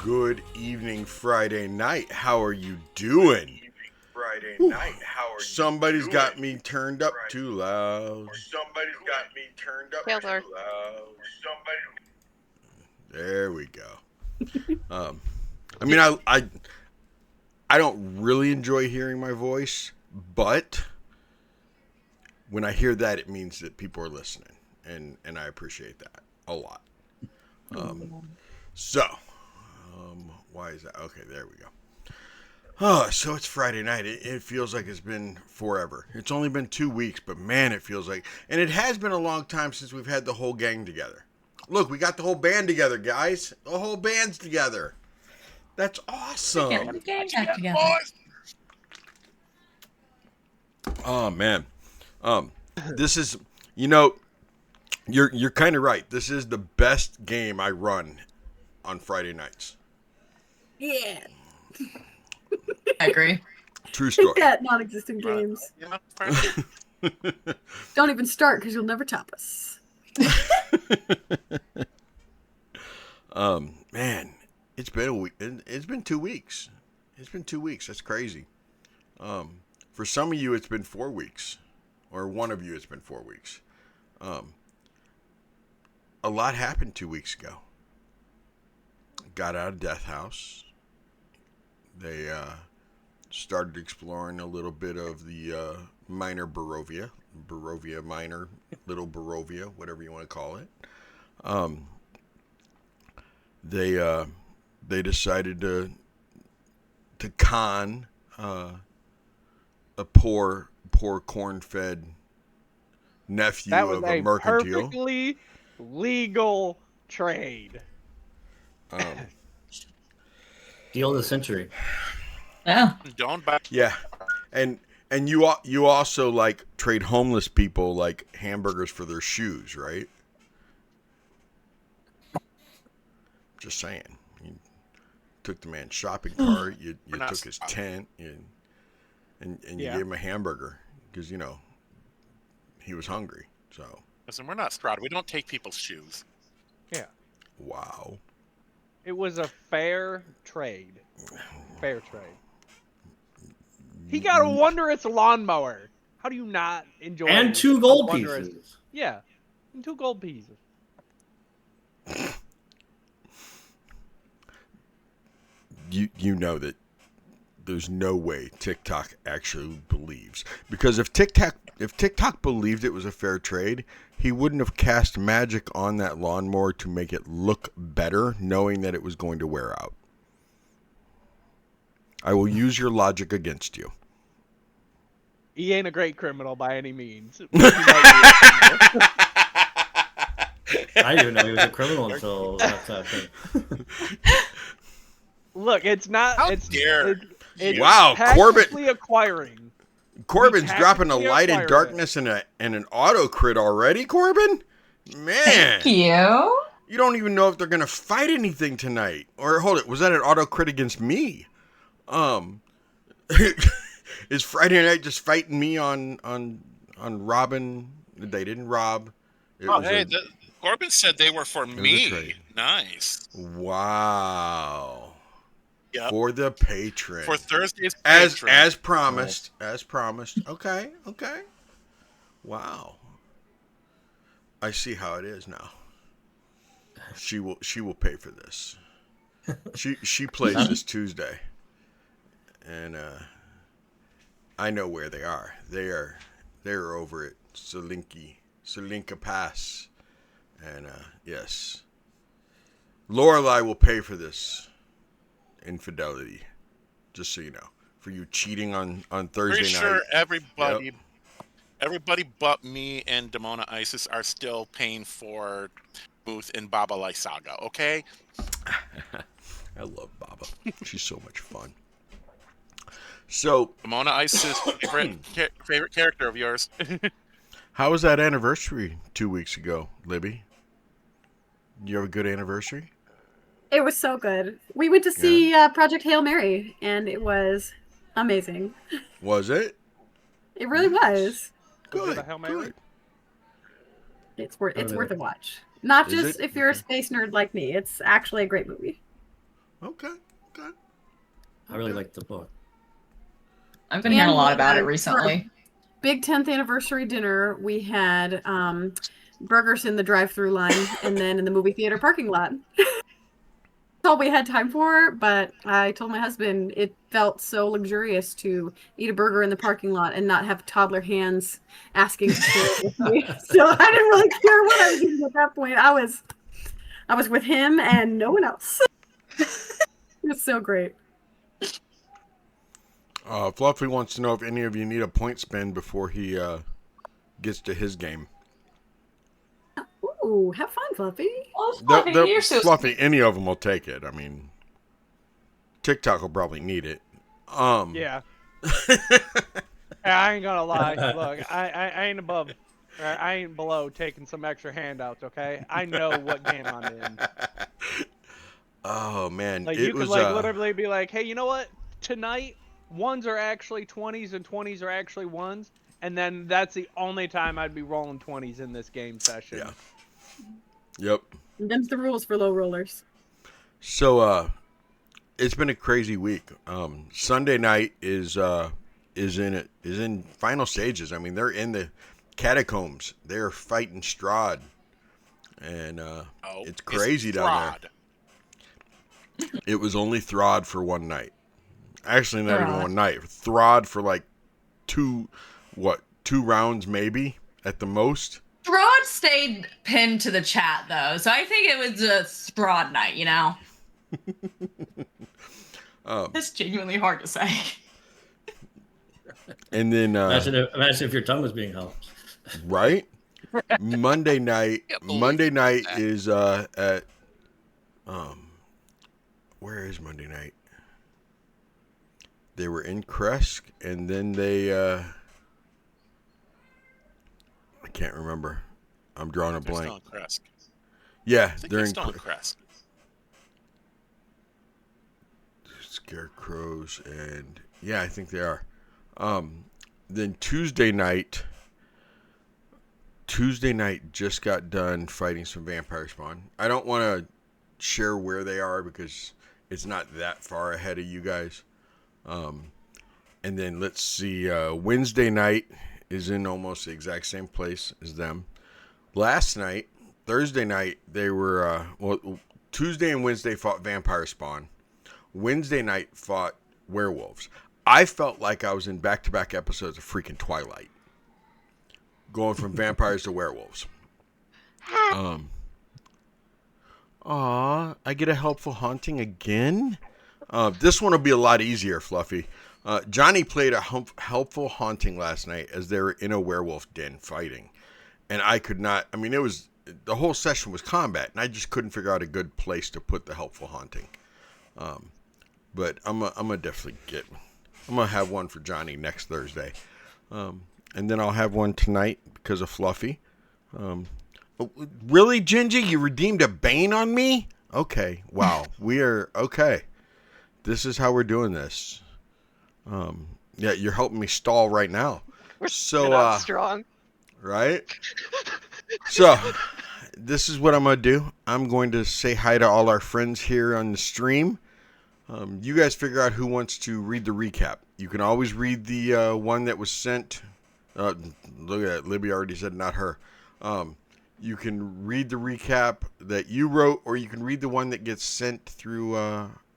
Good evening, Friday night. How are you doing? Friday Whew. night. How are Somebody's you got doing? me turned up too loud. Somebody's got me turned up Kaelthar. too loud. There we go. I mean, I don't really enjoy hearing my voice, but when I hear that, it means that people are listening, and I appreciate that a lot. Why is that? Okay, there we go. Oh, so it's Friday night. It feels like it's been forever. It's only been 2 weeks, but man, it feels like... And it has been a long time since we've had the whole gang together. Look, we got the whole band together, guys. The whole band's together. That's awesome. Get the gang back together. Oh, man. This is... You know, you're kind of right. This is the best game I run on Friday nights. Yeah. I agree. True story. That non-existent games. Don't even start because you'll never top us. Man, it's been a week. It's been 2 weeks. It's been 2 weeks. That's crazy. For some of you, it's been 4 weeks, or one of you, it's been 4 weeks. A lot happened 2 weeks ago. Got out of Death House. They started exploring a little bit of the minor Barovia minor, little Barovia, whatever you want to call it. They decided to con a poor corn-fed nephew That was of a mercantile. Perfectly legal trade. Deal of the century. Yeah. Don't buy. Yeah, and you also like trade homeless people like hamburgers for their shoes, right? Just saying. You took the man's shopping cart. You took his tent, and you gave him a hamburger because he was hungry. So Listen, we're not Strahd. We don't take people's shoes. Yeah. wow. It was a fair trade. Fair trade. He got a wondrous lawnmower. How do you not enjoy it? And 2 gold pieces. Yeah. And 2 gold pieces. You know that there's no way TikTok actually believes, because if TikTok believed it was a fair trade, he wouldn't have cast magic on that lawnmower to make it look better, knowing that it was going to wear out. I will use your logic against you. He ain't a great criminal by any means. I didn't even know he was a criminal until that's Look, it's not. How it's dare it's Wow, tactically acquiring. Corbin's dropping a tactically light and acquire darkness and an auto crit already, Corbin? Man. Thank you. You don't even know if they're going to fight anything tonight. Or hold it, was that an auto crit against me? Is Friday night just fighting me on robbing? They didn't rob. Corbin said they were for was a me. trade. Nice. Wow. Yep. For the patron. For Thursday's as patron. as promised. As promised. Okay. Wow. I see how it is now. She will pay for this. She plays this Tuesday. And I know where they are. They're over at Salinka Pass. And yes. Lorelei will pay for this infidelity. Just so you know. For you cheating on Thursday Pretty night. sure everybody but me and Demona Isis are still paying for booth in Baba Lysaga, okay? I love Baba. She's so much fun. So, Demona Isis, favorite character of yours. how was that anniversary 2 weeks ago, Libby? You have a good anniversary? It was so good. We went to see Project Hail Mary, and it was amazing. Was it? It really was. Good. a Hail Mary? Good. It's worth a watch. Not Is just it? if you're a Okay. space nerd like me. It's actually a great movie. Okay. I really like the book. I've been hearing a lot about it for recently. Big 10th anniversary dinner, we had burgers in the drive-through line and then in the movie theater parking lot. That's all we had time for, but I told my husband it felt so luxurious to eat a burger in the parking lot and not have toddler hands asking to share it with me. So I didn't really care what I was eating at that point. I was with him and no one else. It was so great. Fluffy wants to know if any of you need a point spin before he gets to his game. Ooh, have fun, Fluffy. Oh, Fluffy, you're so Fluffy, any of them will take it. I mean, TikTok will probably need it. Yeah. I ain't gonna lie. Look, I ain't above. I ain't below taking some extra handouts. Okay, I know what game I'm in. Oh man, Like it you could was literally be like, hey, you know what? Tonight, ones are actually 20s and 20s are actually ones, and then that's the only time I'd be rolling 20s in this game session. Yeah. Yep. Them's the rules for low rollers. So it's been a crazy week. Sunday night is in final stages. I mean, they're in the catacombs. They're fighting Strahd, and it's crazy down there. It was only Strahd for one night. Actually, not even one night. Strahd for like two rounds maybe at the most. Strahd stayed pinned to the chat though, so I think it was a Strahd night. You know, it's genuinely hard to say. And then Imagine if your tongue was being held. right. Monday night is at where is Monday night? They were in Kresk, and then they I can't remember. I'm drawing a blank. Still in Kresk. Yeah, I think they're in still in Kresk. Scarecrows, and yeah, I think they are. Then Tuesday night just got done fighting some vampire spawn. I don't want to share where they are because it's not that far ahead of you guys. And then let's see, Wednesday night is in almost the exact same place as them. Last night, Thursday night, they were, Tuesday and Wednesday fought vampire spawn. Wednesday night fought werewolves. I felt like I was in back-to-back episodes of freaking Twilight. Going from vampires to werewolves. I get a helpful haunting again? This one will be a lot easier, Fluffy. Johnny played a helpful haunting last night as they were in a werewolf den fighting. And I could not, I mean, the whole session was combat, and I just couldn't figure out a good place to put the helpful haunting. But I'm gonna have one for Johnny next Thursday. And then I'll have one tonight because of Fluffy. Really, Gingy? You redeemed a Bane on me? Okay. Wow. We are okay. This is how we're doing this. Yeah, you're helping me stall right now. So strong. Right? So this is what I'm gonna do. I'm going to say hi to all our friends here on the stream. You guys figure out who wants to read the recap. You can always read the one that was sent. Look at that. Libby already said not her. You can read the recap that you wrote, or you can read the one that gets sent through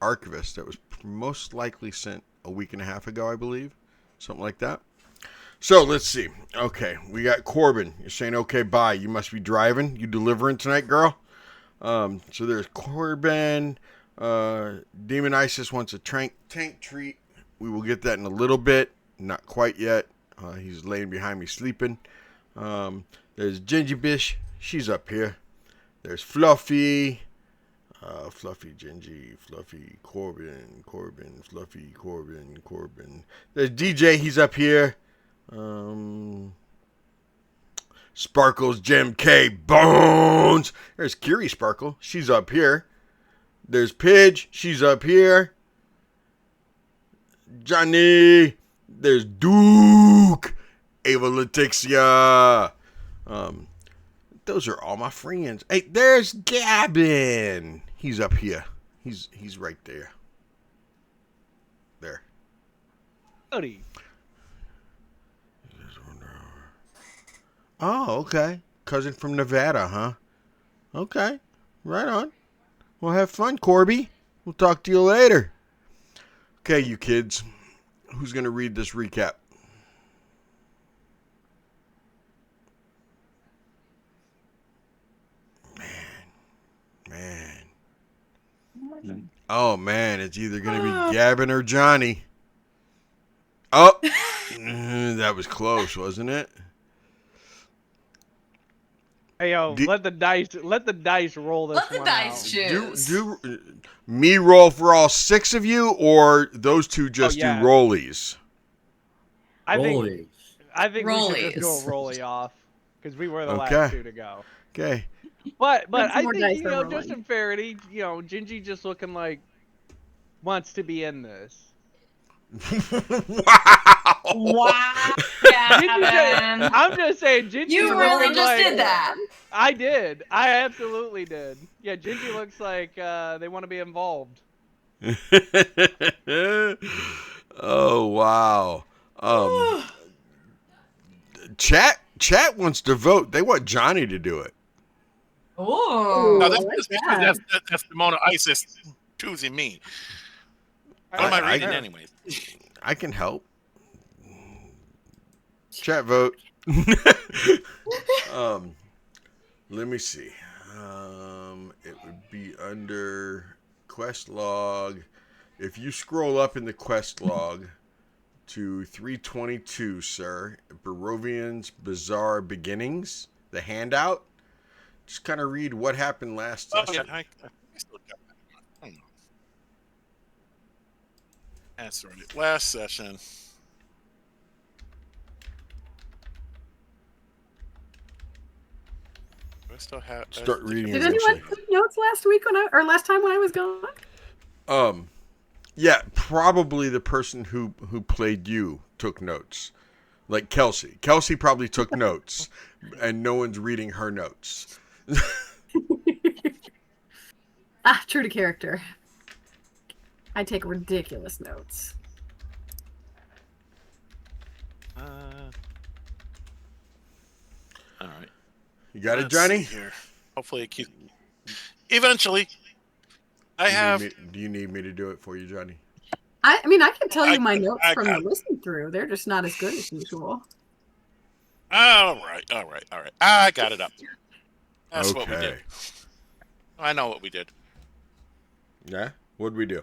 Archivist that was most likely sent a week and a half ago, I believe. Something like that. So, let's see. Okay, we got Corbin. You're saying, okay, bye. You must be driving. You delivering tonight, girl? So, there's Corbin. Demon Isis wants a tank treat. We will get that in a little bit. Not quite yet. He's laying behind me sleeping. There's Gingy Bish. She's up here. There's Fluffy. Fluffy, Gingy, Fluffy, Corbin, Fluffy, Corbin. There's DJ. He's up here. Sparkles, Gem K, Bones. There's Kiri Sparkle. She's up here. There's Pidge. She's up here. Johnny. There's Duke. Ava Letixia. Those are all my friends. Hey, there's Gavin. He's up here. He's right there. There. Howdy. Oh, okay. Cousin from Nevada, huh? Okay. Right on. Well, have fun, Corby. We'll talk to you later. Okay, you kids. Who's going to read this recap? Man. Oh, man. It's either going to be Gavin or Johnny. Oh. That was close, wasn't it? Hey yo, let the dice roll this Let the one dice out. choose. Do me roll for all 6 of you, or those two just yeah. do rollies? I think Rollies. we should just do a Rollies. rolly off because we were the Okay. last two to go. Okay. But Put some I more think dice for just rolling. in fairness, Gingy just looking like wants to be in this. Wow. Wow, Gingy Gavin. I'm just saying, Gingy You looking really just like, did that. I did. I absolutely did. Yeah, Gingy looks like they want to be involved. Oh wow. Chat wants to vote. They want Johnny to do it. Ooh. No, I that's like just because that. that's Demona Isis choosing me. What am I reading anyways? I can help. Chat vote. Let me see. It would be under quest log. If you scroll up in the quest log to 322, sir, Barovian's Bizarre Beginnings, the handout, just kind of read what happened last session. I still got that. I don't know. That's right. Last session. Do I still have? Start reading Did eventually. anyone take notes last week or last time when I was gone? Yeah, probably the person who played you took notes. Like Kelsey. Kelsey probably took notes, and no one's reading her notes. True to character. I take ridiculous notes. All right. You got it, Let's Johnny? see here. Hopefully it keeps. Eventually, Do you need me to do it for you, Johnny? I mean, I can tell you my I notes from got the it. listen through. They're just not as good as usual. All right. I got it up. That's what we did. Okay. I know what we did. Yeah? What'd we do?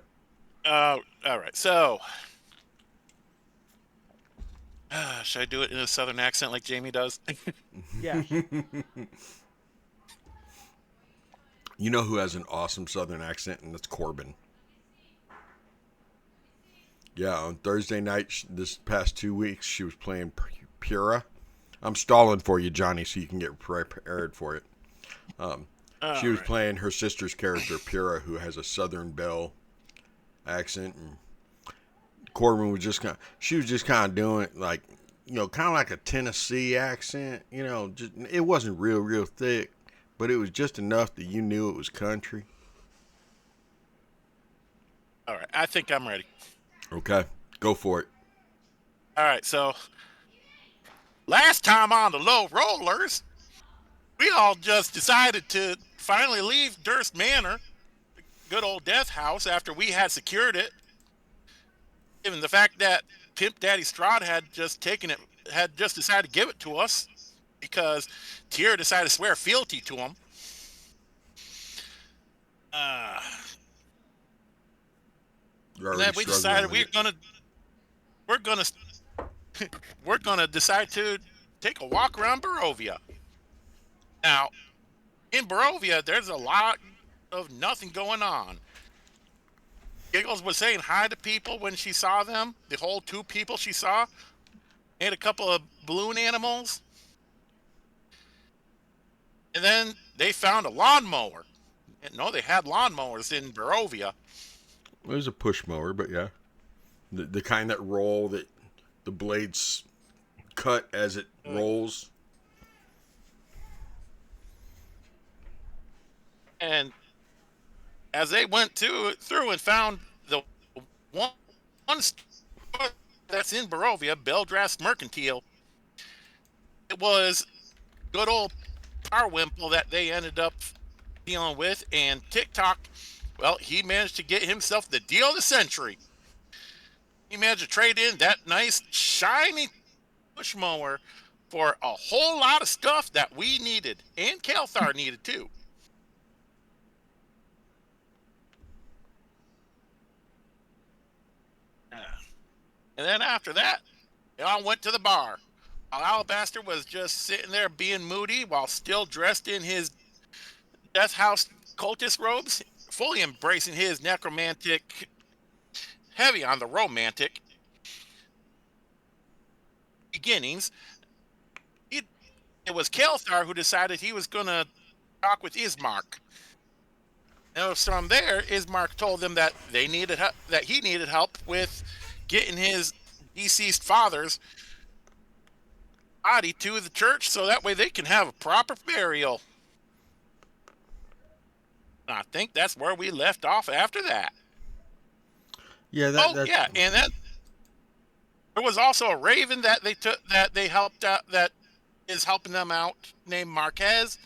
All right. So, should I do it in a southern accent like Jamie does? Yeah. You know who has an awesome southern accent, and that's Corbin. Yeah, on Thursday night, this past 2 weeks, she was playing Pura. I'm stalling for you, Johnny, so you can get prepared for it. She was playing her sister's character, Pura, who has a Southern Belle accent, and Corbin was just kind of doing it like, kind of like a Tennessee accent. Just it wasn't real thick, but it was just enough that you knew it was country. All right. I think I'm ready. Okay, go for it. All right. So, last time on the Low Rollers, we all just decided to finally leave Durst Manor, the good old death house, after we had secured it. Given the fact that Pimp Daddy Strahd had just decided to give it to us because Tyre decided to swear fealty to him. You're And then already we struggling decided with it. we're gonna decide to take a walk around Barovia. Now, in Barovia, there's a lot of nothing going on. Giggles was saying hi to people when she saw them. The whole 2 people she saw. And a couple of balloon animals. And then they found a lawnmower. No, they had lawnmowers in Barovia. It was a push mower, but yeah. The kind that roll, that the blades cut as it rolls. And as they went through and found the one store that's in Barovia, Beldrast Mercantile, it was good old Parwimple that they ended up dealing with, and Tik Tok, well, he managed to get himself the deal of the century. He managed to trade in that nice, shiny push mower for a whole lot of stuff that we needed, and Kaelthar needed too. And then after that, they all went to the bar. While Alabaster was just sitting there being moody while still dressed in his Death House cultist robes, fully embracing his necromantic, heavy on the romantic beginnings. It was Kaelthar who decided he was going to talk with Ismark. And from there, Ismark told them that he needed help with getting his deceased father's body to the church so that way they can have a proper burial. And I think that's where we left off after that. Yeah, yeah, and then there was also a raven that they helped out, that is helping them out, named Marquez,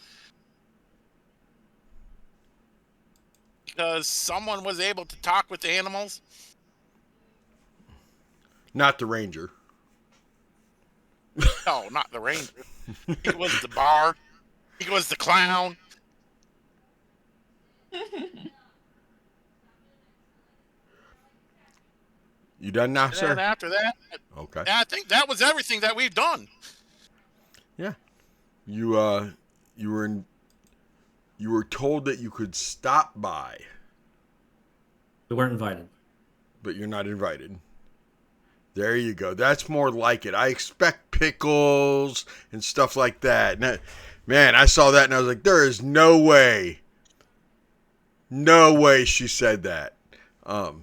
because someone was able to talk with the animals. Not the ranger. No, not the ranger. It was the bard. It was the clown. You done now, And sir? then after that, Okay. I think that was everything that we've done. Yeah. You were told that you could stop by, We weren't invited. but you're not invited. There you go. That's more like it. I expect pickles and stuff like that. Man, I saw that and I was like, there is no way. No way she said that. Okay.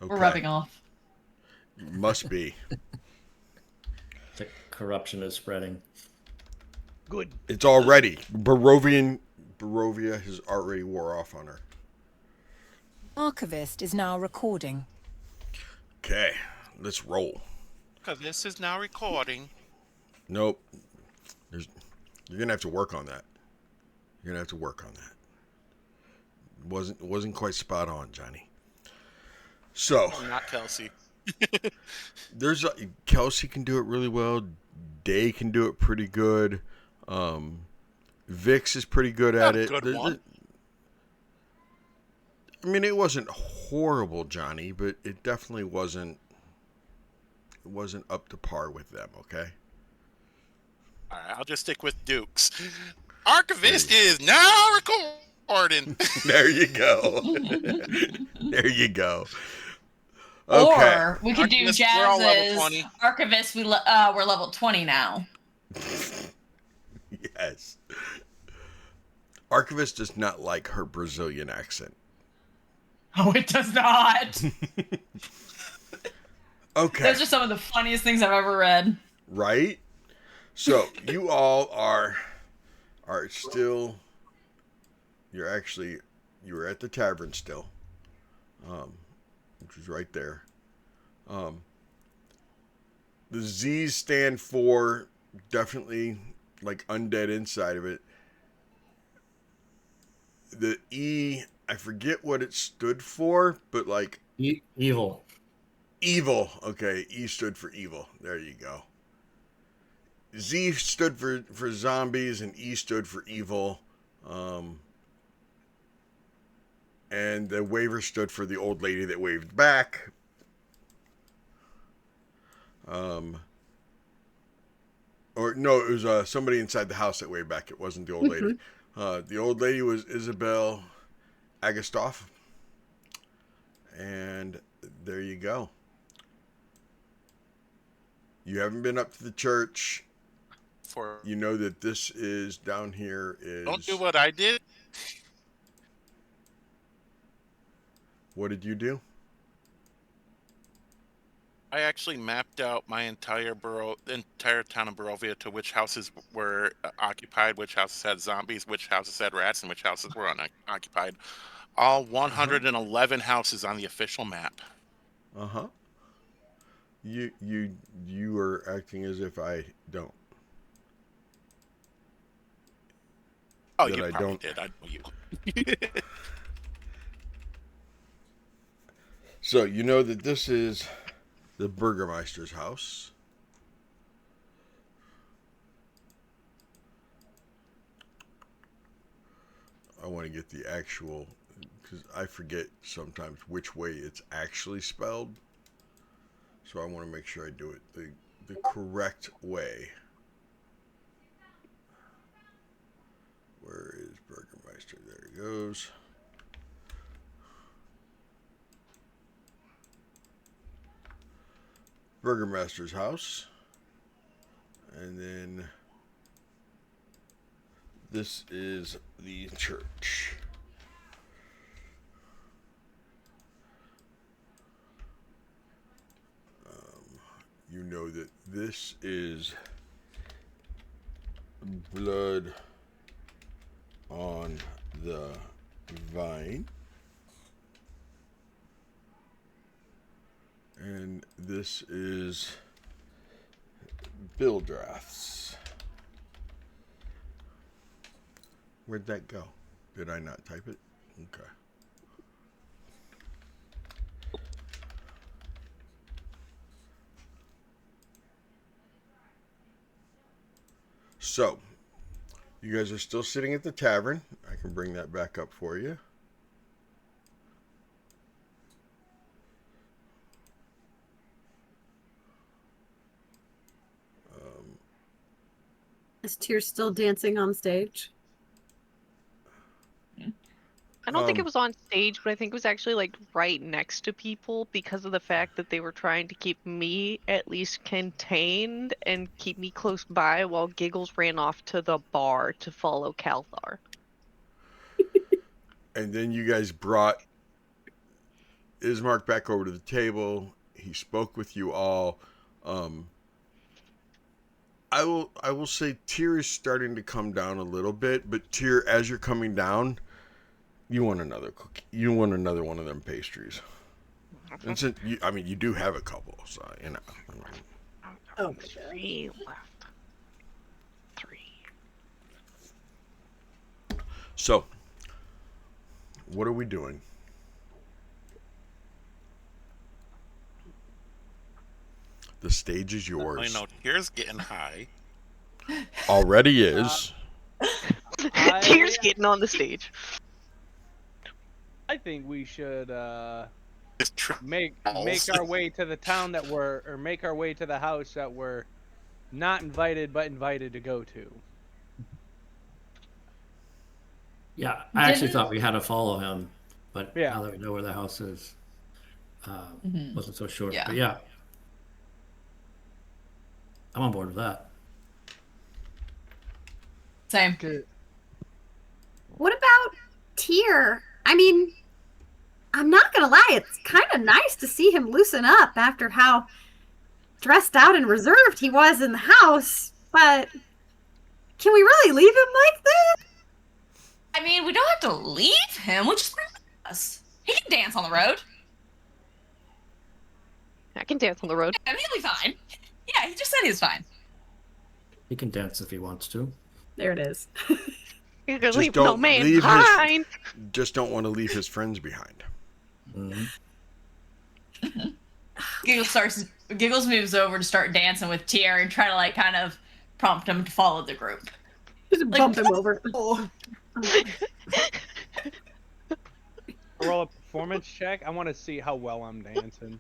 We're rubbing off. Must be. The corruption is spreading. Good. It's already. Barovia has already wore off on her. Archivist is now recording. Okay, let's roll. Because this is now recording. Nope. You're going to have to work on that. You're going to have to work on that. Wasn't quite spot on, Johnny. So, I'm not Kelsey. Kelsey can do it really well. Day can do it pretty good. Vix is pretty good at it. Good one. I mean, it wasn't horrible, Johnny, but it definitely wasn't up to par with them, okay? All right, I'll just stick with Dukes. Archivist is now recording. There you go. There you go. Okay. Or we could do Archivist, we're all level Jazz's 20. Archivist. We're level 20 now. Yes. Archivist does not like her Brazilian accent. Oh, it does not. Okay. Those are some of the funniest things I've ever read. Right? So, you all are still, you were at the tavern still, which is right there. The Z's stand for definitely like undead inside of it. The E, I forget what it stood for, but like Evil. evil. Okay, E stood for evil. There you go. Z stood for zombies and E stood for evil. And the waver stood for the old lady that waved back. Or no, it was somebody inside the house that waved back. It wasn't the old lady. The old lady was Isabel Agastoff. And there you go. You haven't been up to the church. You know that this is down here is... Don't do what I did. What did you do? I actually mapped out my entire town of Barovia to which houses were occupied, which houses had zombies, which houses had rats, and which houses were unoccupied. All 111 houses on the official map. Uh-huh. You are acting as if I don't. Oh, That you I probably don't. did. I know you. So you know that this is the Burgomaster's house. I want to get the actual, because I forget sometimes which way it's actually spelled. So I want to make sure I do it the correct way. Where is Burgermaster? There he goes. Burgermaster's house. And then this is the church. You know that this is blood on the vine. And this is Bildrath's. Where'd that go? Did I not type it? Okay. So, you guys are still sitting at the tavern. I can bring that back up for you. Is Tyre still dancing on stage? I don't think it was on stage, but I think it was actually like right next to people because of the fact that they were trying to keep me at least contained and keep me close by while Giggles ran off to the bar to follow Kaelthar. And then you guys brought Ismark back over to the table. He spoke with you all. I will say Tyre is starting to come down a little bit, but Tyre, as you're coming down, you want another cookie. You want another one of them pastries. And since you do have a couple, so you know. Oh, 3 left. 3. So, what are we doing? The stage is yours. I know. Here's getting high. Already is. Tyr's getting on the stage. I think we should Just make our way to the town that make our way to the house that we're not invited but invited to go to. Yeah, I actually thought we had to follow him, but Yeah. now that we know where the house is, wasn't so sure. Yeah. But yeah, I'm on board with that. Same. What about Tyre? I mean, I'm not gonna lie, it's kind of nice to see him loosen up after how dressed out and reserved he was in the house, but can we really leave him like that? I mean, we don't have to leave him. We'll just us. He can dance on the road. I can dance on the road. Yeah, he'll be fine. Yeah, he just said he was fine. He can dance if he wants to. There it is. You can Just leave no don't man leave his- behind. Just don't want to leave his friends behind. Mm-hmm. Giggles moves over to start dancing with Tyre and try to like kind of prompt him to follow the group. Just Like, bump him over. Oh. Roll a performance check. I want to see how well I'm dancing.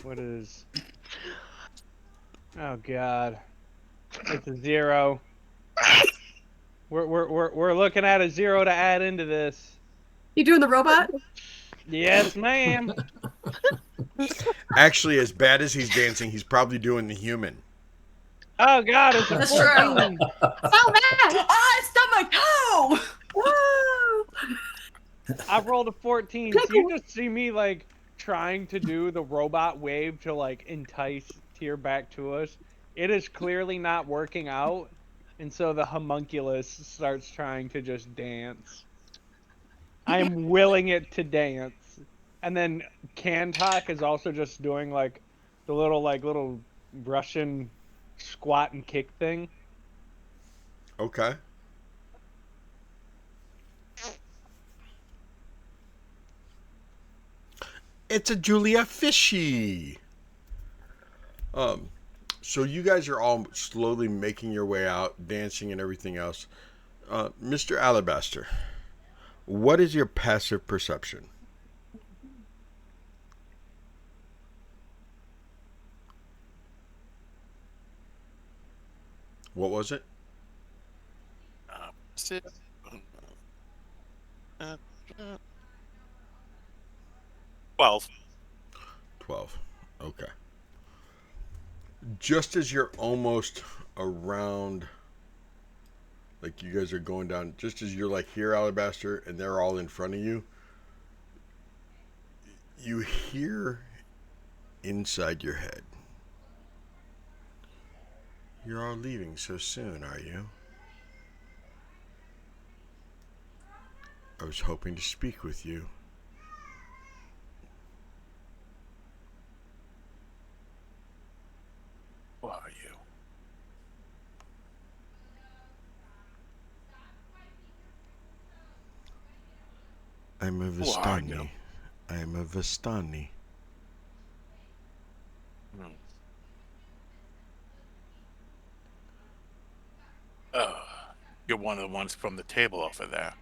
What is? Oh God, it's a 0. We're looking at a 0 to add into this. You doing the robot? Yes, ma'am. Actually, as bad as he's dancing, he's probably doing the human. Oh God, it's a That's 14. true. So bad! I stubbed my toe! Whoa! I rolled a 14, so you just see me like trying to do the robot wave to like entice Tyre back to us. It is clearly not working out, and so the homunculus starts trying to just dance. I am willing it to dance, and then Kaelthar is also just doing like the little Russian squat and kick thing. Okay. It's a Julia Fishy. So you guys are all slowly making your way out, dancing and everything else. Mr. Alabaster, what is your passive perception? What was it? 12. 12. Okay. Just as you're almost around, like you guys are going down, just as you're like here, Alabaster, and they're all in front of you, you hear inside your head, "You're all leaving so soon, are you? I was hoping to speak with you." Who are you? I'm a Who are you? Vistani. I am a Vistani. Oh, you're one of the ones from the table over there.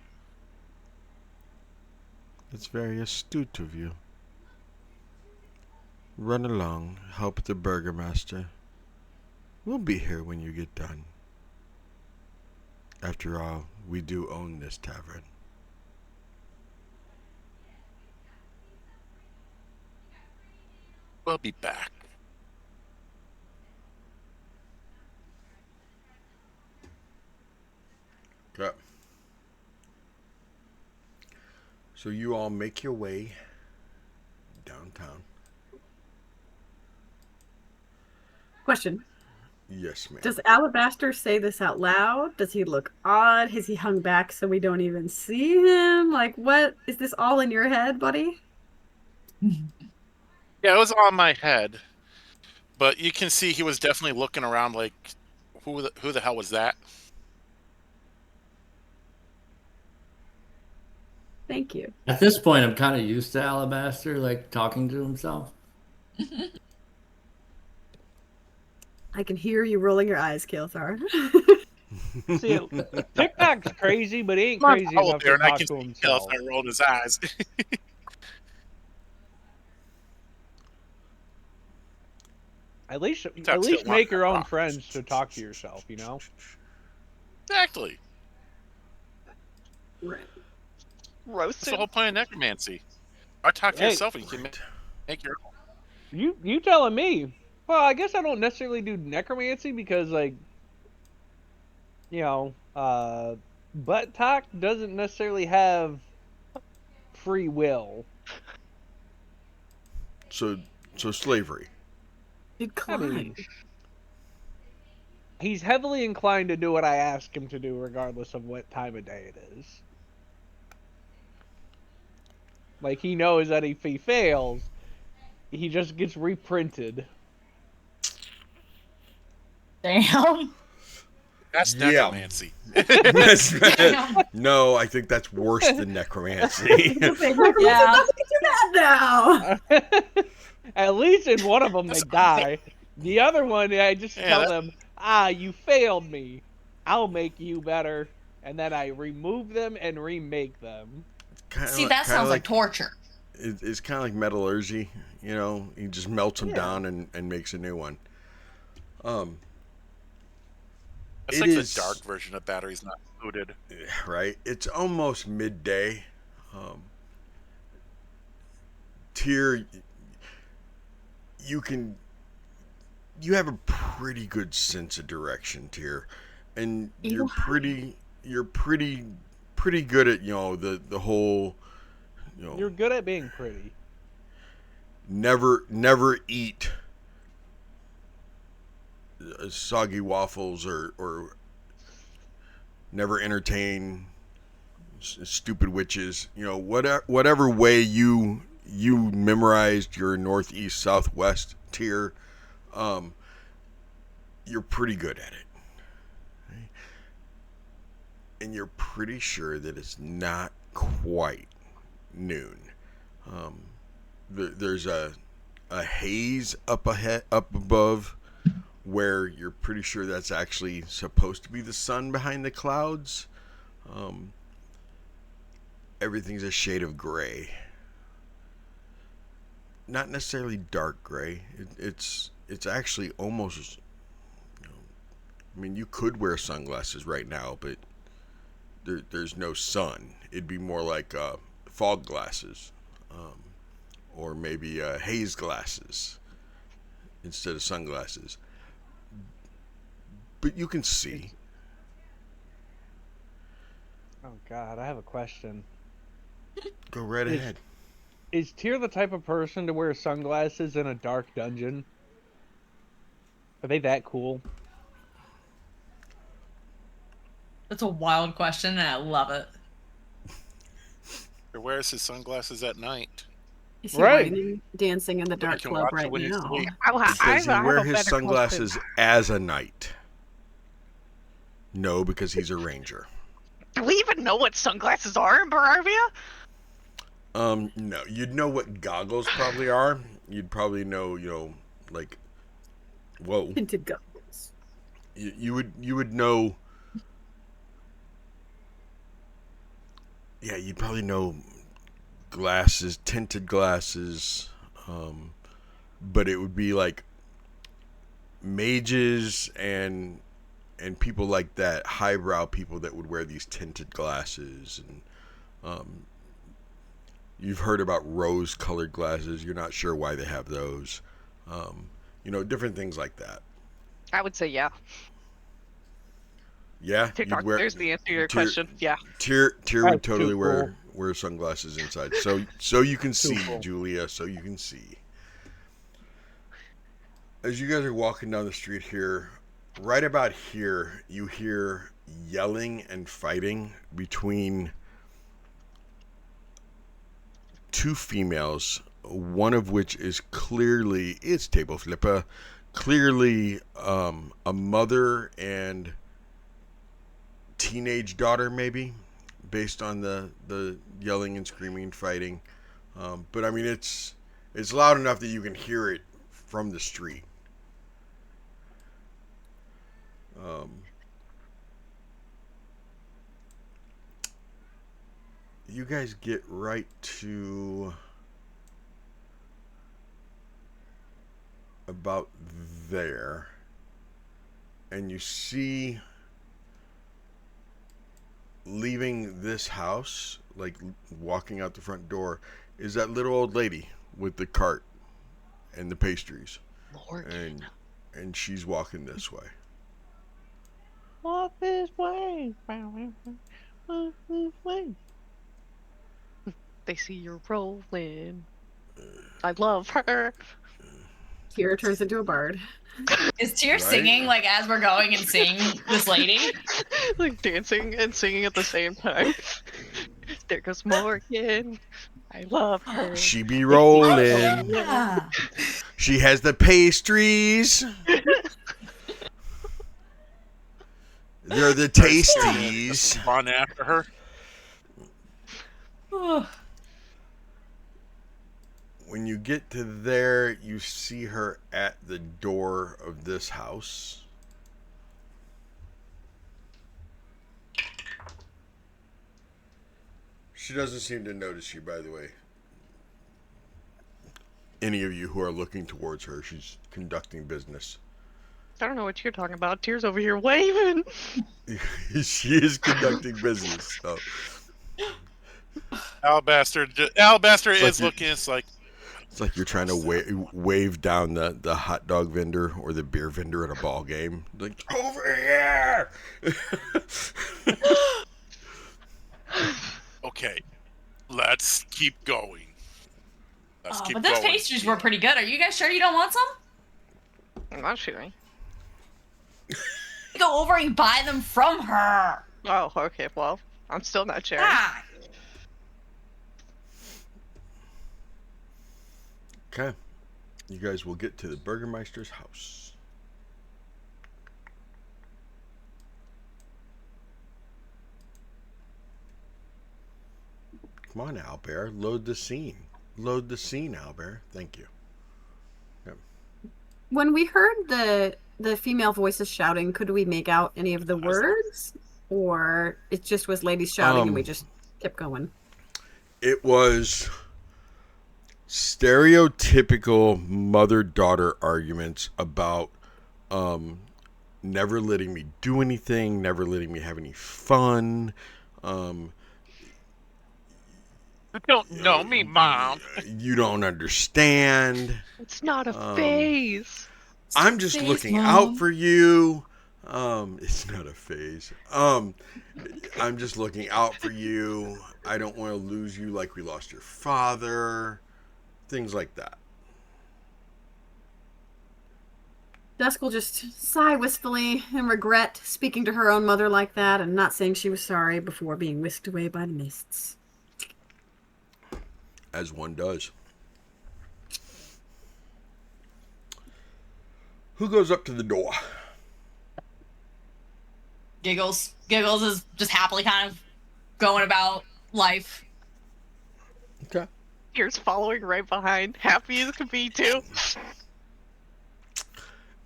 That's very astute of you. Run along, help the Burgermaster. We'll be here when you get done. After all, we do own this tavern. We'll be back. Okay. So you all make your way downtown. Question. Yes, ma'am. Does Alabaster say this out loud? Does he look odd? Has he hung back so we don't even see him? Like, what? Is this all in your head, buddy? Yeah, it was on my head. But you can see he was definitely looking around like, who the hell was that? Thank you. At this point, I'm kind of used to Alabaster, like, talking to himself. I can hear you rolling your eyes, Kaelthar. See, TikTok's crazy, but he ain't Come on, crazy hold enough there, to and I talk can to see himself. Kaelthar rolled his eyes. At least still make your own walking friends to talk to yourself, you know? Exactly. That's Roasted. the whole point of necromancy. Or talk to Hey. yourself and you can make your own. You telling me? Well, I guess I don't necessarily do necromancy because, like, you know, butt talk doesn't necessarily have free will. So slavery. Did I Clyde. mean, he's heavily inclined to do what I ask him to do, regardless of what time of day it is. Like, he knows that if he fails, he just gets reprinted. Damn. That's Yeah. necromancy. No, I think that's worse than necromancy. Yeah. Now. At least in one of them, they die. The other one, I just tell them, you failed me. I'll make you better. And then I remove them and remake them. See, that sounds like torture. It's kind of like metallurgy, you know. He just melts them down and makes a new one. It's like the dark version of batteries not included. Right? It's almost midday. Tyre, you have a pretty good sense of direction, Tyre, and you're pretty good at, you know, the whole, you know. You're good at being pretty. never eat soggy waffles or never entertain stupid witches. You know, whatever way you memorized your northeast southwest tier, you're pretty good at it. Okay? And you're pretty sure that it's not quite noon. There's a haze up above, where you're pretty sure that's actually supposed to be the sun behind the clouds. Everything's a shade of gray. Not necessarily dark gray. It's actually almost, I mean, you could wear sunglasses right now, but there's no sun. It'd be more like fog glasses, or maybe haze glasses instead of sunglasses. But you can see. Oh God, I have a question. Go right ahead. Is Tyre the type of person to wear sunglasses in a dark dungeon? Are they that cool? That's a wild question, and I love it. He wears his sunglasses at night. Is he Right. writing Dancing in the Dark can Club watch it right when you now? sleep. Does he have wear a his better sunglasses question. as a knight? No, because he's a ranger. Do we even know what sunglasses are in Barovia? No. You'd know what goggles probably are. You'd probably know, like, whoa. Tinted goggles. You would know. Yeah, you'd probably know glasses, tinted glasses, but it would be like mages and people like that, highbrow people that would wear these tinted glasses, and you've heard about rose-colored glasses. You're not sure why they have those, different things like that. I would say yeah. Yeah, TikTok, there's the answer to your Tyre- question. Yeah. Tyre would That's totally too wear sunglasses inside, so you can see, cool. Julia, so you can see. As you guys are walking down the street here, right about here, you hear yelling and fighting between two females, one of which is clearly, it's table flipper, clearly a mother and teenage daughter, maybe, based on the yelling and screaming and fighting. But I mean, it's loud enough that you can hear it from the street. You guys get right to about there, and you see, leaving this house, like walking out the front door, is that little old lady with the cart and the pastries. Lord. And she's walking this way. Walk this way. Walk this way. They see you're rolling. I love her. Tyre turns into a bard. Is Tyre Right? singing like as we're going and seeing this lady? Like dancing and singing at the same time. There goes Morgan. I love her. She be rolling. Yeah. She has the pastries. They're the tasties. Run after her. When you get to there, you see her at the door of this house. She doesn't seem to notice you, by the way. Any of you who are looking towards her, she's conducting business. I don't know what you're talking about. Tears over here waving. She is conducting business. So. Alabaster like is you- looking. It's like, It's like you're trying to wave down the hot dog vendor or the beer vendor at a ball game. Like, over here! okay, let's keep going. Let's Oh, keep but those going. pastries were pretty good. Are you guys sure you don't want some? I'm not sure. Go over and buy them from her. Oh, okay. Well, I'm still not sharing. Ah. Okay. You guys will get to the Burgomaster's house. Come on, Albert. Load the scene. Load the scene, Albert. Thank you. When we heard the female voices shouting, could we make out any of the words? Or it just was ladies shouting and we just kept going? It was stereotypical mother-daughter arguments about never letting me do anything, never letting me have any fun. You don't know me, Mom. You don't understand. It's not a phase. I'm just phase, looking Mom. out for you. It's not a phase. I'm just looking out for you. I don't want to lose you like we lost your father. Things like that. Dusk will just sigh wistfully and regret speaking to her own mother like that and not saying she was sorry before being whisked away by the mists. As one does. Who goes up to the door? Giggles. Giggles is just happily kind of going about life. Okay. Here's following right behind. Happy as can be, too.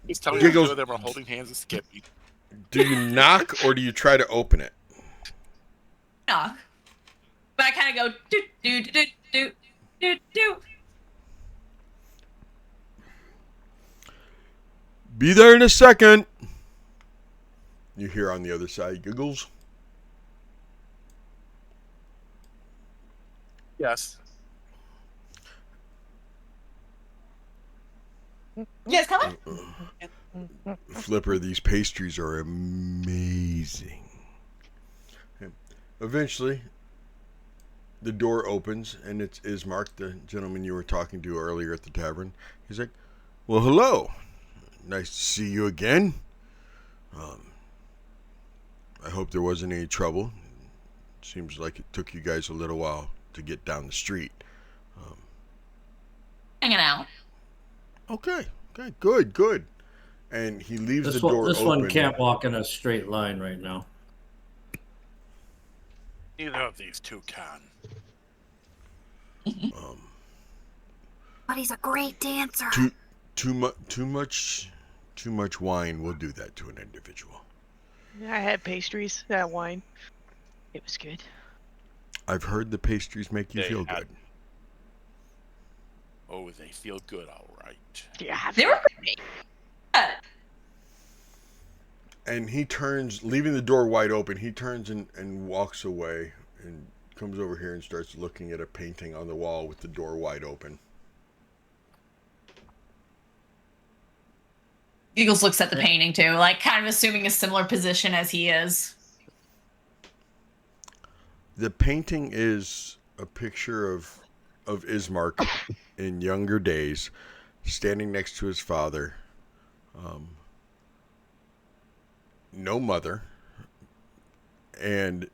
He's telling Giggles. you that we're holding hands and skipping. Do you knock or do you try to open it? Knock. But I kind of go do do do do do do. Be there in a second. You hear on the other side, Giggles. Yes. Yes, come on. Flipper, these pastries are amazing. Eventually, the door opens, and it's Ismark, the gentleman you were talking to earlier at the tavern. He's like, well, hello. Nice to see you again. I hope there wasn't any trouble. Seems like it took you guys a little while to get down the street. Hanging out. Okay, good. And he leaves This the door one, this open. one can't walk in a straight line right now. Neither of these two can. But he's a great dancer. Too much wine will do that to an individual. I had pastries, that wine. It was good. I've heard the pastries make you They feel had- good. Oh, they feel good, all right. Yeah, They were pretty good. And he turns, leaving the door wide open, he turns and walks away and comes over here and starts looking at a painting on the wall with the door wide open. Giggles looks at the painting too, like kind of assuming a similar position as he is. The painting is a picture of Ismark in younger days, standing next to his father. No mother, and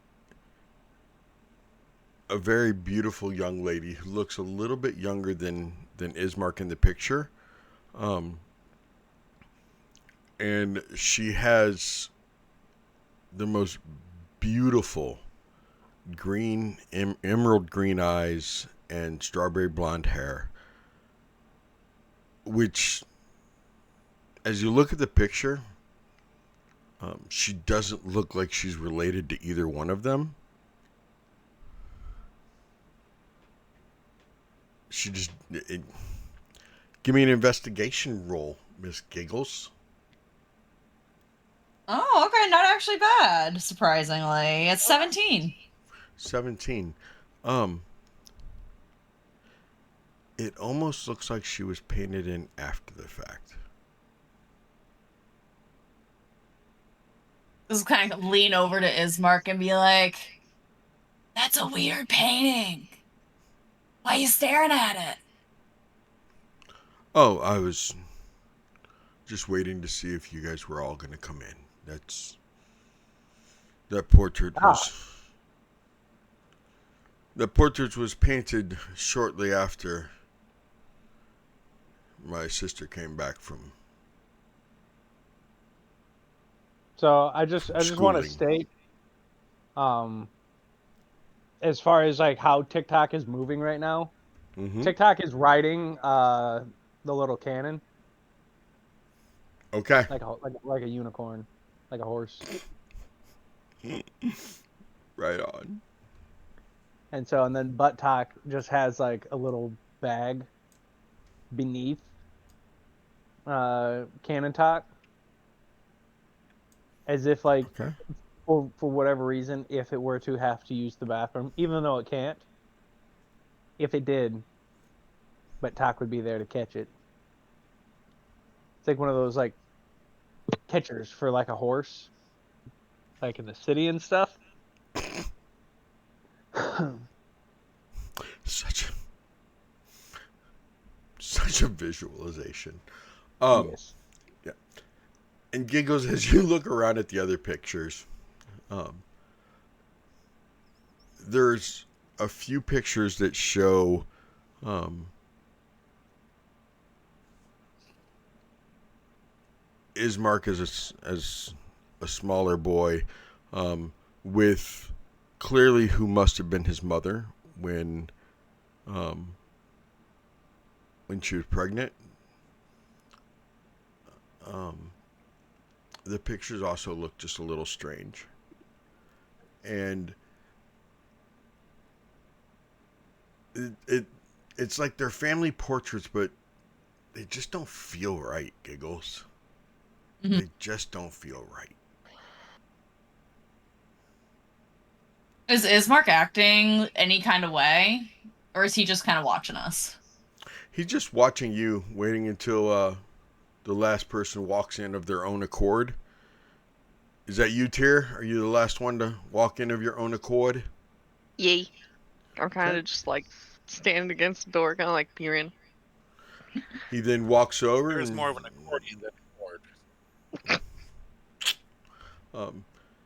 a very beautiful young lady who looks a little bit younger than Ismark in the picture. And she has the most beautiful green, emerald green eyes and strawberry blonde hair, which, as you look at the picture, she doesn't look like she's related to either one of them. She just... give me an investigation roll, Miss Giggles. Oh, okay, not actually bad, surprisingly. It's 17. 17. It almost looks like she was painted in after the fact. Just kind of lean over to Ismark and be like, "That's a weird painting. Why are you staring at it?" Oh, I was just waiting to see if you guys were all going to come in. That portrait was painted shortly after my sister came back from. So I just want to state, as far as like how TikTok is moving right now, TikTok is riding the little cannon. Okay. Like a unicorn, like a horse. Right on. And then Butt Talk just has like a little bag beneath Cannon Talk, as if like for whatever reason, if it were to have to use the bathroom, even though it can't, if it did, Butt Talk would be there to catch it. It's like one of those like catchers for like a horse, like in the city and stuff. Such a visualization. Yes. Yeah. And Giggles, as you look around at the other pictures, there's a few pictures that show Ismark as a smaller boy, with clearly who must have been his mother when she was pregnant. The pictures also look just a little strange, and it's like they're family portraits, but they just don't feel right, Giggles. Mm-hmm. They just don't feel right. Is Ismark acting any kind of way, or is he just kind of watching us? He's just watching you, waiting until the last person walks in of their own accord. Is that you, Tyre? Are you the last one to walk in of your own accord? Yay. I'm kind of just like standing against the door, kind of like peering. He then walks over. There's more of an accordion than a chord.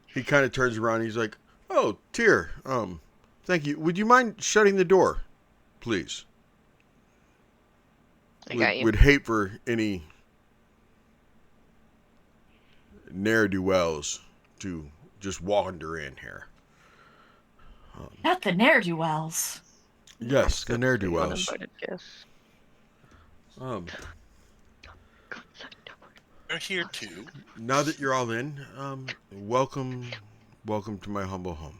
He kind of turns around and he's like, "Oh, Tyre, thank you. Would you mind shutting the door, please? I got you. Would hate for any ne'er-do-wells to just wander in here." Not the ne'er-do-wells. Yes, the ne'er-do-wells. They're here too. Now that you're all in, welcome to my humble home.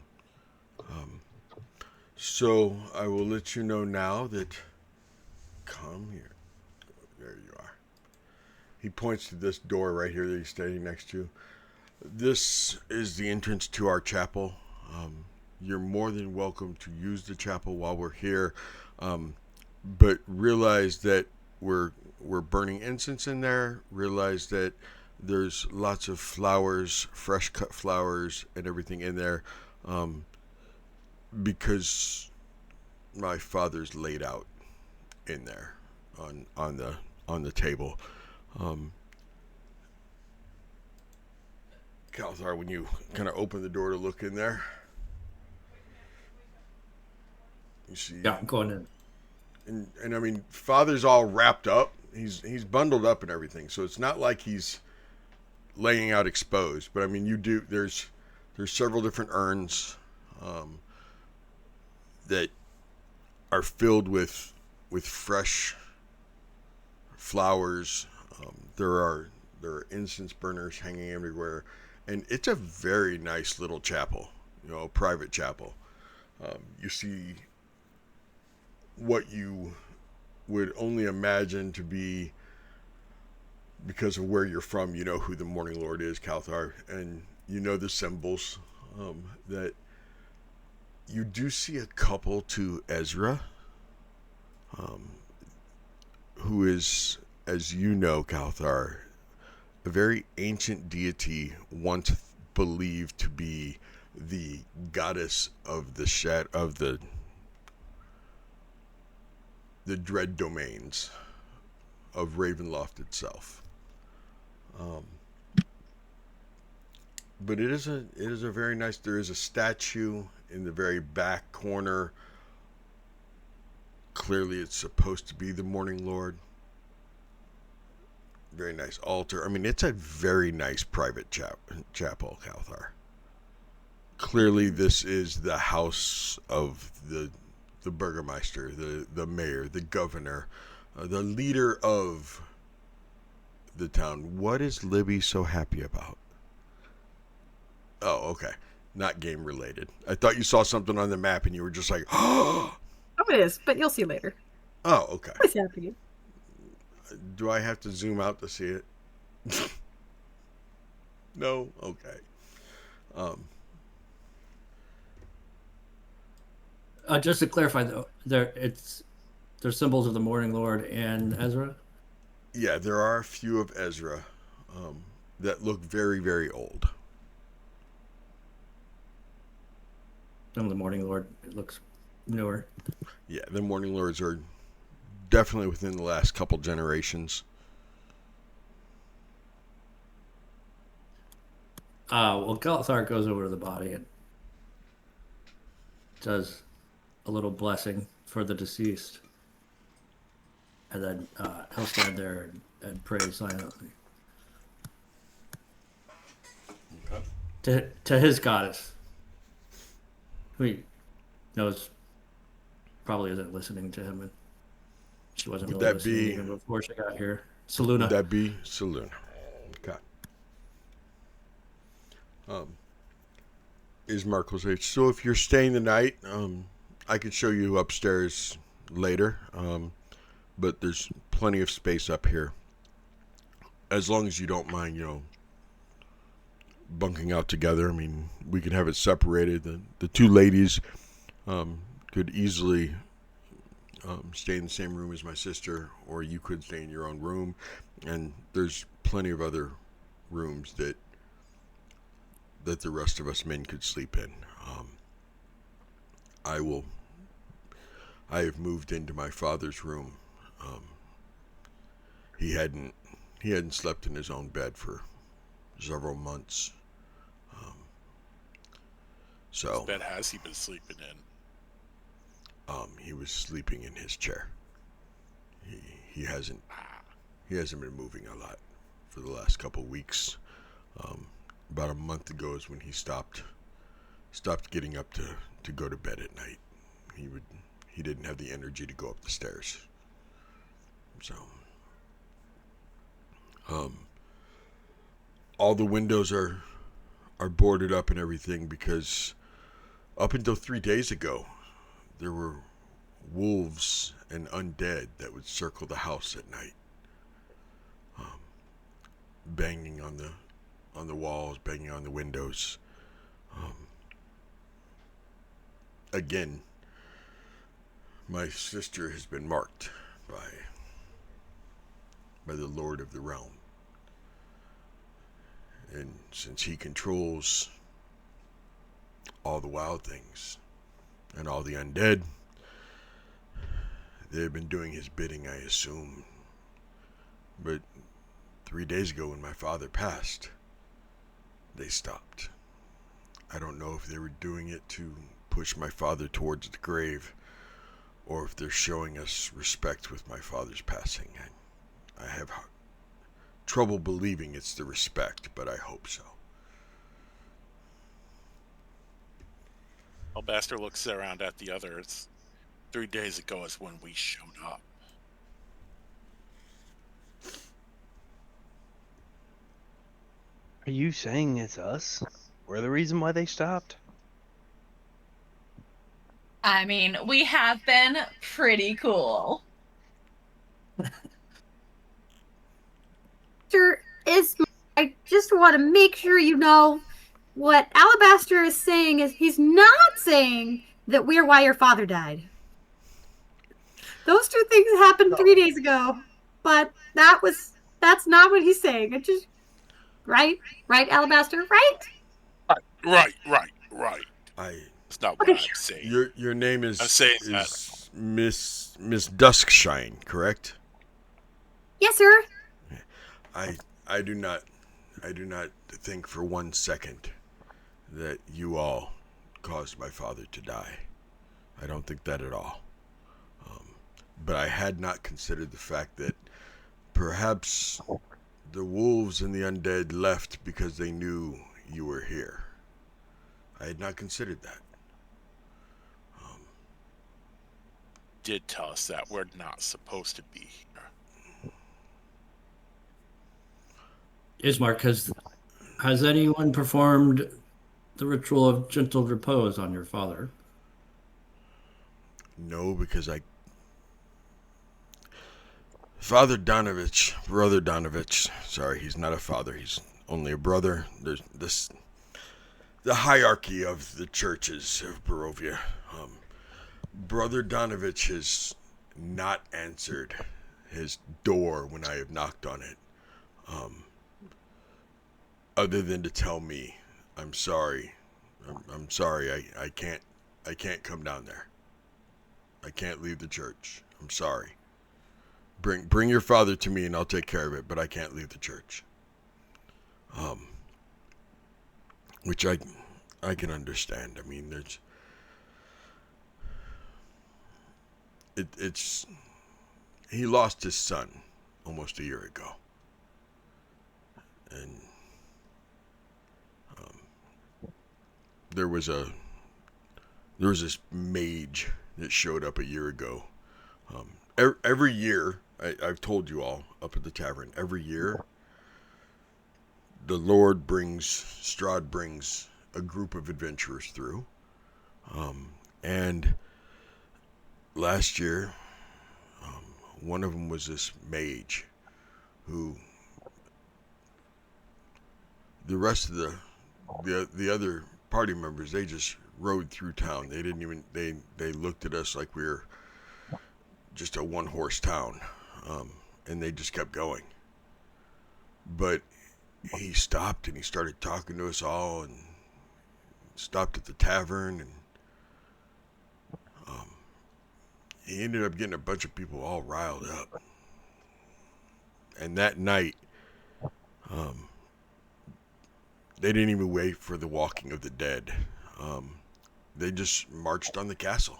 So I will let you know now that, come here. There you are. He points to this door right here that he's standing next to. This is the entrance to our chapel. You're more than welcome to use the chapel while we're here, but realize that we're burning incense in there. Realize that there's lots of flowers, fresh cut flowers, and everything in there, because my father's laid out in there on the table. Kaelthar, when you kind of open the door to look in there, you see. Yeah, I'm going in. And I mean, Father's all wrapped up. He's bundled up and everything, so it's not like he's laying out exposed. But I mean, you do. There's several different urns that are filled with fresh flowers. There are incense burners hanging everywhere, and it's a very nice little chapel. A private chapel. You see what you would only imagine to be, because of where you're from, you know who the Morning Lord is, Kaelthar, and you know the symbols. That you do see a couple to Ezra, who is, as you know, Kaelthar, a very ancient deity, once believed to be the goddess of the dread domains, Ravenloft itself. But it is a very nice. There is a statue in the very back corner. Clearly, it's supposed to be the Morning Lord. Very nice altar. I mean, it's a very nice private chapel, Kaelthar. Clearly, this is the house of the Burgomaster, the mayor, the governor, the leader of the town. What is Libby so happy about? Oh, okay. Not game related. I thought you saw something on the map and you were just like, oh, it is, but you'll see later. Oh, okay. What's happening? Do I have to zoom out to see it? No? Okay. Just to clarify, though, there's symbols of the Morning Lord and Ezra. Yeah, there are a few of Ezra that look very, very old. Some of the Morning Lord, it looks newer. Yeah, the Morning Lords are definitely within the last couple generations. Well, Kaelthar goes over to the body and does a little blessing for the deceased. And then he'll stand there and pray silently. Okay. To his goddess, who he knows probably isn't listening to him, and she wasn't really listening even before she got here. Saluna. Would that be Saluna? Okay. Ismark will say, so if you're staying the night, I could show you upstairs later, but there's plenty of space up here. As long as you don't mind, bunking out together. I mean, we can have it separated. The two ladies could easily stay in the same room as my sister, or you could stay in your own room. And there's plenty of other rooms that the rest of us men could sleep in. I have moved into my father's room. He hadn't slept in his own bed for several months. So what bed has he been sleeping in? He was sleeping in his chair. He hasn't been moving a lot for the last couple weeks. About a month ago is when he stopped getting up to go to bed at night. He didn't have the energy to go up the stairs. So all the windows are boarded up and everything, because up until 3 days ago there were wolves and undead that would circle the house at night, banging on the walls, banging on the windows. Again, my sister has been marked by the Lord of the Realm, and since he controls all the wild things and all the undead, they've been doing his bidding, I assume. But 3 days ago when my father passed, they stopped. I don't know if they were doing it to push my father towards the grave, or if they're showing us respect with my father's passing. I have trouble believing it's the respect, but I hope so. Albaster looks around at the others. 3 days ago is when we showed up. Are you saying it's us? We're the reason why they stopped? I mean, we have been pretty cool. I just want to make sure you know what Alabaster is saying is he's not saying that we're why your father died. Those two things happened 3 days ago, but that's not what he's saying. It just right, Alabaster, right? Right. It's not what Okay. I'm saying. Your name is I'm saying Miss Duskshine, correct? Yes, sir. I do not think for 1 second that you all caused my father to die. I don't think that at all. But I had not considered the fact that perhaps the wolves and the undead left because they knew you were here. I had not considered that. Did tell us that we're not supposed to be here. Ismark, has anyone performed the ritual of gentle repose on your father? No, because Father Donovich, Brother Donovich, sorry, he's not a father, he's only a brother. There's the hierarchy of the churches of Barovia. Brother Donovich has not answered his door when I have knocked on it. Other than to tell me, I'm sorry. I'm sorry, I can't come down there. I can't leave the church. I'm sorry. Bring your father to me and I'll take care of it, but I can't leave the church. Which I can understand. I mean, it's he lost his son almost a year ago. And there was this mage that showed up a year ago. Every year, I've told you all up at the tavern, every year the Lord Strahd brings a group of adventurers through. And last year, one of them was this mage who the rest of the other party members, they just rode through town. They didn't even, they looked at us like we were just a one-horse town. And they just kept going. But he stopped and he started talking to us all and stopped at the tavern, and he ended up getting a bunch of people all riled up. And that night, they didn't even wait for the walking of the dead. They just marched on the castle.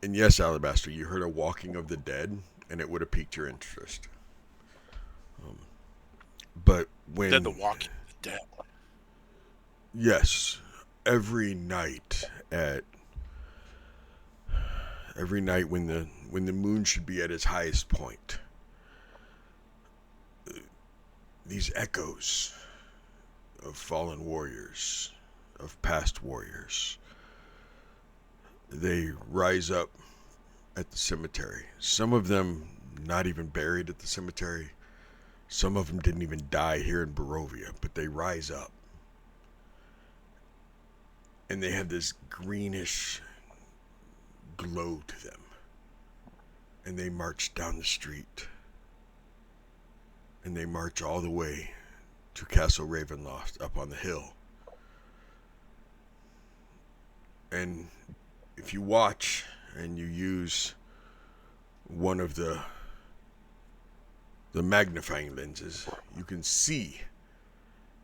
And yes, Alabaster, you heard a walking of the dead, and it would have piqued your interest. But when... Did the walking of the dead? Yes. Every night when the moon should be at its highest point, these echoes of fallen warriors, of past warriors, they rise up at the cemetery. Some of them not even buried at the cemetery. Some of them didn't even die here in Barovia, but they rise up. And they have this greenish glow to them. And they march down the street. And they march all the way to Castle Ravenloft up on the hill. And if you watch and you use one of the magnifying lenses, you can see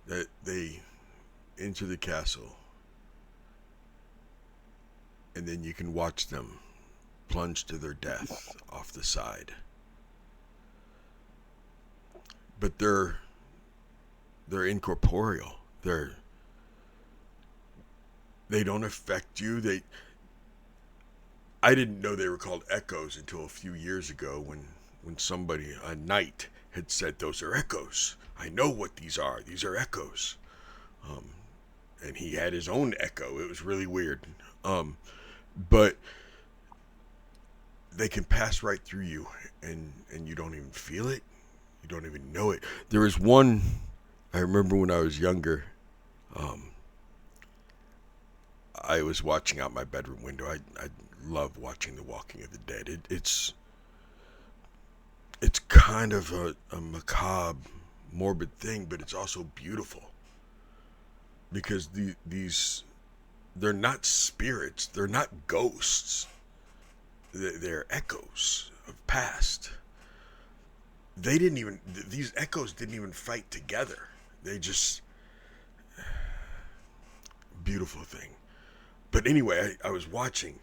that they enter the castle, and then you can watch them plunge to their death off the side. But they're incorporeal. They don't affect you. I didn't know they were called echoes until a few years ago when somebody, a knight, had said, "Those are echoes. I know what these are. These are echoes." And he had his own echo. It was really weird. But they can pass right through you, and you don't even feel it. You don't even know it. There was one, I remember when I was younger, I was watching out my bedroom window. I love watching the walking of the dead. It's kind of a macabre, morbid thing, but it's also beautiful. Because they're not spirits, they're not ghosts. they're echoes of past. They didn't even, these echoes didn't even fight together. They just, beautiful thing. But anyway, I was watching,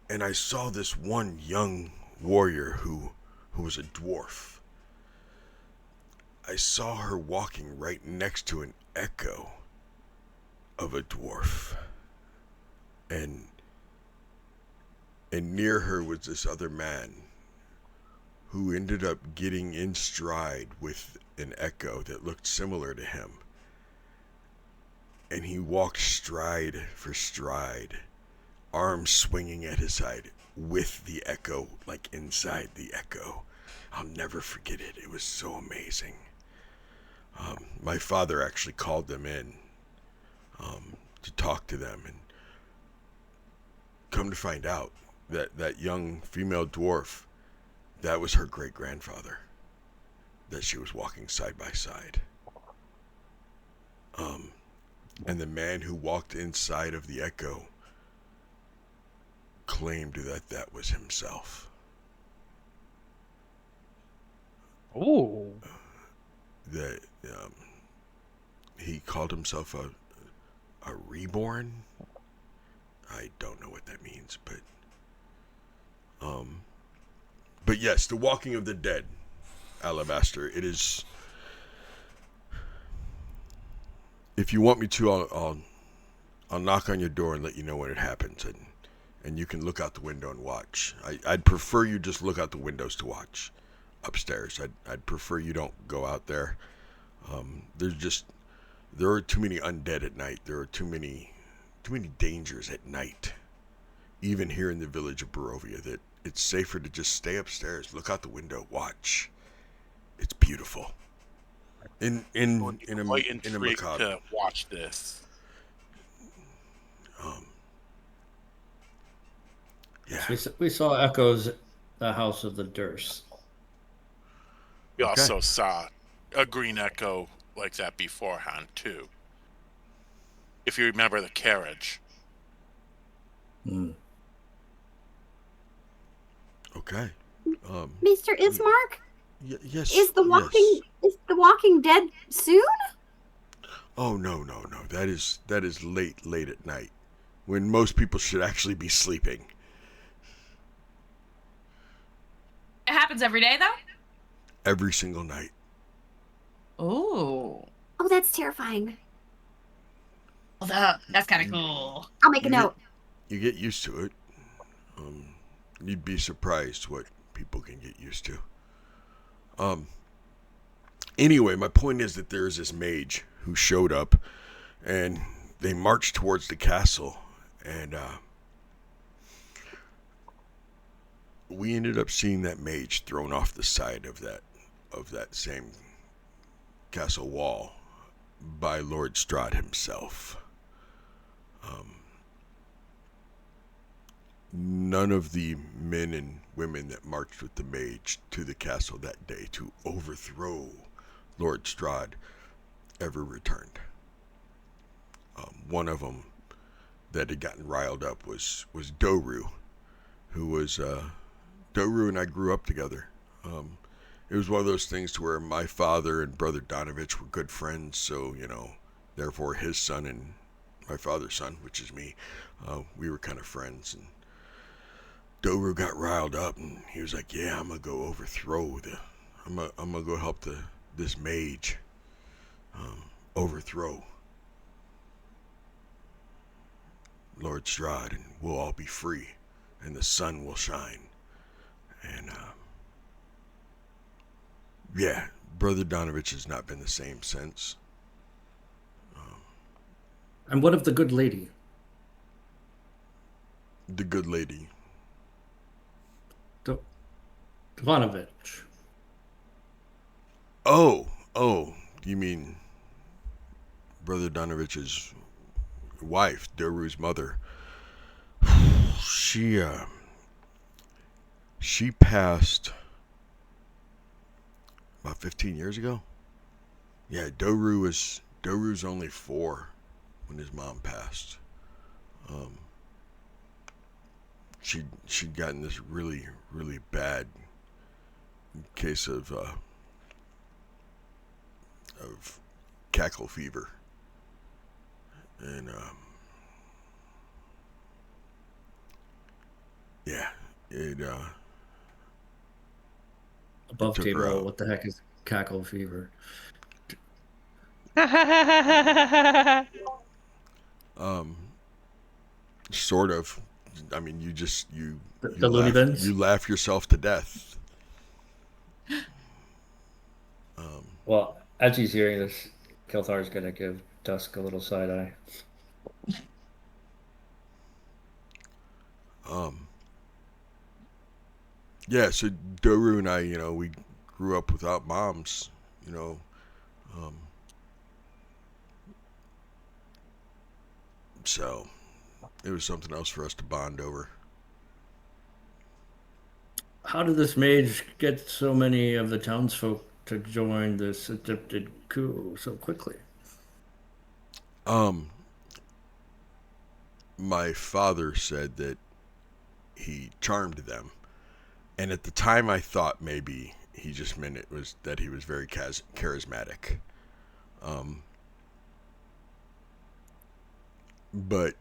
and I saw this one young warrior who was a dwarf. I saw her walking right next to an echo of a dwarf. And near her was this other man who ended up getting in stride with an echo that looked similar to him. And he walked stride for stride, arms swinging at his side with the echo, like inside the echo. I'll never forget it. It was so amazing. My father actually called them in to talk to them, and come to find out that young female dwarf, that was her great-grandfather that she was walking side by side. And the man who walked inside of the echo claimed that was himself. Oh. That he called himself a reborn. I don't know what that means, but yes, the Walking of the Dead, Alabaster. It is. If you want me to, I'll knock on your door and let you know when it happens, and you can look out the window and watch. I'd prefer you just look out the windows to watch upstairs. I'd prefer you don't go out there. There are too many undead at night. There are too many dangers at night, even here in the village of Barovia, that it's safer to just stay upstairs, look out the window, watch. It's beautiful. In a macabre. To watch this. Yeah. We saw echoes at the House of the Durst. We also saw a green echo like that beforehand too. If you remember the carriage. Okay. Mr. Ismark? Yes. Is the Walking Dead soon? Oh no. That is late at night, when most people should actually be sleeping. It happens every day, though? Every single night. Oh. Oh, that's terrifying. Well, that's kind of cool. I'll make a note. You get used to it. You'd be surprised what people can get used to. Anyway, my point is that there's this mage who showed up, and they marched towards the castle, and we ended up seeing that mage thrown off the side of that same castle wall by Lord Strahd himself. None of the men and women that marched with the mage to the castle that day to overthrow Lord Strahd ever returned. One of them that had gotten riled up was Doru, who was Doru and I grew up together. It was one of those things to where my father and brother Donovich were good friends, so therefore his son and my father's son, which is me, we were kind of friends. And Doru got riled up, and he was like, "Yeah, I'm gonna go overthrow I'm gonna go help this mage overthrow Lord Strahd, and we'll all be free, and the sun will shine." And yeah, Brother Donovich has not been the same since. And what of the good lady? The good lady. Ivanovich. Oh, you mean Brother Donovich's wife, Doru's mother. She passed about 15 years ago. Yeah, Doru's only 4 when his mom passed. she'd gotten this really bad case of cackle fever, and yeah, it Above took her table, out. what the heck is cackle fever? Sort of. I mean, you The loony bins? you laugh yourself to death. Well, as he's hearing this, Kaelthar's gonna give Dusk a little side eye. Yeah, so Doru and I, we grew up without moms, so it was something else for us to bond over. How did this mage get so many of the townsfolk to join this attempted coup so quickly? My father said that he charmed them, and at the time I thought maybe he just meant it was that he was very charismatic. But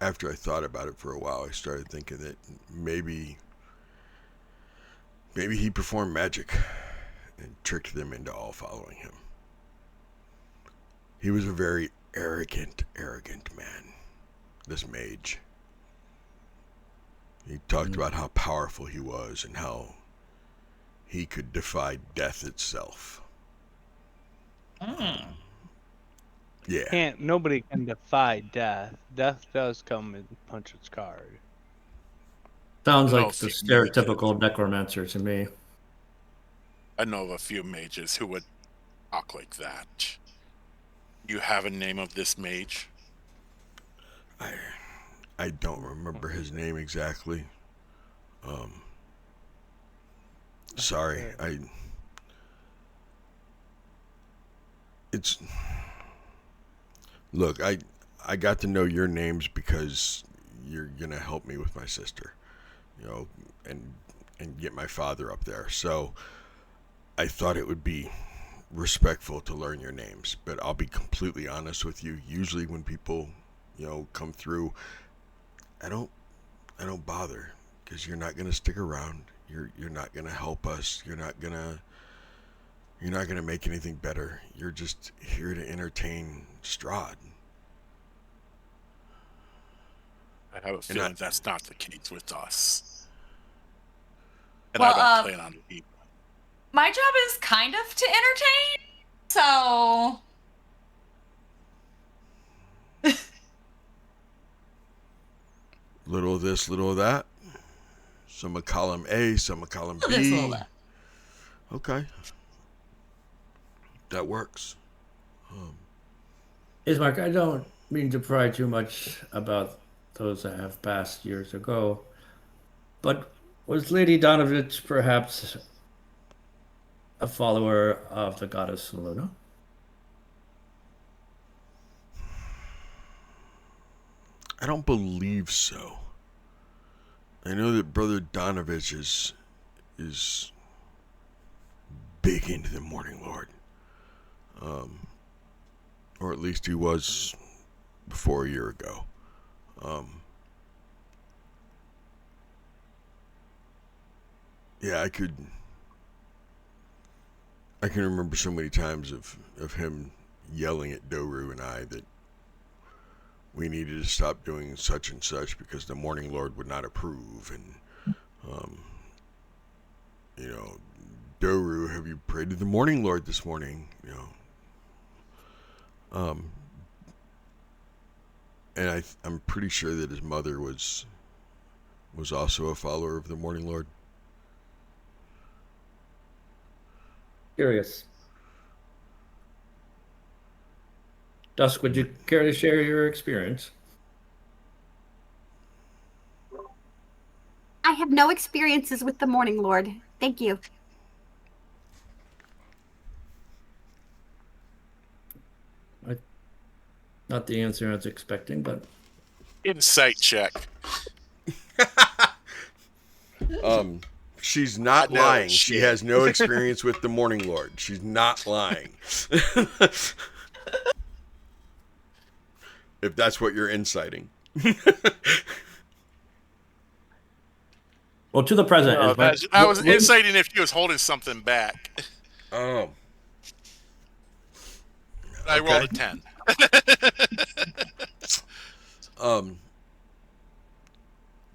after I thought about it for a while, I started thinking that maybe he performed magic and tricked them into all following him. He was a very arrogant man, this mage. He talked about how powerful he was and how he could defy death itself. Yeah. Nobody can defy death. Death does come and punch its card. Sounds No, like the stereotypical necromancer to me. I know of a few mages who would talk like that. You have a name of this mage? I don't remember his name exactly. Sorry, Look, I got to know your names because you're gonna help me with my sister, and get my father up there. So I thought it would be respectful to learn your names, but I'll be completely honest with you. Usually when people, come through, I don't bother, because you're not gonna stick around. You're not gonna help us. You're not gonna make anything better. You're just here to entertain Strahd. I have a feeling that's not the case with us. And Well, I don't plan on leaving. My job is kind of to entertain, so Little of this, little of that. Some would call him A, some would call him little this, B. little that. Okay. That works. Ismark, I don't mean to pry too much about those that have passed years ago, but was Lady Donovich perhaps a follower of the goddess Luna? I don't believe so. I know that Brother Donovich is big into the Morning Lord. Or at least he was before a year ago. Yeah, I can remember so many times of him yelling at Doru and I that we needed to stop doing such and such because the Morning Lord would not approve. And, Doru, have you prayed to the Morning Lord this morning? And I'm pretty sure that his mother was also a follower of the Morning Lord. Curious. Dusk, would you care to share your experience? I have no experiences with the Morning Lord. Thank you. Not the answer I was expecting, but Insight check. She's not I know, lying. shit. She has no experience with the Morning Lord. She's not lying. If that's what you're inciting. Well, to the present. No, is I was inciting if she was holding something back. Oh. I rolled a 10.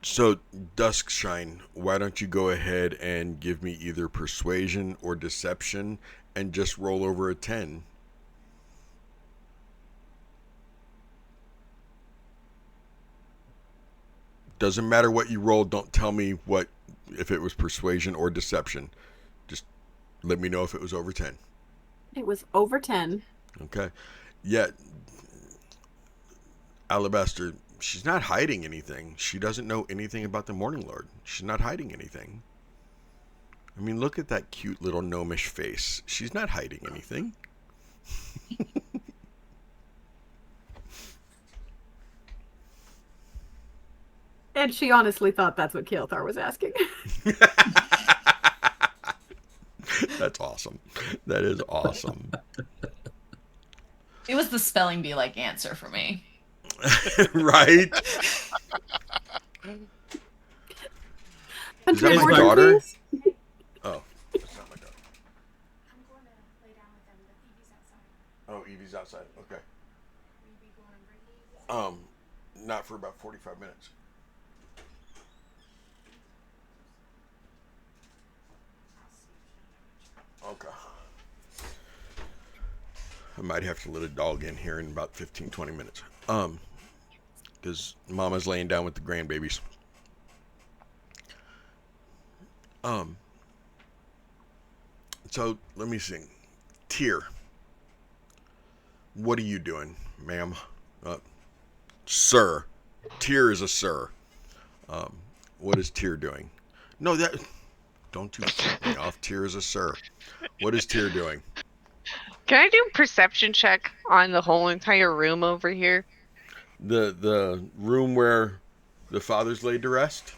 So, Duskshine, why don't you go ahead and give me either persuasion or deception and just roll over a 10? Doesn't matter what you roll. Don't tell me if it was persuasion or deception. Just let me know if it was over 10. It was over 10. Okay. Yeah. Alabaster, she's not hiding anything. She doesn't know anything about the Morning Lord. She's not hiding anything. I mean, look at that cute little gnomish face. She's not hiding anything. And she honestly thought that's what Kaelthar was asking. That's awesome. That is awesome. It was the spelling bee like answer for me. Right? Is that my Order, daughter? please? Oh, that's not my daughter. I'm going to lay down with them, but Evie's outside. Oh, Evie's outside. Okay. Will you be going and bringing Evie? Not for about 45 minutes. Okay. I might have to let a dog in here in about 15, 20 minutes. Because Mama's laying down with the grandbabies. So let me see. Tyre, what are you doing, ma'am? Sir. Tyre is a sir. What is Tyre doing? No, don't you flip me off. Tyre is a sir. What is Tyre doing? Can I do a perception check on the whole entire room over here? The room where the father's laid to rest?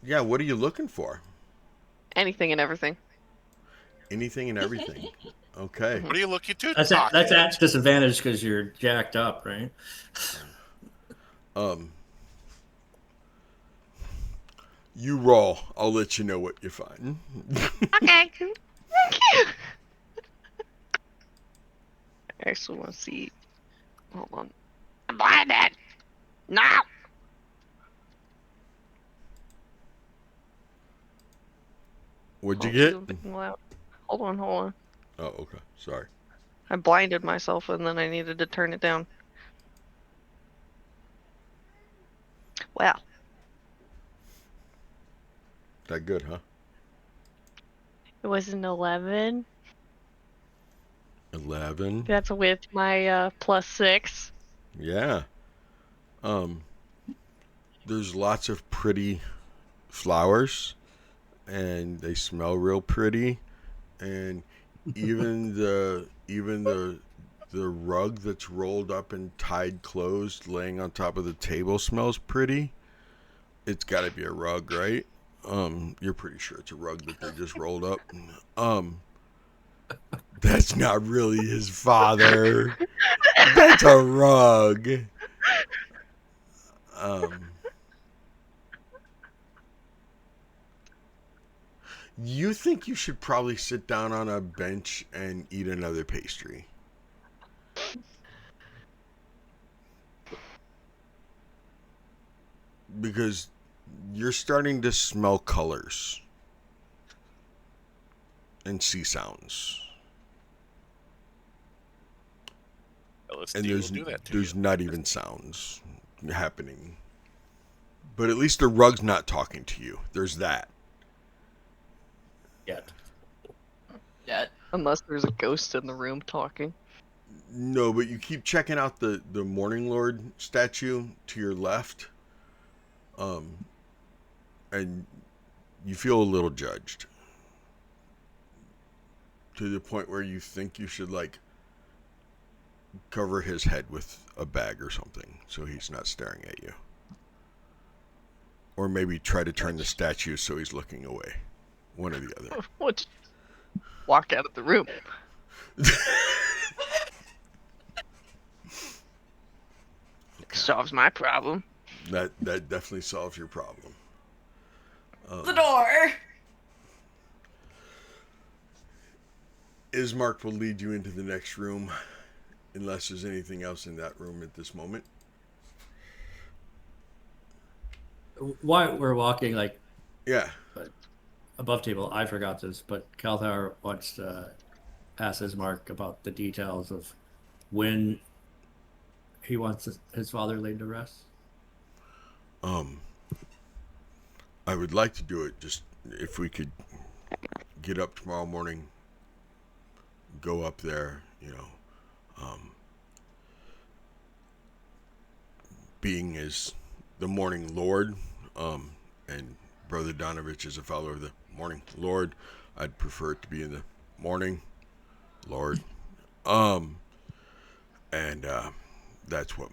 Yeah, what are you looking for? Anything and everything. Anything and everything. Okay. What are you looking to? That's at disadvantage because you're jacked up, right? You roll. I'll let you know what you find. Okay. Thank you. I actually want to see. Hold on. I'm blinded. No. What'd you get? Hold on. Oh, okay. Sorry. I blinded myself and then I needed to turn it down. Wow. That good, huh? It was an 11. 11. That's with my +6. Yeah. There's lots of pretty flowers, and they smell real pretty, and even the rug that's rolled up and tied closed, laying on top of the table, smells pretty. It's got to be a rug, right? You're pretty sure it's a rug that they just rolled up. That's not really his father. That's a rug. You think you should probably sit down on a bench and eat another pastry? Because you're starting to smell colors and see sounds. And there's not even sounds happening. But at least the rug's not talking to you. There's that. Yet. Unless there's a ghost in the room talking. No, but you keep checking out the Morning Lord statue to your left. And you feel a little judged. To the point where you think you should, like, cover his head with a bag or something so he's not staring at you. Or maybe try to turn the statue so he's looking away. One or the other. We'll just walk out of the room. Solves my problem. That definitely solves your problem. The door. Ismark will lead you into the next room, unless there's anything else in that room at this moment. While we're walking, like, Yeah. above table, I forgot this, but Kaelthar wants to ask Ismark about the details of when he wants his father laid to rest. I would like to do it just if we could get up tomorrow morning, go up there, being as the morning lord, and Brother Donovich is a follower of the morning lord. I'd prefer it to be in the morning lord. And that's what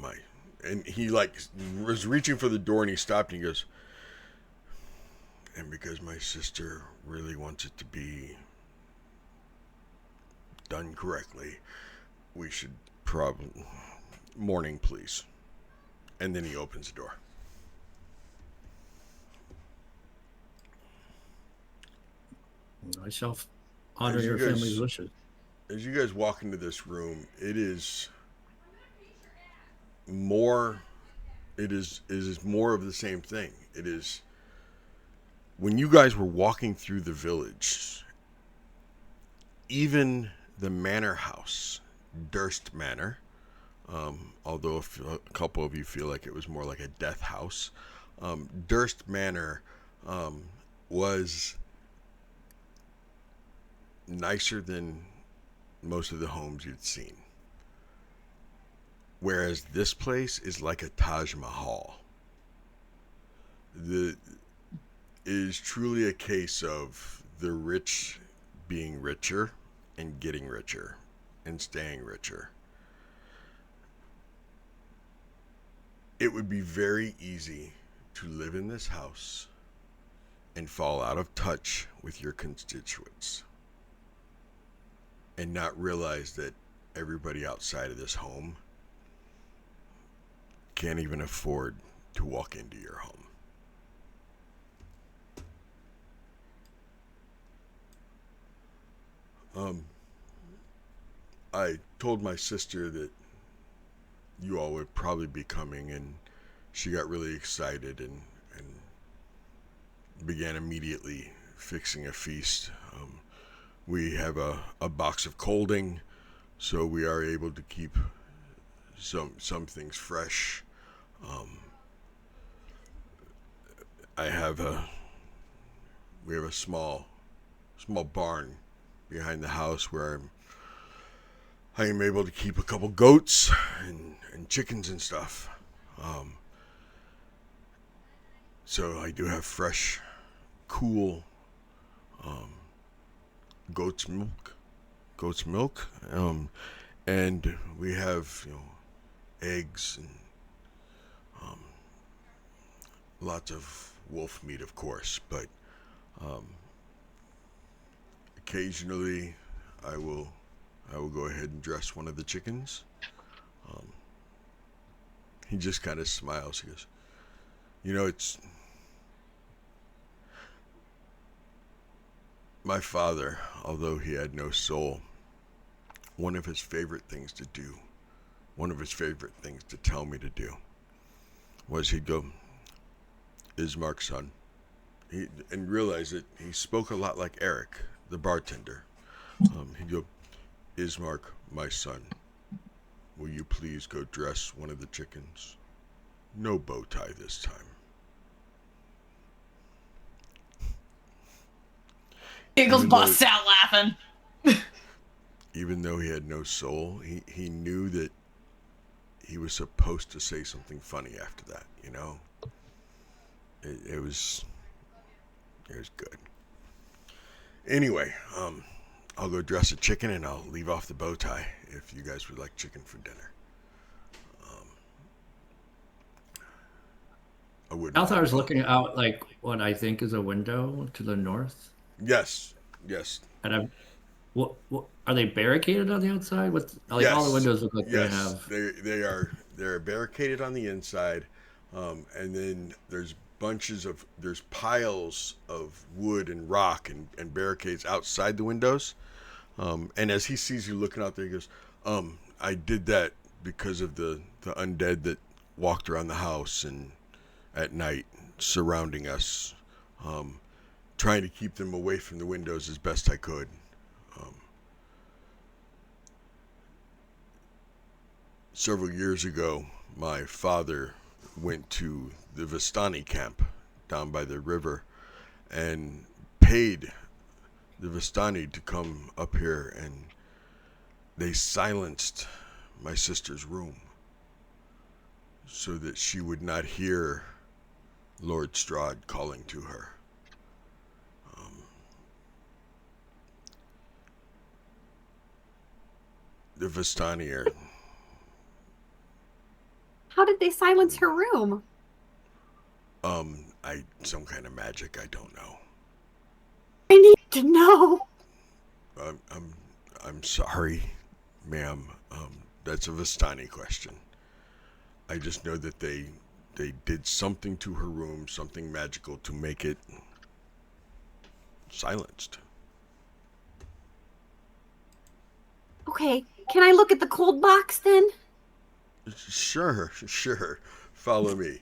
and he was reaching for the door and he stopped and he goes, and because my sister really wants it to be done correctly, we should probably morning, please. And then he opens the door. I shall honor your family's wishes. As you guys walk into this room, it is more of the same thing. It is when you guys were walking through the village, even the manor house, Durst Manor, although a couple of you feel like it was more like a death house, Durst Manor was nicer than most of the homes you'd seen. Whereas this place is like a Taj Mahal. It is truly a case of the rich being richer and getting richer and staying richer. It would be very easy to live in this house and fall out of touch with your constituents and not realize that everybody outside of this home can't even afford to walk into your home. I told my sister that you all would probably be coming, and she got really excited and began immediately fixing a feast. We have a box of colding, so we are able to keep some things fresh. We have a small barn behind the house where I am able to keep a couple goats and chickens and stuff. So I do have fresh, cool goat's milk, and we have eggs and lots of wolf meat, of course, but occasionally I will go ahead and dress one of the chickens. He just kind of smiles. He goes, it's my father, although he had no soul, one of his favorite things to tell me to do was he'd go, Ismark, son. And realize that he spoke a lot like Eric, the bartender. He'd go, Ismark, my son, will you please go dress one of the chickens? No bow tie this time. Giggles busts out laughing. Even though he had no soul, he knew that he was supposed to say something funny after that, It was good. Anyway, I'll go dress a chicken and I'll leave off the bow tie if you guys would like chicken for dinner. A wouldn't. Kaelthar's looking out like what I think is a window to the north. Yes. And I'm. What are they barricaded on the outside? With like yes. all the windows look like they yes. have. They're barricaded on the inside, and then there's piles of wood and rock and barricades outside the windows. And as he sees you looking out there, he goes, I did that because of the undead that walked around the house and at night surrounding us, trying to keep them away from the windows as best I could. Several years ago, my father went to the Vistani camp down by the river and paid the Vistani to come up here, and they silenced my sister's room so that she would not hear Lord Strahd calling to her. The Vistani are... How did they silence her room? Some kind of magic, I don't know. I need to know. I'm sorry, ma'am. That's a Vistani question. I just know that they did something to her room, something magical to make it silenced. Okay, can I look at the cold box then? Sure. Follow me.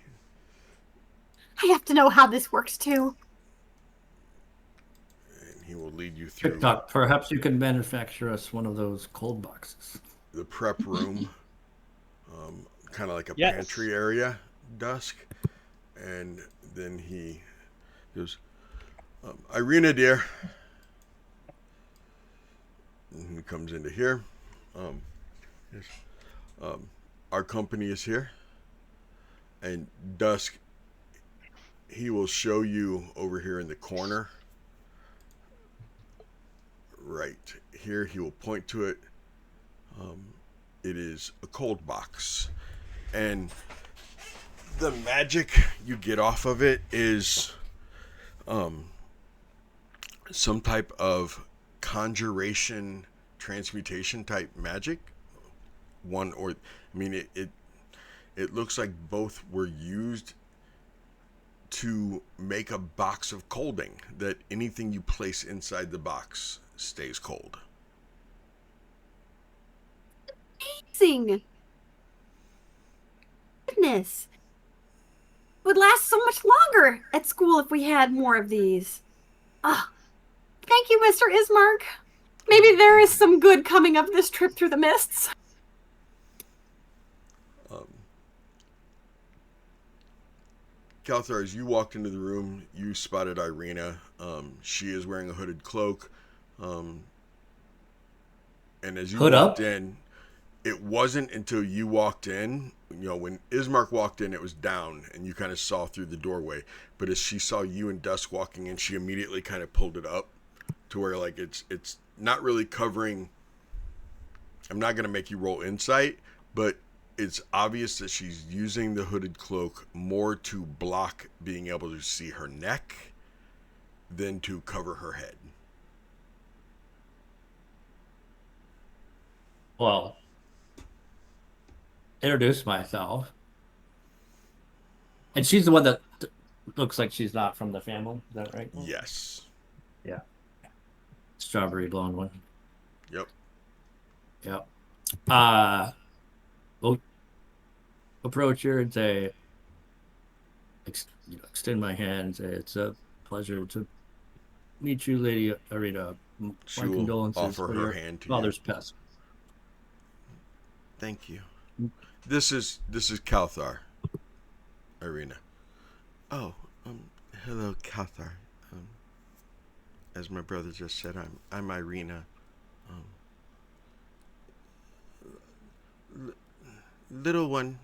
I have to know how this works too. And he will lead you through. Tik Tok, perhaps you can manufacture us one of those cold boxes. The prep room, kind of like a Yes. pantry area, Dusk. And then he goes, Ireena, dear. And he comes into here. Our company is here. And Dusk, he will show you over here in the corner. Right here, he will point to it. It is a cold box. And the magic you get off of it is some type of conjuration, transmutation type magic. It looks like both were used to make a box of colding, that anything you place inside the box stays cold. Amazing. Goodness. It would last so much longer at school if we had more of these. Thank you, Mr. Ismark. Maybe there is some good coming of this trip through the mists. Kaelthar, as you walked into the room, you spotted Ireena. She is wearing a hooded cloak. And as you walked in, it wasn't until you walked in, when Ismark walked in, it was down, and you kind of saw through the doorway. But as she saw you and Dusk walking in, she immediately kind of pulled it up to where, like, it's not really covering. I'm not going to make you roll insight, but it's obvious that she's using the hooded cloak more to block being able to see her neck than to cover her head. Well, introduce myself. And she's the one that looks like she's not from the family. Is that right? Yes. Yeah. Strawberry blonde one. Yep. We'll approach her and say, extend my hand. Say, it's a pleasure to meet you, Lady Ireena. My condolences offer for her your hand to father's you. pest. Thank you. This is Kaelthar, Ireena. Oh, hello, Kaelthar. As my brother just said, I'm Ireena. Little one,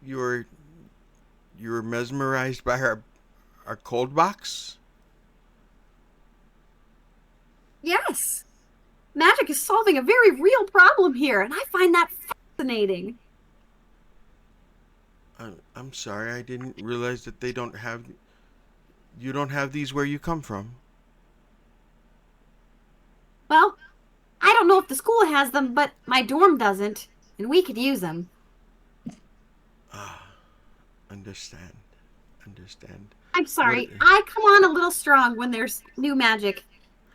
you were mesmerized by our cold box? Yes. Magic is solving a very real problem here, and I find that fascinating. I'm sorry, I didn't realize that they don't have. You don't have these where you come from. Well, I don't know if the school has them, but my dorm doesn't, and we could use them. Understand. I'm sorry. What- I come on a little strong when there's new magic.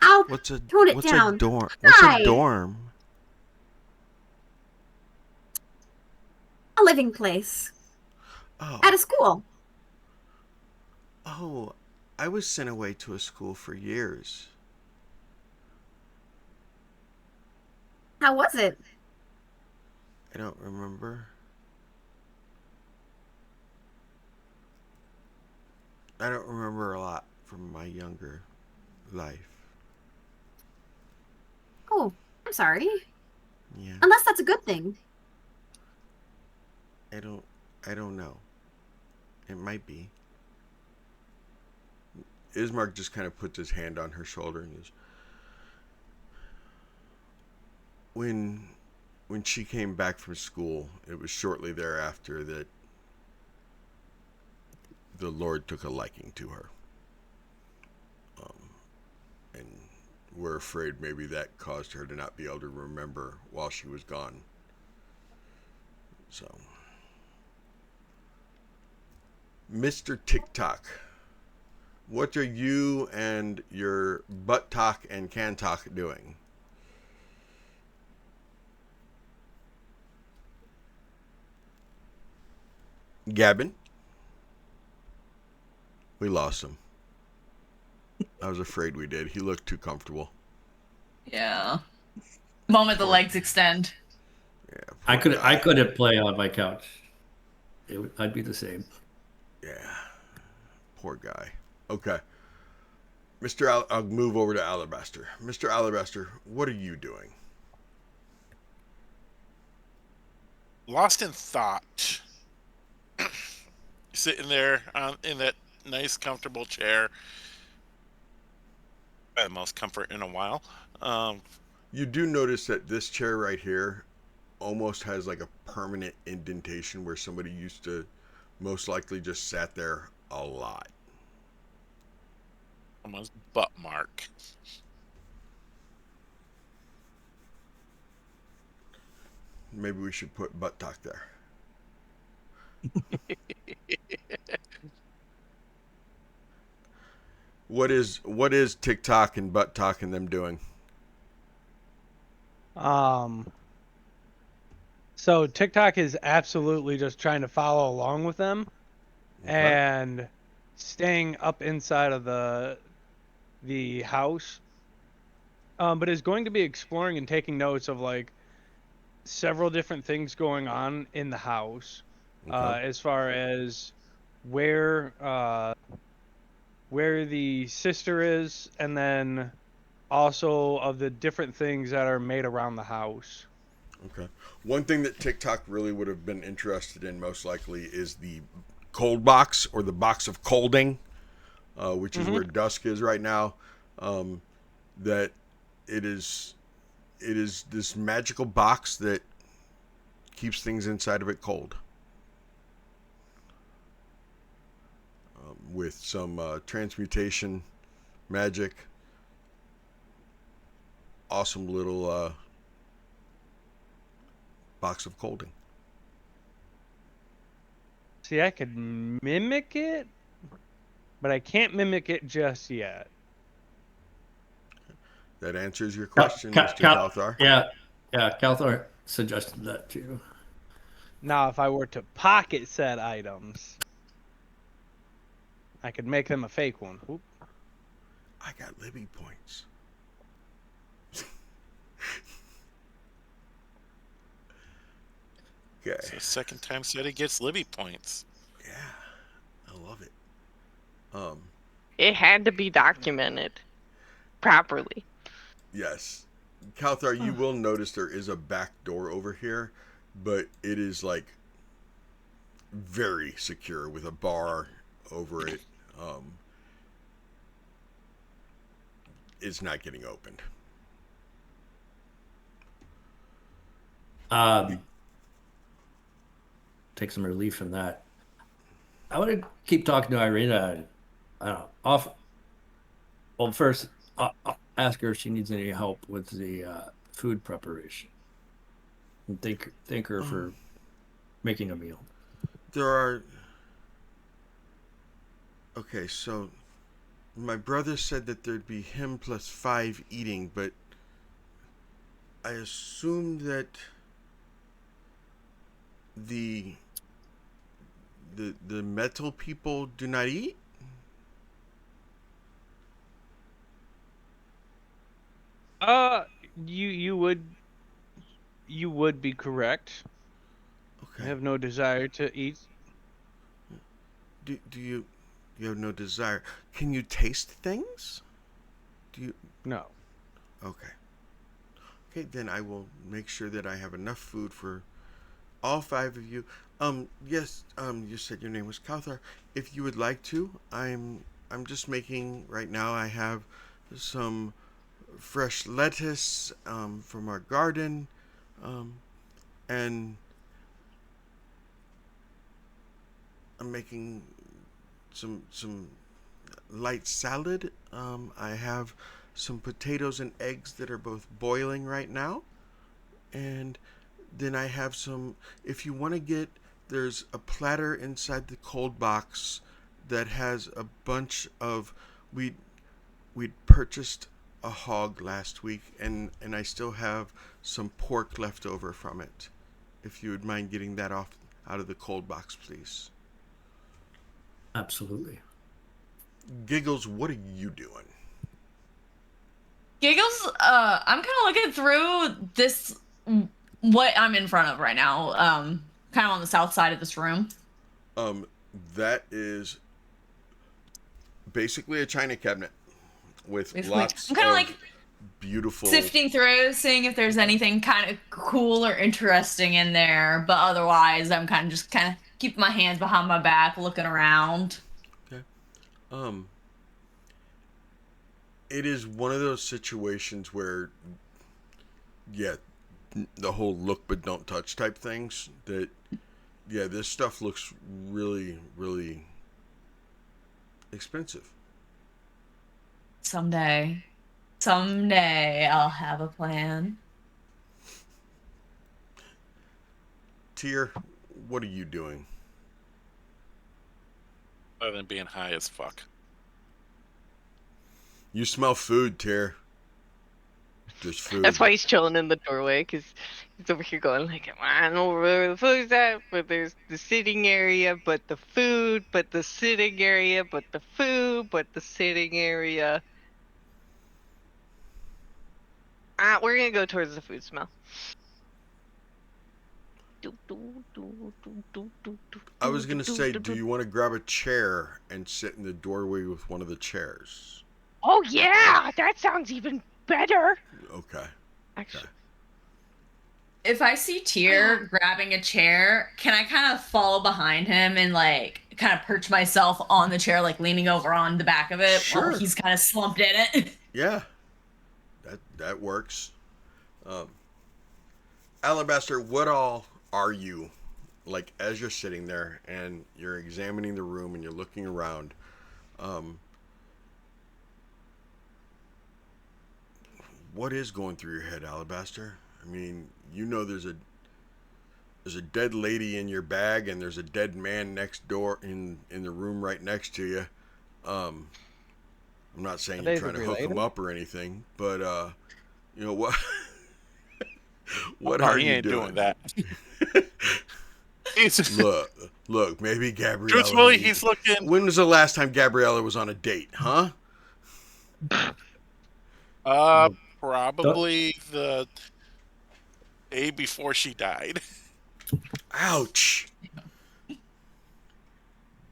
I'll What's a tone it what's down. a dorm? What's Hi. a dorm? A living place Oh, at a school. oh, I was sent away to a school for years. How was it? I don't remember. I don't remember a lot from my younger life. Oh, I'm sorry. Yeah, Unless that's a good thing. I don't know. It might be. Ismark just kind of puts his hand on her shoulder and goes, when she came back from school, it was shortly thereafter that the Lord took a liking to her. And we're afraid maybe that caused her to not be able to remember while she was gone. So, Mr. Tik Tok, what are you and your butt talk and can talk doing? Gavin? We lost him. I was afraid we did. He looked too comfortable. Yeah. Moment the legs extend. Yeah. I couldn't play on my couch. I'd be the same. Yeah. Poor guy. Okay. I'll move over to Alabaster. Mr. Alabaster, what are you doing? Lost in thought. Sitting there in that nice, comfortable chair. The most comfort in a while. You do notice that this chair right here almost has like a permanent indentation where somebody used to most likely just sat there a lot. Almost butt mark. Maybe we should put butt talk there. What is TikTok and butt talk and them doing? So TikTok is absolutely just trying to follow along with them and staying up inside of the house. But is going to be exploring and taking notes of like several different things going on in the house, as far as where the sister is, and then also of the different things that are made around the house. Okay. One thing that TikTok really would have been interested in most likely is the cold box or the box of colding, which is where Dusk is right now. That it is this magical box that keeps things inside of it cold. With some transmutation magic. Awesome little box of colding. See, I could mimic it, but I can't mimic it just yet. That answers your question, Mr. Kaelthar. Yeah, Kaelthar suggested that too. Now, if I were to pocket said items, I could make them a fake one. Oop. I got Libby points. Okay. So second time said he gets Libby points. Yeah, I love it. It had to be documented properly. Yes. Kaelthar, you will notice there is a back door over here, but it is like very secure with a bar over it. It's not getting opened. Take some relief from that. I want to keep talking to Ireena. I don't know. Well, first, I'll ask her if she needs any help with the food preparation. And thank her for making a meal. There are. Okay, so my brother said that there'd be him plus 5 eating, but I assume that the metal people do not eat? You would be correct. Okay. I have no desire to eat. Do you have no desire? Can you taste things? Do you? No. Okay. Okay, then I will make sure that I have enough food for all 5 of you. Yes, you said your name was Kaelthar. If you would like to, I'm just making right now. I have some fresh lettuce from our garden, and I'm making some light salad. I have some potatoes and eggs that are both boiling right now, and then I have some. If you want to get, there's a platter inside the cold box that has a bunch of. We'd purchased a hog last week, and I still have some pork left over from it. If you would mind getting that out of the cold box, please. Absolutely. Giggles, what are you doing? Giggles, I'm kind of looking through this, what I'm in front of right now, kind of on the south side of this room. That is basically a china cabinet with Basically, lots I'm kind of like beautiful sifting through, seeing if there's anything kind of cool or interesting in there, but otherwise I'm kind of keeping my hands behind my back, looking around. Okay. It is one of those situations where, yeah, the whole look but don't touch type things. That, yeah, this stuff looks really, really expensive. Someday I'll have a plan. Tyre, what are you doing? Other than being high as fuck. You smell food, Tyre. Just food. That's why he's chilling in the doorway, because he's over here going like, I don't know where the food's at, but there's the sitting area, but the food, but the sitting area, but the food, but the sitting area. We're gonna go towards the food smell. I was gonna say, do you want to grab a chair and sit in the doorway with one of the chairs? Oh yeah, that sounds even better. Okay. Actually, If I see Tyre grabbing a chair, can I kind of follow behind him and like kind of perch myself on the chair, like leaning over on the back of it Sure. while he's kind of slumped in it? Yeah, that works. Alabaster, what all are you, like, as you're sitting there and you're examining the room and you're looking around? What is going through your head, Alabaster? I mean, you know there's a dead lady in your bag and there's a dead man next door in the room right next to you. I'm not saying you're trying to hook them up or anything, but you know what? What are he you ain't doing? that. Look, maybe Gabriella. Truthfully, he's looking. When was the last time Gabriella was on a date, huh? Probably the day before she died. Ouch.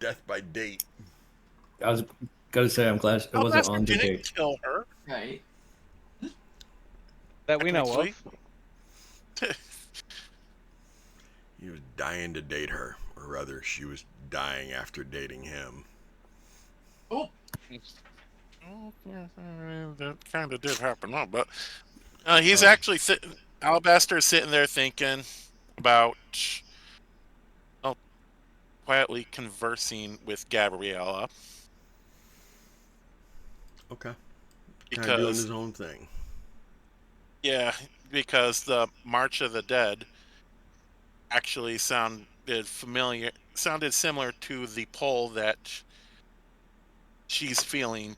Death by date. I was gonna say I'm glad it wasn't on the didn't date. kill her. Right. That we know Technically. of. He was dying to date her, or rather, she was dying after dating him. Oh, that kind of did happen, huh? But he's actually sitting. Alabaster's sitting there thinking about quietly conversing with Gabriella. Okay. Kind of doing Because, his own thing. yeah, because the March of the Dead actually sounded similar to the pull that she's feeling.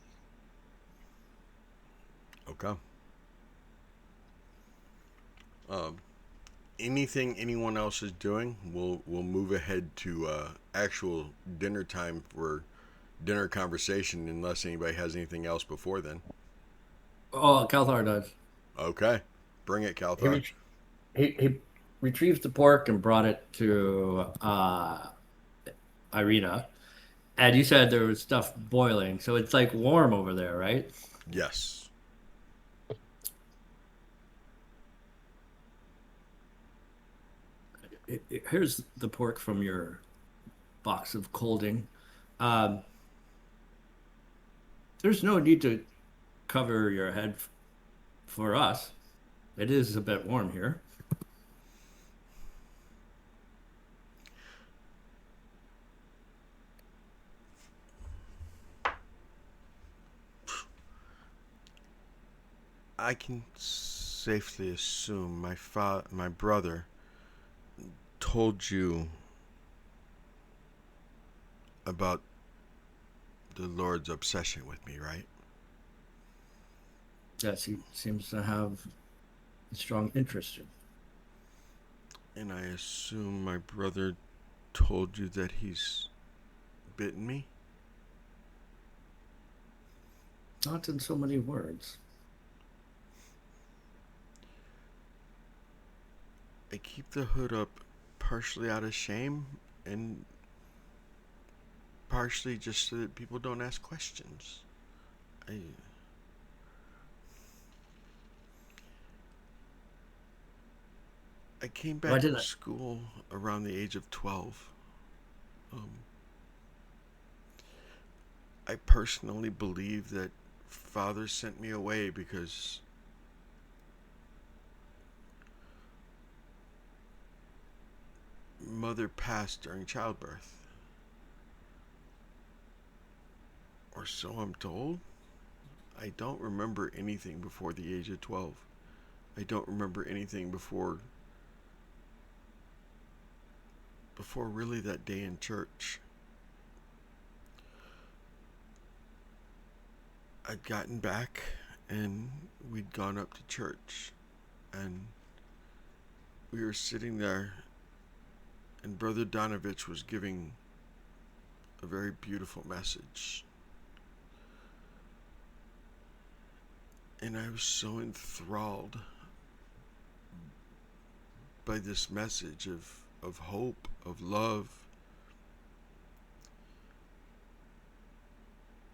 Okay. Anything anyone else is doing, we'll move ahead to actual dinner time for dinner conversation, unless anybody has anything else before then. Oh, Kaelthar does. Okay, bring it, He, Kaelthar. he retrieved the pork and brought it to Ireena. And you said there was stuff boiling, so it's like warm over there, right? Yes. Here's the pork from your box of colding. Um, there's no need to cover your head for us. It is a bit warm here. I can safely assume my brother told you about the Lord's obsession with me, right? Yes, he seems to have a strong interest in. And I assume my brother told you that he's bitten me? Not in so many words. I keep the hood up partially out of shame and partially just so that people don't ask questions. I came back from school around the age of 12. I personally believe that Father sent me away because Mother passed during childbirth. Or so I'm told. I don't remember anything before the age of 12. I don't remember anything before really that day in church. I'd gotten back and we'd gone up to church and we were sitting there and Brother Donovich was giving a very beautiful message. And I was so enthralled by this message of hope, of love,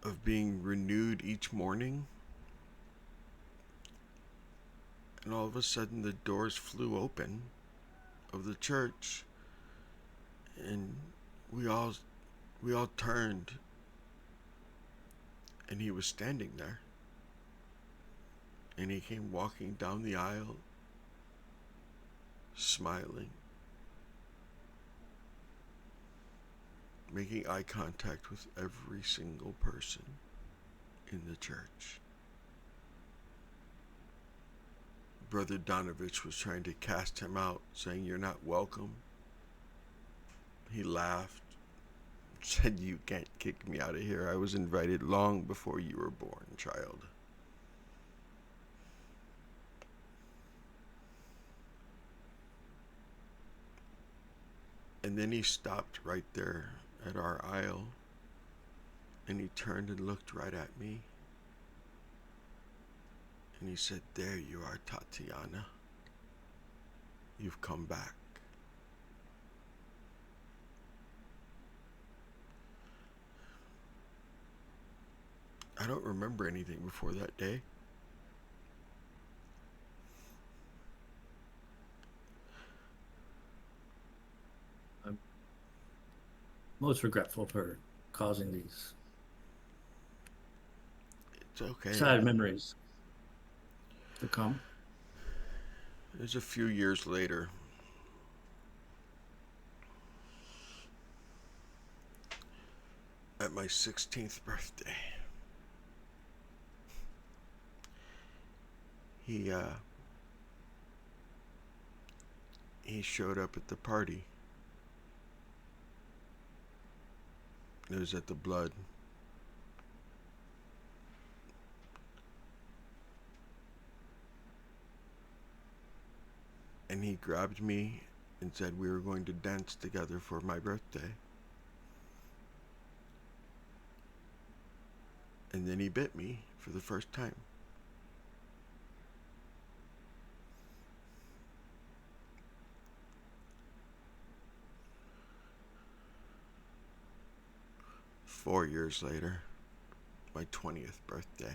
of being renewed each morning. And all of a sudden the doors flew open of the church and we all turned and he was standing there. And he came walking down the aisle, smiling, making eye contact with every single person in the church. Brother Donovich was trying to cast him out, saying, "You're not welcome." He laughed, said, "You can't kick me out of here. I was invited long before you were born, child." And then he stopped right there at our aisle and he turned and looked right at me and he said, "There you are, Tatiana. You've come back." I don't remember anything before that day. I'm most regretful for causing these It's okay. sad memories to come. It was a few years later. at my 16th birthday. He showed up at the party. It was at the Blood. And he grabbed me and said we were going to dance together for my birthday. And then he bit me for the first time. Four years later, my 20th birthday.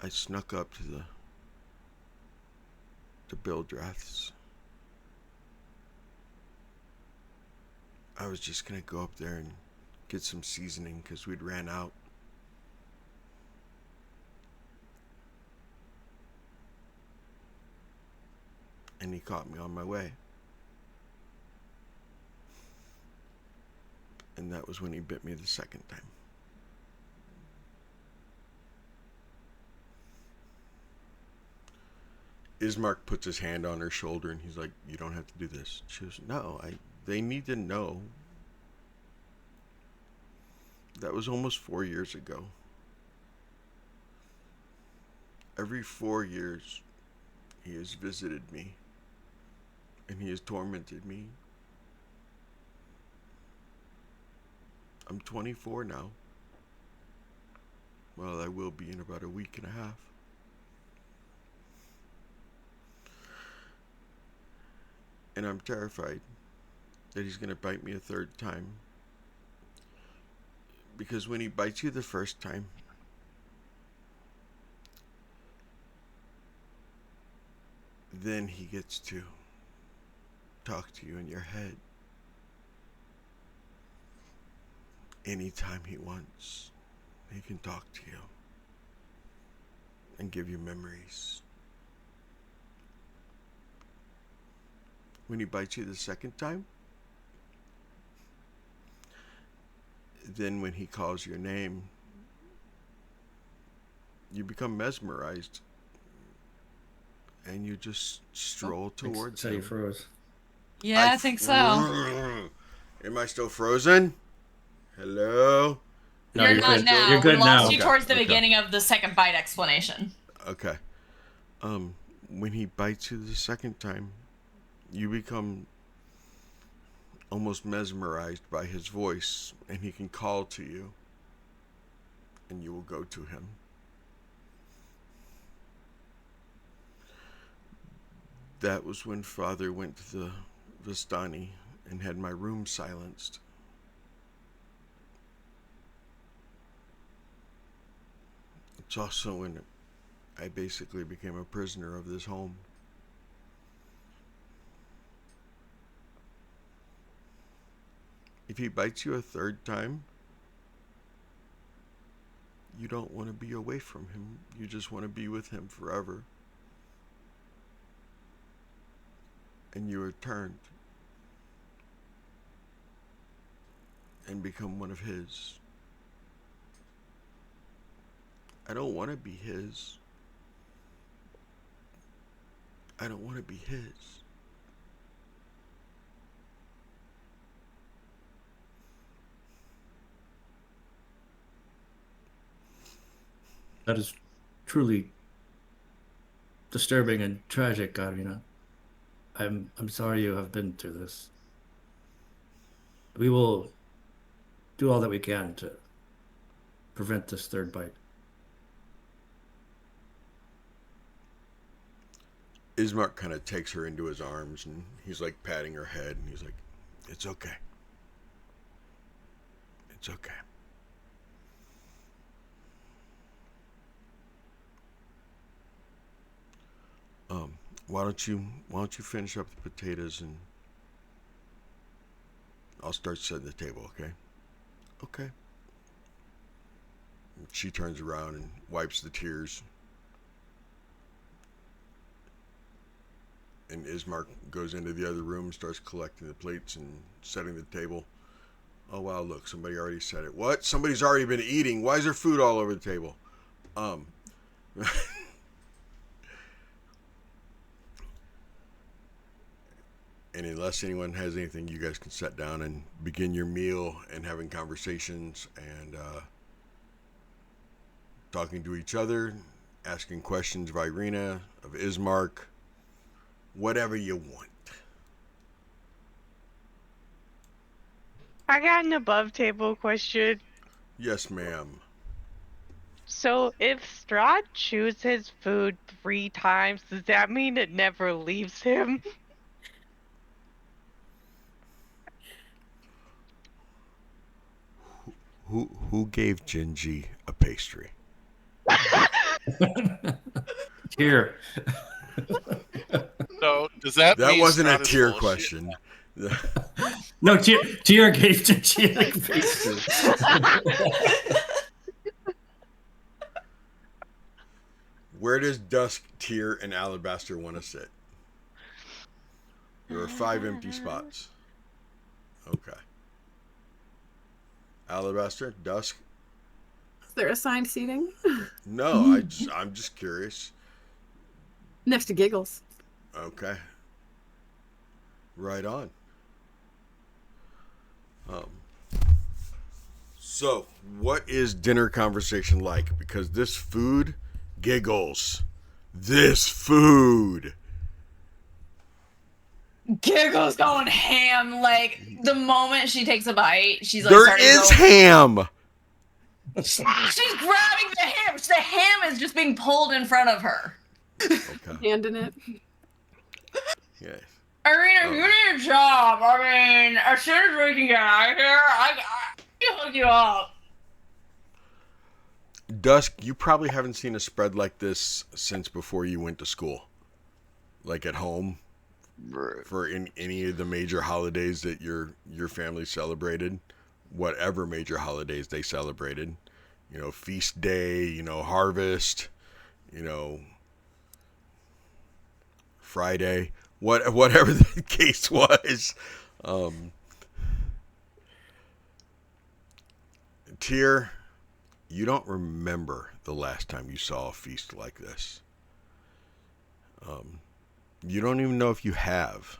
I snuck up to the Bildraths. I was just gonna go up there and get some seasoning because we'd ran out. And he caught me on my way. And that was when he bit me the second time. Ismark puts his hand on her shoulder and he's like, you don't have to do this. She goes, no, they need to know. That was almost 4 years ago. Every 4 years, he has visited me. And he has tormented me. I'm 24 now. Well, I will be in about a week and a half. And I'm terrified that he's going to bite me a third time. Because when he bites you the first time, then he gets to talk to you in your head anytime he wants. He can talk to you and give you memories. When he bites you the second time, then when he calls your name, you become mesmerized and you just stroll towards him. You froze. Yeah, I think so. Am I still frozen? Hello? No, you're you're not good. now. You're good we lost now. you towards the Okay. beginning of the second bite explanation. Okay. When he bites you the second time, you become almost mesmerized by his voice, and he can call to you, and you will go to him. That was when Father went to the Vistani and had my room silenced. It's also when I basically became a prisoner of this home. If he bites you a third time, you don't want to be away from him. You just want to be with him forever. And you are turned and become one of his. I don't want to be his. I don't want to be his. That is truly disturbing and tragic, Ireena. I'm sorry you have been through this. We will do all that we can to prevent this third bite. Ismark kind of takes her into his arms and he's like patting her head and he's like, it's okay. It's okay. Why don't you finish up the potatoes and I'll start setting the table, okay? Okay. She turns around and wipes the tears. And Ismark goes into the other room, starts collecting the plates and setting the table. Oh wow, look, somebody already said it. What? Somebody's already been eating. Why is there food all over the table? And unless anyone has anything, you guys can sit down and begin your meal and having conversations and talking to each other, asking questions of Ireena, of Ismark, whatever you want. I got an above table question. Yes, ma'am. So if Strahd chews his food 3 times, does that mean it never leaves him? Who gave Gingy a pastry? Here. So does that That mean wasn't a Strahd is tier full of question. No, Tyre gave Gingy a pastry. Where does Dusk, Tyre, and Alabaster want to sit? There are 5 empty spots. Okay. Alabaster, Dusk. Is there assigned seating? No, I'm just curious. Next to Giggles. Okay. Right on. So, what is dinner conversation like? Because this food, Giggles. This food. Giggles going ham. Like the moment she takes a bite, she's like, There is ham. She's grabbing the ham. The ham is just being pulled in front of her. Okay. Hand in it. Yes. Ireena, you need a job. I mean, as soon as we can get out of here, I can hook you up. Dusk, you probably haven't seen a spread like this since before you went to school. Like at home. For any of the major holidays that your family celebrated. Whatever major holidays they celebrated. You know, feast day, you know, harvest, you know, Friday. Whatever the case was. Tyre, you don't remember the last time you saw a feast like this. You don't even know if you have.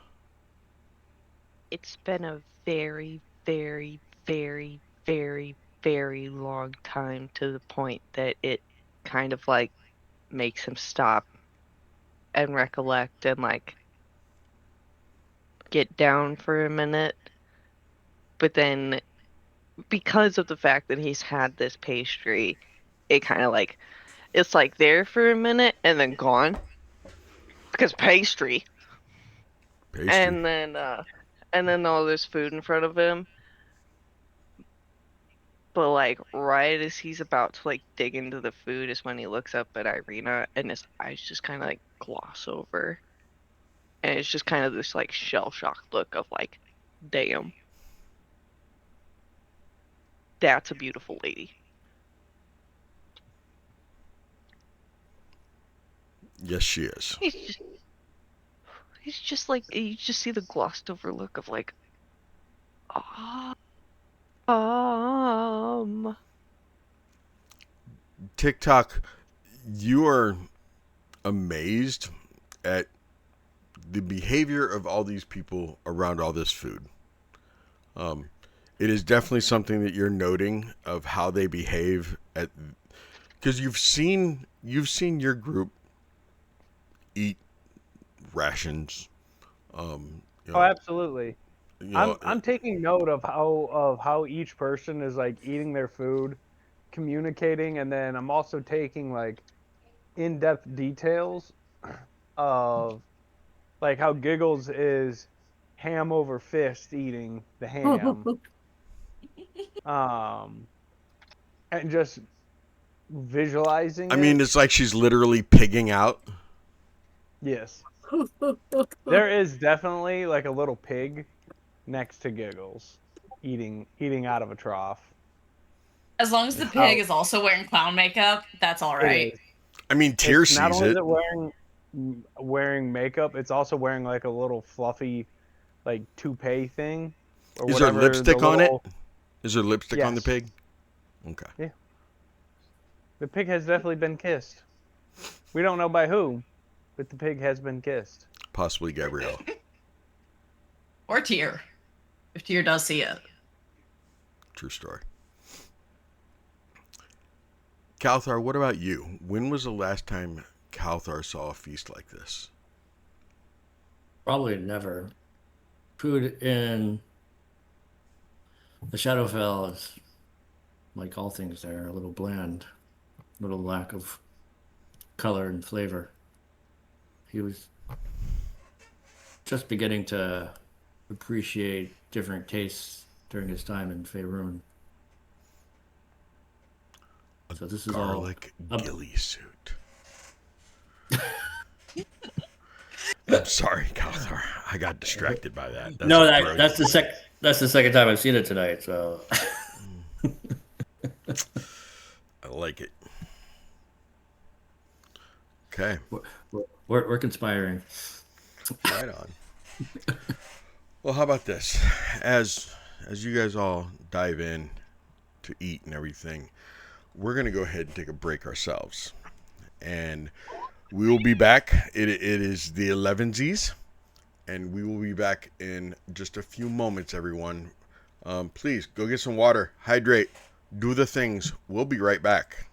It's been a very, very, very, very, very long time to the point that it kind of like makes him stop and recollect and like get down for a minute. But then because of the fact that he's had this pastry, it kind of like it's like there for a minute and then gone. Because pastry. And then all this food in front of him. But like right as he's about to like dig into the food is when he looks up at Ireena and his eyes just kind of like gloss over. And it's just kind of this like shell-shocked look of like, damn. That's a beautiful lady. Yes, she is. He's just like, you just see the glossed over look of like, TikTok, you are amazed at the behavior of all these people around all this food. It is definitely something that you're noting of how they behave at, because you've seen your group eat rations. Oh, absolutely. I'm taking note of how each person is like eating their food, communicating, and then I'm also taking like in-depth details of like how Giggles is ham over fist eating the ham. And just visualizing I mean, it's like she's literally pigging out. Yes. There is definitely like a little pig next to Giggles eating out of a trough. As long as the pig is also wearing clown makeup, that's all right. I mean, Tyre sees not only it. is it wearing wearing makeup. It's also wearing like a little fluffy, like toupee thing. Or Is there whatever lipstick the on it? little- Is there lipstick on the Yes. pig? Okay. Yeah. The pig has definitely been kissed. We don't know by who, but the pig has been kissed. Possibly Gabrielle. Or Tyre, if Tyre does see it. True story. Kaelthar, what about you? When was the last time Kaelthar saw a feast like this? Probably never. Food in the Shadowfell is, like all things there, a little bland, a little lack of color and flavor. He was just beginning to appreciate different tastes during his time in Faerun. So this is Garlic all ghillie suit. I'm sorry, Kaelthar. I got distracted by that. That's the second time I've seen it tonight. So I like it. Okay. we're conspiring. Right on. Well, how about this? As you guys all dive in to eat and everything, we're going to go ahead and take a break ourselves. And we will be back. It is the 11sies. And we will be back in just a few moments, everyone. Please, go get some water. Hydrate. Do the things. We'll be right back.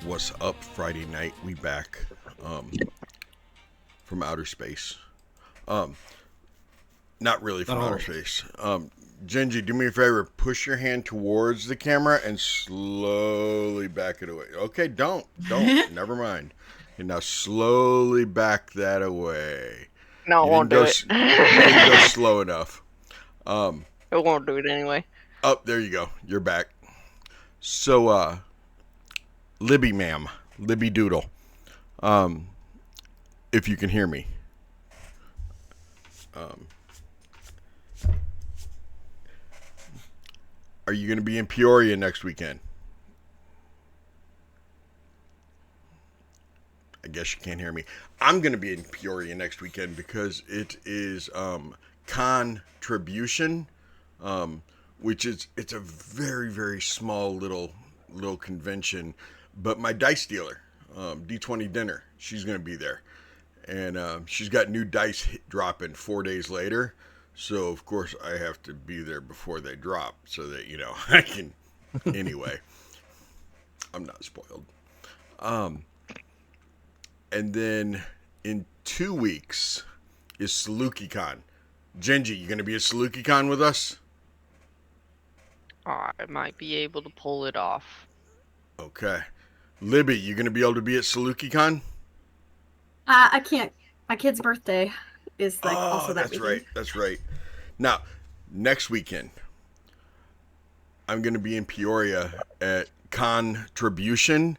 What's up? Friday night, we back from outer space. Not really from outer space. Genji, do me a favor. Push your hand towards the camera and slowly back it away. Okay, don't. Never mind. And now slowly back that away. No, it won't do it. You didn't go slow enough. It won't do it anyway. Oh, there you go. You're back. So, Libby ma'am, Libby Doodle, if you can hear me. Are you going to be in Peoria next weekend? I guess you can't hear me. I'm going to be in Peoria next weekend because it is Contribution, which it's a very, very small little convention. But my dice dealer, D20 Dinner, she's going to be there. And she's got new dice dropping 4 days later. So, of course, I have to be there before they drop so that, I can... Anyway, I'm not spoiled. And then in 2 weeks is SalukiCon. Genji, you going to be at SalukiCon with us? I might be able to pull it off. Okay. Libby, you going to be able to be at SalukiCon? I can't. My kid's birthday is also that weekend. That's right. Now, next weekend, I'm going to be in Peoria at Contribution.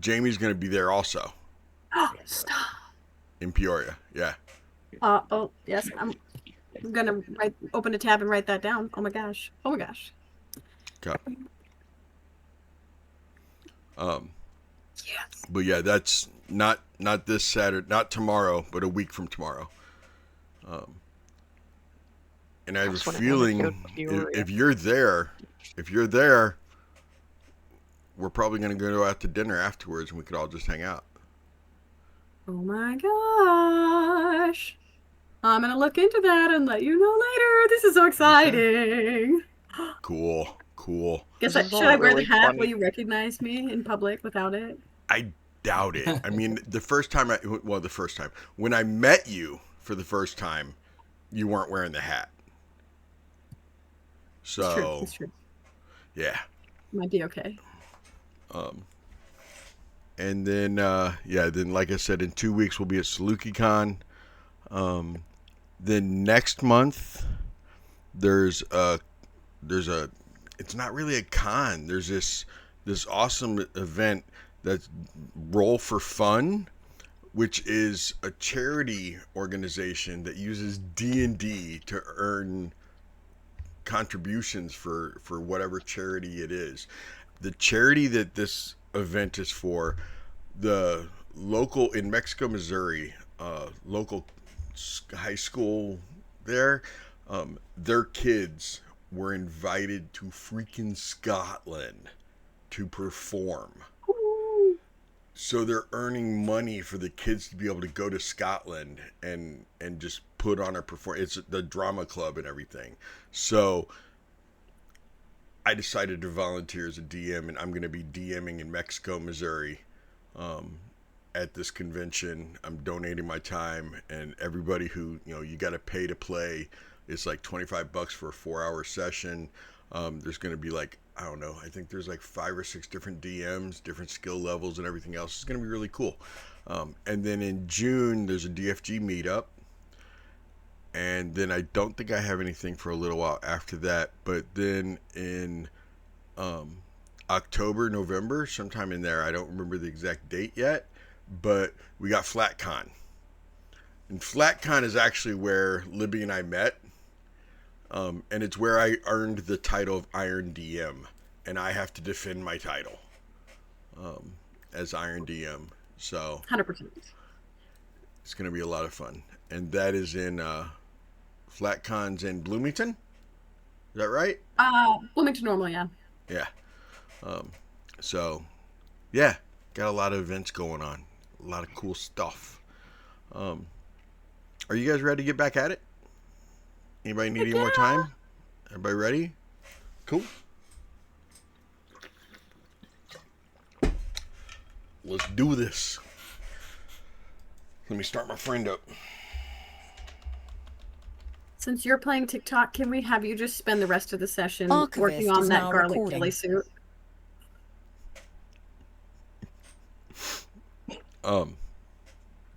Jamie's going to be there also. Oh, stop. In Peoria, yeah. Oh, yes. I'm going to open a tab and write that down. Oh, my gosh. Okay. Yes. But yeah, that's not this Saturday, not tomorrow, but a week from tomorrow. And I have a feeling if you're there, we're probably going to go out to dinner afterwards, and we could all just hang out. Oh my gosh. I'm going to look into that and let you know later. This is so exciting. Cool. Should I wear the hat? Will you recognize me in public without it? I doubt it. I mean, the first time, when I met you for the first time, you weren't wearing the hat. So, it's true. Yeah. Might be okay. And then, then like I said, in 2 weeks we'll be at SalukiCon. Then next month, there's it's not really a con. There's this awesome event that's Roll for Fun, which is a charity organization that uses D&D to earn contributions for whatever charity it is. The charity that this event is for, the local in Mexico, Missouri, local high school there, their kids were invited to freaking Scotland to perform. Ooh. So they're earning money for the kids to be able to go to Scotland and just put on a performance. It's the drama club and everything. So I decided to volunteer as a DM, and I'm going to be DMing in Mexico, Missouri, at this convention. I'm donating my time, and everybody who, you got to pay to play. It's like $25 for a 4-hour session. There's going to be I think there's 5 or 6 different DMs, different skill levels and everything else. It's going to be really cool. And then in June, there's a DFG meetup. And then I don't think I have anything for a little while after that. But then in October, November, sometime in there, I don't remember the exact date yet, but we got FlatCon. And FlatCon is actually where Libby and I met. And it's where I earned the title of Iron DM. And I have to defend my title as Iron DM. So 100%. It's going to be a lot of fun. And that is in FlatCon's in Bloomington. Is that right? Bloomington normally, yeah. Yeah. So, yeah, got a lot of events going on. A lot of cool stuff. Are you guys ready to get back at it? Anybody need any more time? Everybody ready? Cool. Let's do this. Let me start my friend up. Since you're playing TikTok, can we have you just spend the rest of the session Archivist working on is that now garlic recording. ghillie suit?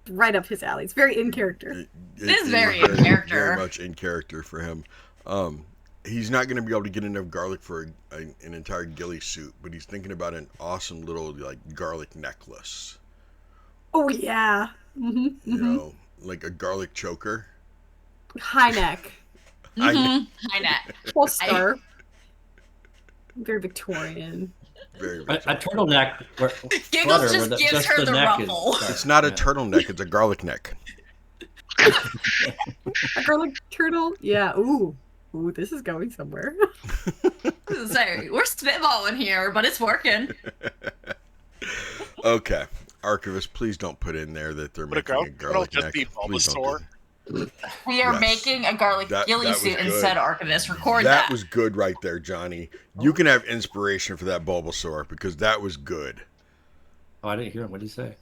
Right up his alley. It's very in character. It is very in character. Very much in character for him. He's not going to be able to get enough garlic for an entire ghillie suit, but he's thinking about an awesome little like garlic necklace. Oh yeah. You know, like a garlic choker. High neck. High neck. Full scarf. Very Victorian. Very A turtleneck. Giggles just gives her the ruffle. It's not a turtleneck, it's a garlic neck. A garlic turtle? Yeah. Ooh, this is going somewhere. Sorry, we're spitballing here, but it's working. Okay. Archivist, please don't put in there that they're making a garlic neck. Please don't do that. We are making a garlic ghillie suit instead, Archivist. Record that. That was good right there, Johnny. You can have inspiration for that Bulbasaur because that was good. Oh, I didn't hear him. What did he say?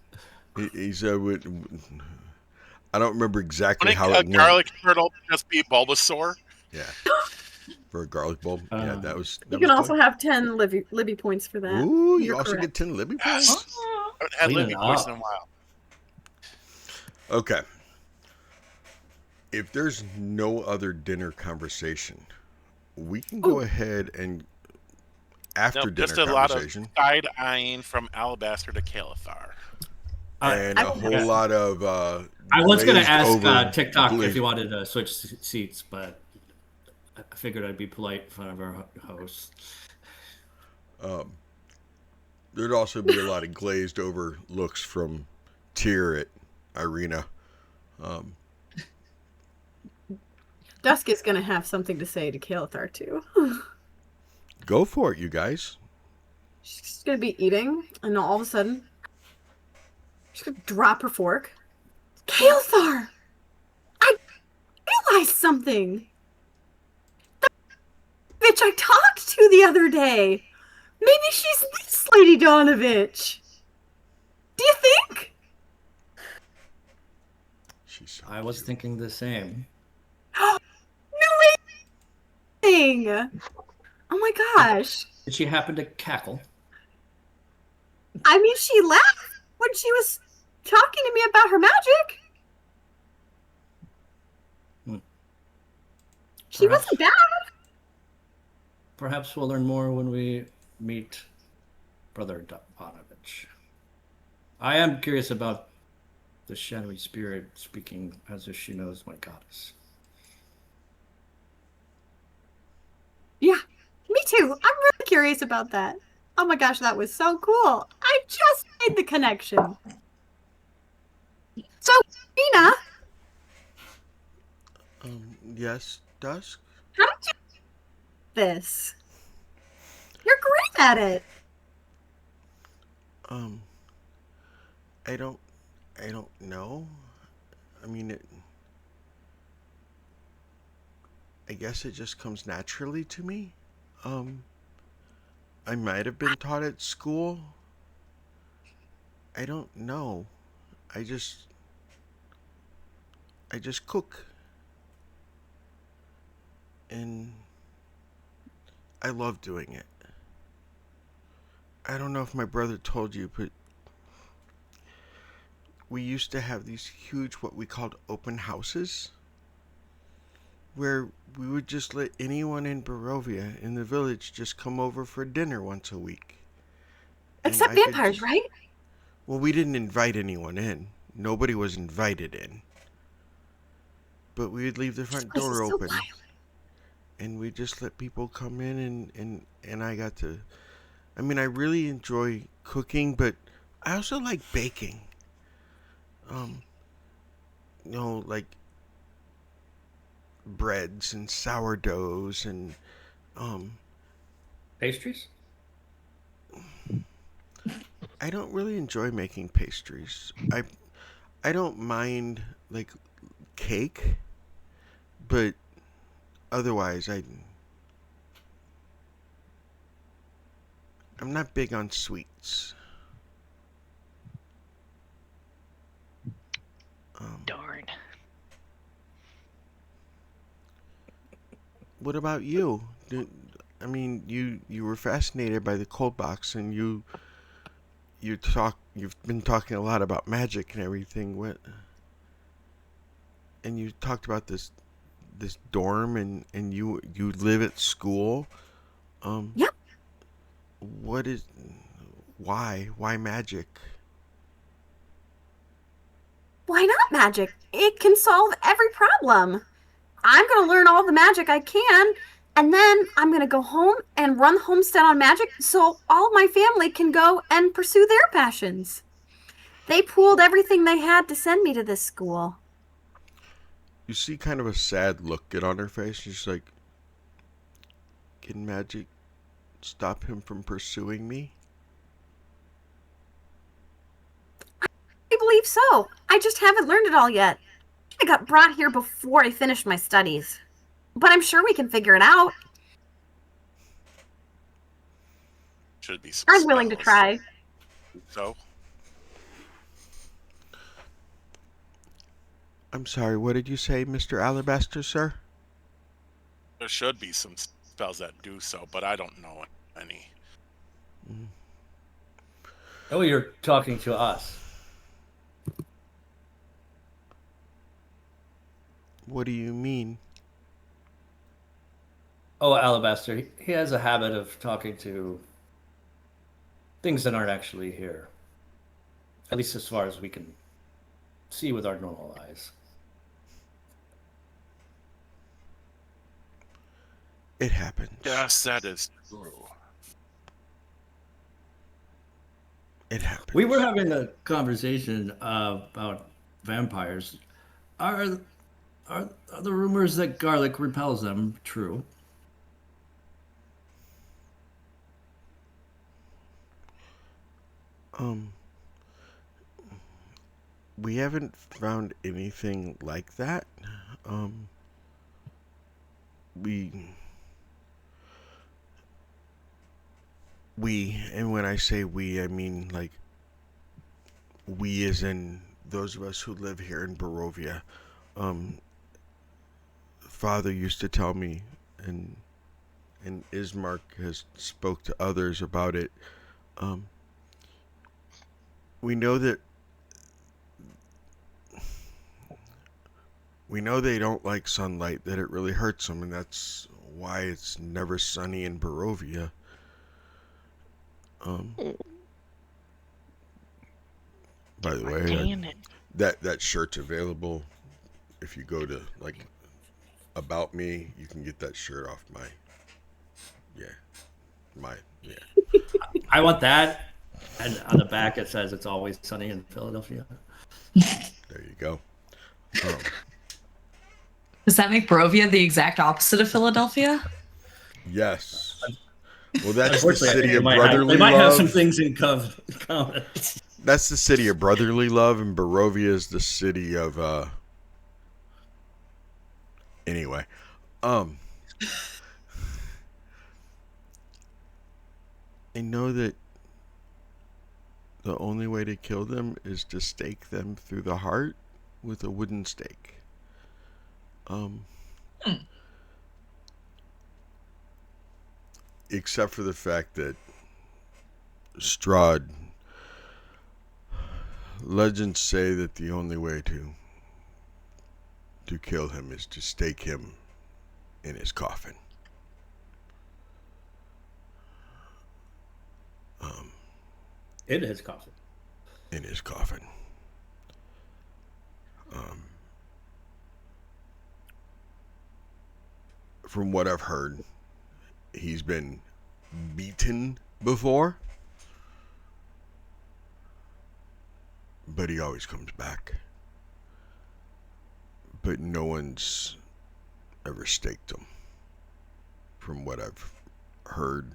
He said, I don't remember exactly how it went. A garlic turtle just be Bulbasaur. Yeah. For a garlic bulb. Yeah, that was. You can also have 10 Libby points for that. Ooh, you also get 10 Libby points? I haven't had Libby points in a while. Okay. If there's no other dinner conversation, we can go ahead and after dinner just a conversation. Lot of side-eyeing from Alabaster to Kaelthar. And a whole lot of I was going to ask TikTok if he wanted to switch seats, but I figured I'd be polite in front of our host. There'd also be a lot of glazed over looks from Tyre at Ireena. Dusk is going to have something to say to Kaelthar, too. Go for it, you guys. She's going to be eating, and all of a sudden, she's going to drop her fork. Kaelthar! I realized something! The bitch I talked to the other day! Maybe she's this Lady Donovich! Do you think? I was thinking the same. No way! Oh my gosh. Did she happen to cackle? I mean, she laughed when she was talking to me about her magic. She wasn't bad. Perhaps we'll learn more when we meet Brother Donovich. I am curious about the shadowy spirit speaking as if she knows my goddess. Yeah, me too. I'm really curious about that. Oh my gosh, that was so cool. I just made the connection. So, Nina. Yes, Dusk? How did you do this? You're great at it. I don't know. I mean, I guess it just comes naturally to me. I might have been taught at school. I don't know. I just cook. And I love doing it. I don't know if my brother told you, but we used to have these huge, what we called open houses, where we would just let anyone in Barovia, in the village, just come over for dinner once a week. Except vampires, right? Well, we didn't invite anyone in. Nobody was invited in. But we would leave the front door open. And we just let people come in, and I got to... I mean, I really enjoy cooking, but I also like baking. You know, like breads and sourdoughs and pastries? I don't really enjoy making pastries. I don't mind like cake, but otherwise I'm not big on sweets. Darn. What about you? I mean, you were fascinated by the cold box, and you've been talking a lot about magic and everything. And you talked about this dorm, and you live at school. Yep. Why magic? Why not magic? It can solve every problem. I'm going to learn all the magic I can, and then I'm going to go home and run the homestead on magic so all my family can go and pursue their passions. They pooled everything they had to send me to this school. You see kind of a sad look get on her face. She's like, can magic stop him from pursuing me? I believe so. I just haven't learned it all yet. I got brought here before I finished my studies. But I'm sure we can figure it out. Should be some I'm willing to spells. try. So, I'm sorry, what did you say, Mr. Alabaster, sir? there should be some spells that do so, but I don't know any. Oh, you're talking to us. What do you mean? Oh, Alabaster, he has a habit of talking to things that aren't actually here. At least as far as we can see with our normal eyes. It happens. Yes, that is true. It happens. We were having a conversation about vampires. Are the rumors that garlic repels them true? We haven't found anything like that. And when I say we, I mean like we as in those of us who live here in Barovia. Father used to tell me, and Ismark has spoke to others about it. We know they don't like sunlight, that it really hurts them, and that's why it's never sunny in Barovia. By the way, that shirt's available. If you go to like About Me, you can get that shirt off I want that. And on the back it says it's always sunny in Philadelphia. There you go. Does that make Barovia the exact opposite of Philadelphia? Yes. Well, that's the city of they brotherly might love. have some things in common. That's the city of brotherly love, and Barovia is the city of Anyway, I know that the only way to kill them is to stake them through the heart with a wooden stake. Except for the fact that Strahd, legends say that the only way to kill him is to stake him in his coffin. In his coffin. In his coffin. From what I've heard, he's been beaten before, but he always comes back. But no one's ever staked him, from what I've heard.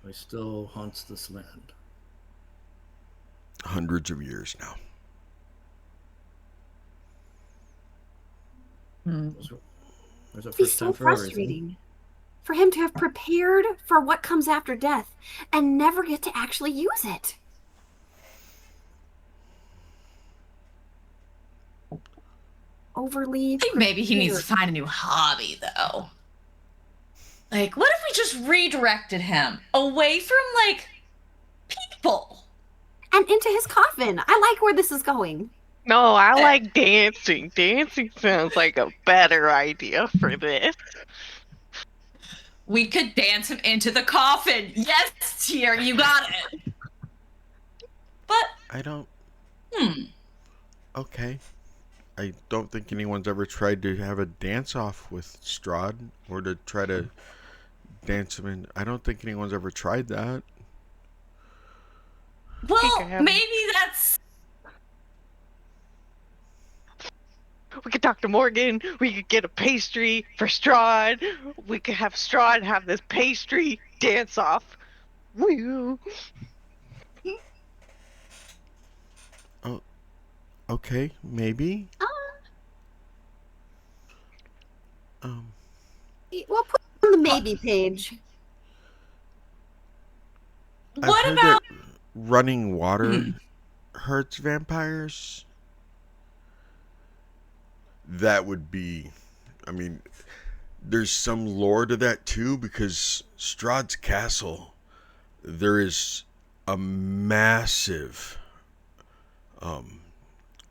He still haunts this land. Hundreds of years now. There's a It'd be first so time for a reason. frustrating for him to have prepared for what comes after death and never get to actually use it. overly. I think maybe he needs to find a new hobby, though. Like, what if we just redirected him away from, like, people? And into his coffin. I like where this is going. No, I like dancing. Dancing sounds like a better idea for this. We could dance him into the coffin. Yes, Tyre, you got it. But I don't. Hmm. Okay. I don't think anyone's ever tried to have a dance-off with Strahd or to try to dance him in. I don't think anyone's ever tried that. Well, maybe that's... We could talk to Morgan. We could get a pastry for Strahd. We could have Strahd have this pastry dance off. Woo! Oh, okay, maybe. We'll put it on the maybe page. What I've heard about that running water hurts vampires? That would be, I mean, there's some lore to that too, because Strahd's castle, there is a massive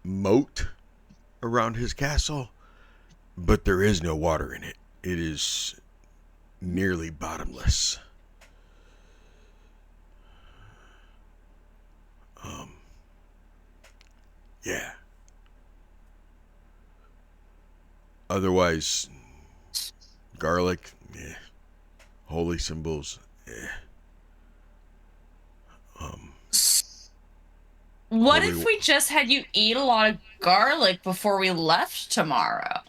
moat around his castle, but there is no water in it. It is nearly bottomless. Yeah. Otherwise, garlic, yeah. Holy symbols, yeah. What if we just had you eat a lot of garlic before we left tomorrow?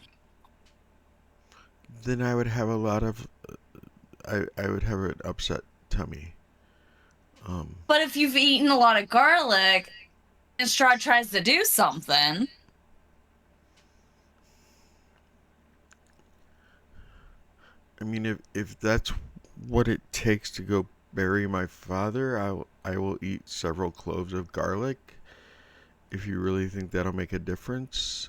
Then I would have a lot of, I would have an upset tummy. But if you've eaten a lot of garlic and Strahd tries to do something... I mean, if that's what it takes to go bury my father, I will eat several cloves of garlic. If you really think that'll make a difference,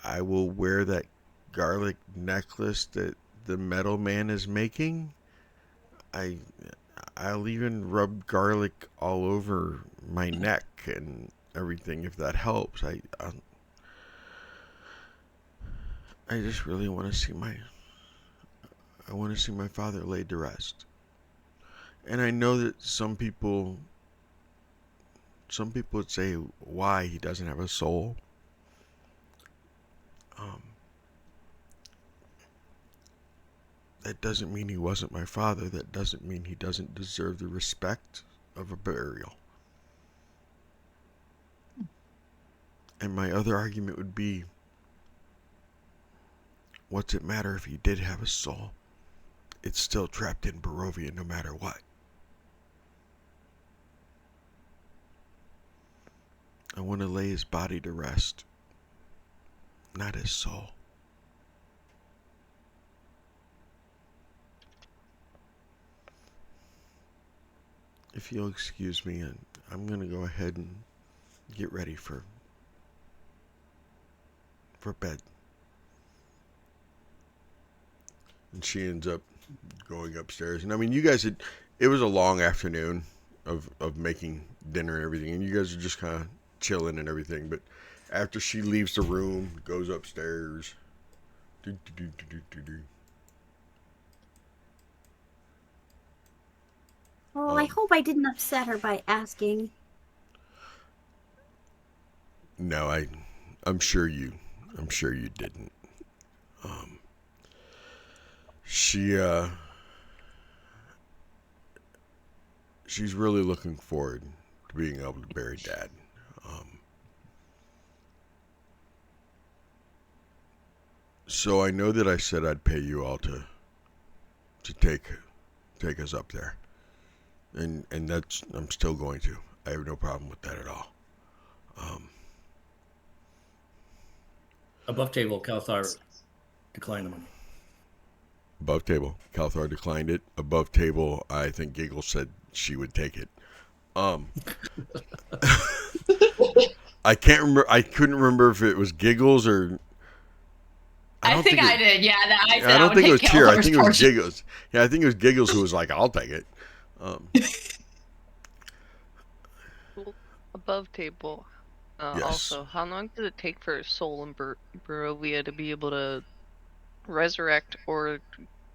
I will wear that garlic necklace that the metal man is making. I'll even rub garlic all over my neck and everything if that helps. I just really want to see my father laid to rest. And I know that some people would say why he doesn't have a soul. That doesn't mean he wasn't my father. That doesn't mean he doesn't deserve the respect of a burial. And my other argument would be, what's it matter if he did have a soul? It's still trapped in Barovia no matter what. I want to lay his body to rest, not his soul. If you'll excuse me, I'm going to go ahead and get ready for bed. And she ends up going upstairs. And I mean, you guys it was a long afternoon of making dinner and everything, and you guys are just kind of chilling and everything. But after she leaves the room, goes upstairs. Well, I hope I didn't upset her by asking. No, I'm sure you didn't. She's really looking forward to being able to bury Dad. So I know that I said I'd pay you all to take us up there. And that's, I'm still going to. I have no problem with that at all. Above table, Kaelthar declined the money. Above table, Kaelthar declined it. Above table, I think Giggles said she would take it. I can't remember. I couldn't remember if it was Giggles or I think I did. Yeah, I said I don't think it was take Tyre. I Kaelthar's think it was portion. Giggles. Yeah, I think it was Giggles who was like, "I'll take it." Above table. Yes. Also, how long does it take for a soul in Barovia to be able to resurrect or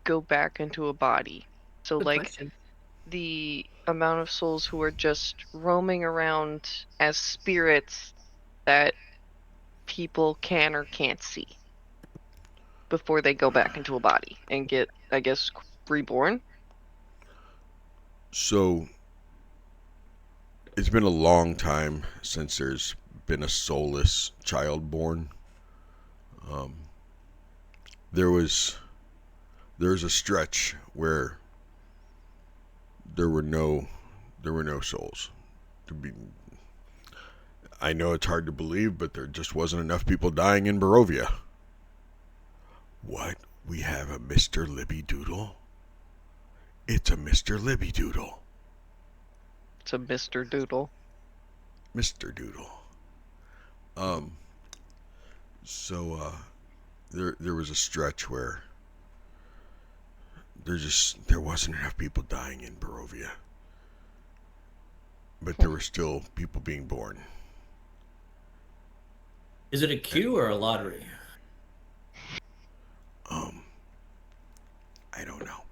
go back into a body? So, Good like, question. the amount of souls who are just roaming around as spirits that people can or can't see before they go back into a body and get, I guess, reborn. So it's been a long time since there's been a soulless child born. There's a stretch where there were no souls to be. I know it's hard to believe, but there just wasn't enough people dying in Barovia. What? We have a Mr. Libby Doodle? It's a Mr. Libby Doodle. It's a Mr. Doodle. Mr. Doodle. So there was a stretch where there wasn't enough people dying in Barovia. But there were still people being born. Is it a queue or a lottery? I don't know.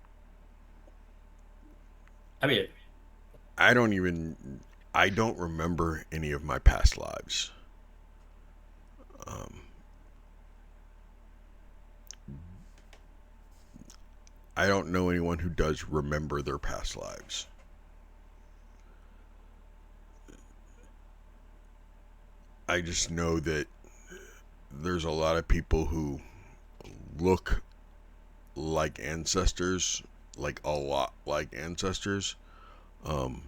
I mean, I don't remember any of my past lives. I don't know anyone who does remember their past lives. I just know that there's a lot of people who look like ancestors, like a lot like ancestors. I'm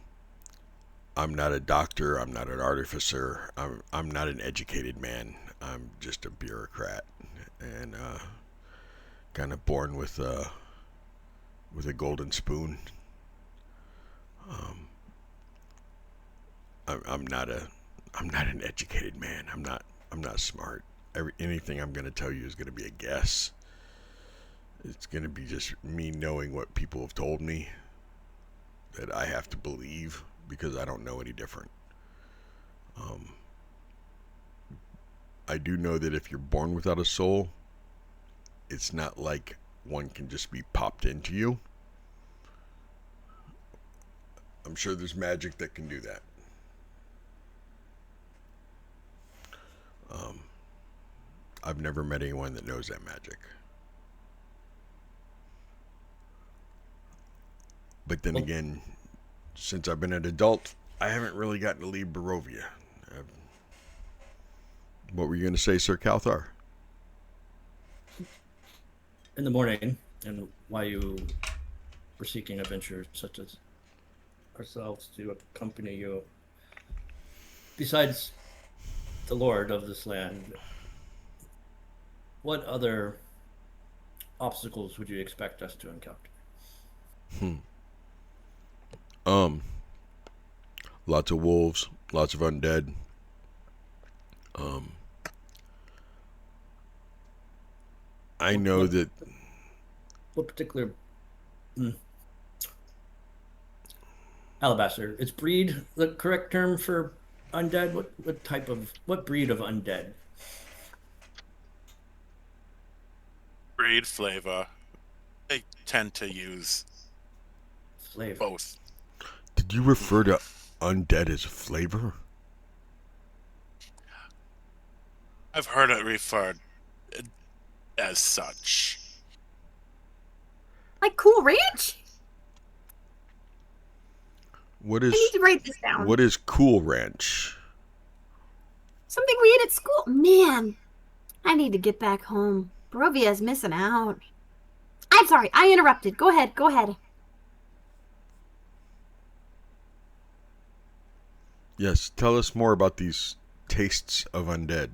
not a doctor. I'm not an artificer. I'm not an educated man. I'm just a bureaucrat, and kind of born with a golden spoon. I'm not an educated man. I'm not smart. Anything I'm going to tell you is going to be a guess. It's going to be just me knowing what people have told me that I have to believe because I don't know any different. I do know that if you're born without a soul, it's not like one can just be popped into you. I'm sure there's magic that can do that. I've never met anyone that knows that magic. But then again, since I've been an adult, I haven't really gotten to leave Barovia. What were you going to say, Sir Kaelthar? in the morning, and why you were seeking adventures such as ourselves to accompany you. Besides the lord of this land, what other obstacles would you expect us to encounter? Lots of wolves, lots of undead. I know that. What particular Alabaster? Is breed the correct term for undead? What breed of undead? Breed, flavor. They tend to use Flavor. both. Did you refer to undead as flavor? I've heard it referred as such. Like Cool Ranch? What I is need to write this down. what is Cool Ranch? Something we ate at school. Man, I need to get back home. Barovia's missing out. I'm sorry, I interrupted. Go ahead, go ahead. Yes, tell us more about these tastes of undead.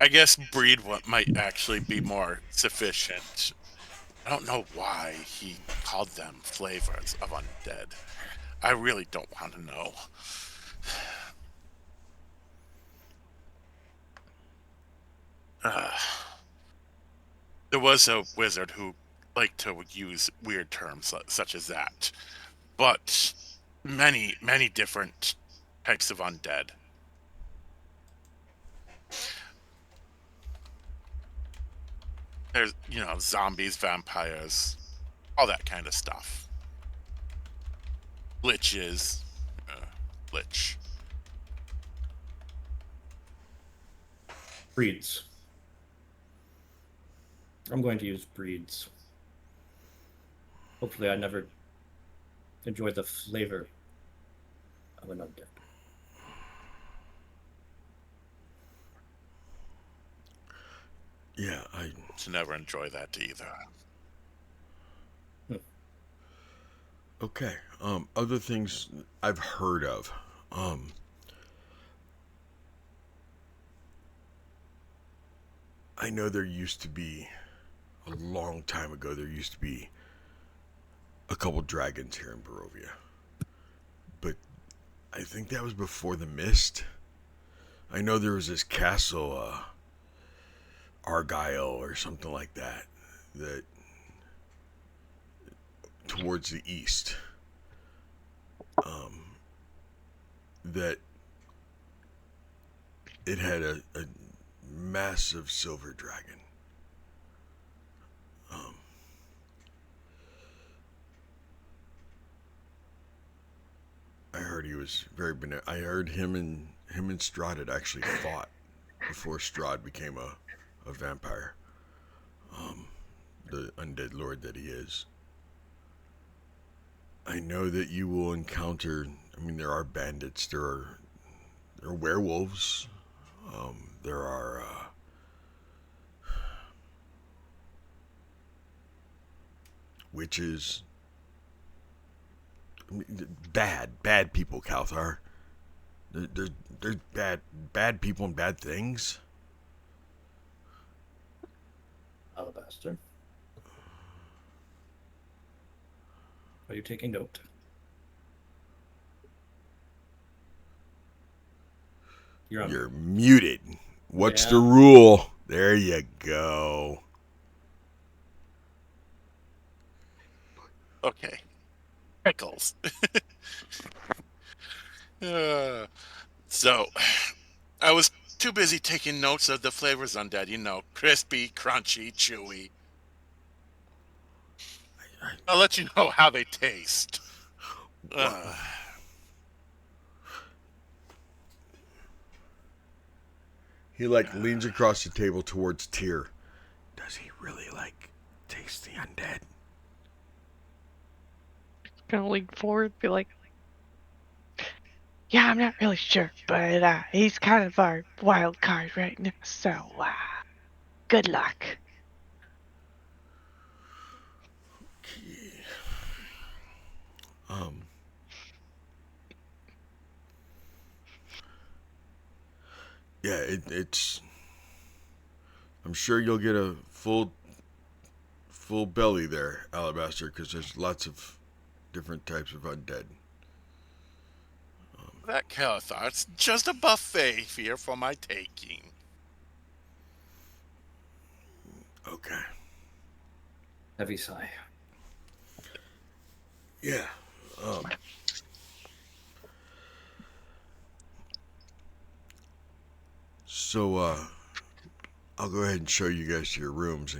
I guess breed might actually be more sufficient. I don't know why he called them flavors of undead. I really don't want to know. there was a wizard who liked to use weird terms such as that, but many different types of undead. There's, zombies, vampires, all that kind of stuff. Liches, lich. Breeds. I'm going to use breeds. Hopefully I never enjoy the flavor of an undead. Yeah, I to never enjoy that either. Okay. Other things I've heard of. I know there used to be, a long time ago, there used to be a couple dragons here in Barovia. But I think that was before the mist. I know there was this castle, Argyle or something like that, that towards the east, that it had a massive silver dragon. I heard he was very I heard him and Strahd had actually fought before Strahd became a vampire. The undead lord that he is. I know that you will encounter, there are bandits, there are werewolves, there are witches. Bad people, Kaelthar. There's bad people and bad things. Alabaster. Are you taking note? You're muted. What's Yeah. the rule? There you go. Okay. Pickles. So, I was too busy taking notes of the flavors undead. Crispy, crunchy, chewy. I'll let you know how they taste. He leans across the table towards Tyre. Does he really taste the undead? Gonna lean forward, be like, yeah, I'm not really sure, but he's kind of our wild card right now, so good luck. Yeah, it's. I'm sure you'll get a full belly there, Alabaster, because there's lots of different types of undead. That Kaelthar, it's just a buffet here for my taking. Okay. Heavy sigh. Yeah. So, I'll go ahead and show you guys to your rooms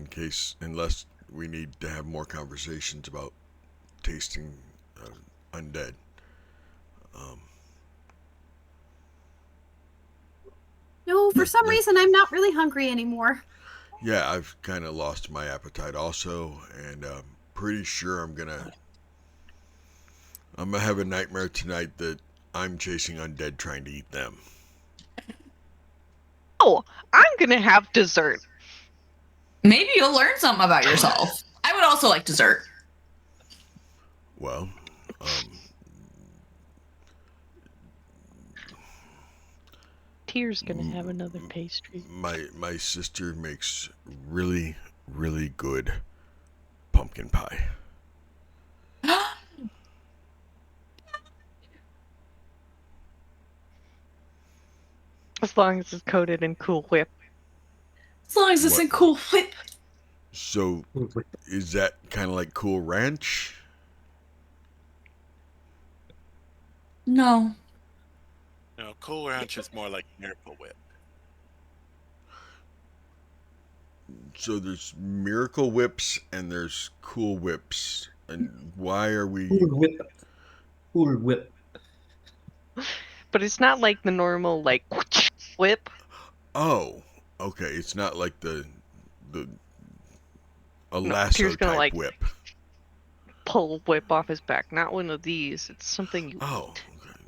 unless we need to have more conversations about tasting undead. No, for some reason I'm not really hungry anymore. Yeah, I've kind of lost my appetite also, and I'm pretty sure I'm gonna have a nightmare tonight that I'm chasing undead trying to eat them. Oh, I'm gonna have dessert. Maybe you'll learn something about yourself. I would also like dessert. Well, Tyr's gonna have another pastry. my sister makes really, really good pumpkin pie. As long as it's coated in Cool Whip. As long as it's What? in Cool Whip. So, is that kind of like Cool Ranch? No. No, Cool Ranch is more like Miracle Whip. So there's Miracle Whips and there's Cool Whips. And why are we... Cool Whip. Cool Whip. But it's not like the normal like whip. Oh, okay. It's not like a No, lasso Tyr's gonna, type like, whip. Pull a whip off his back. Not one of these. It's something you Oh, eat. okay.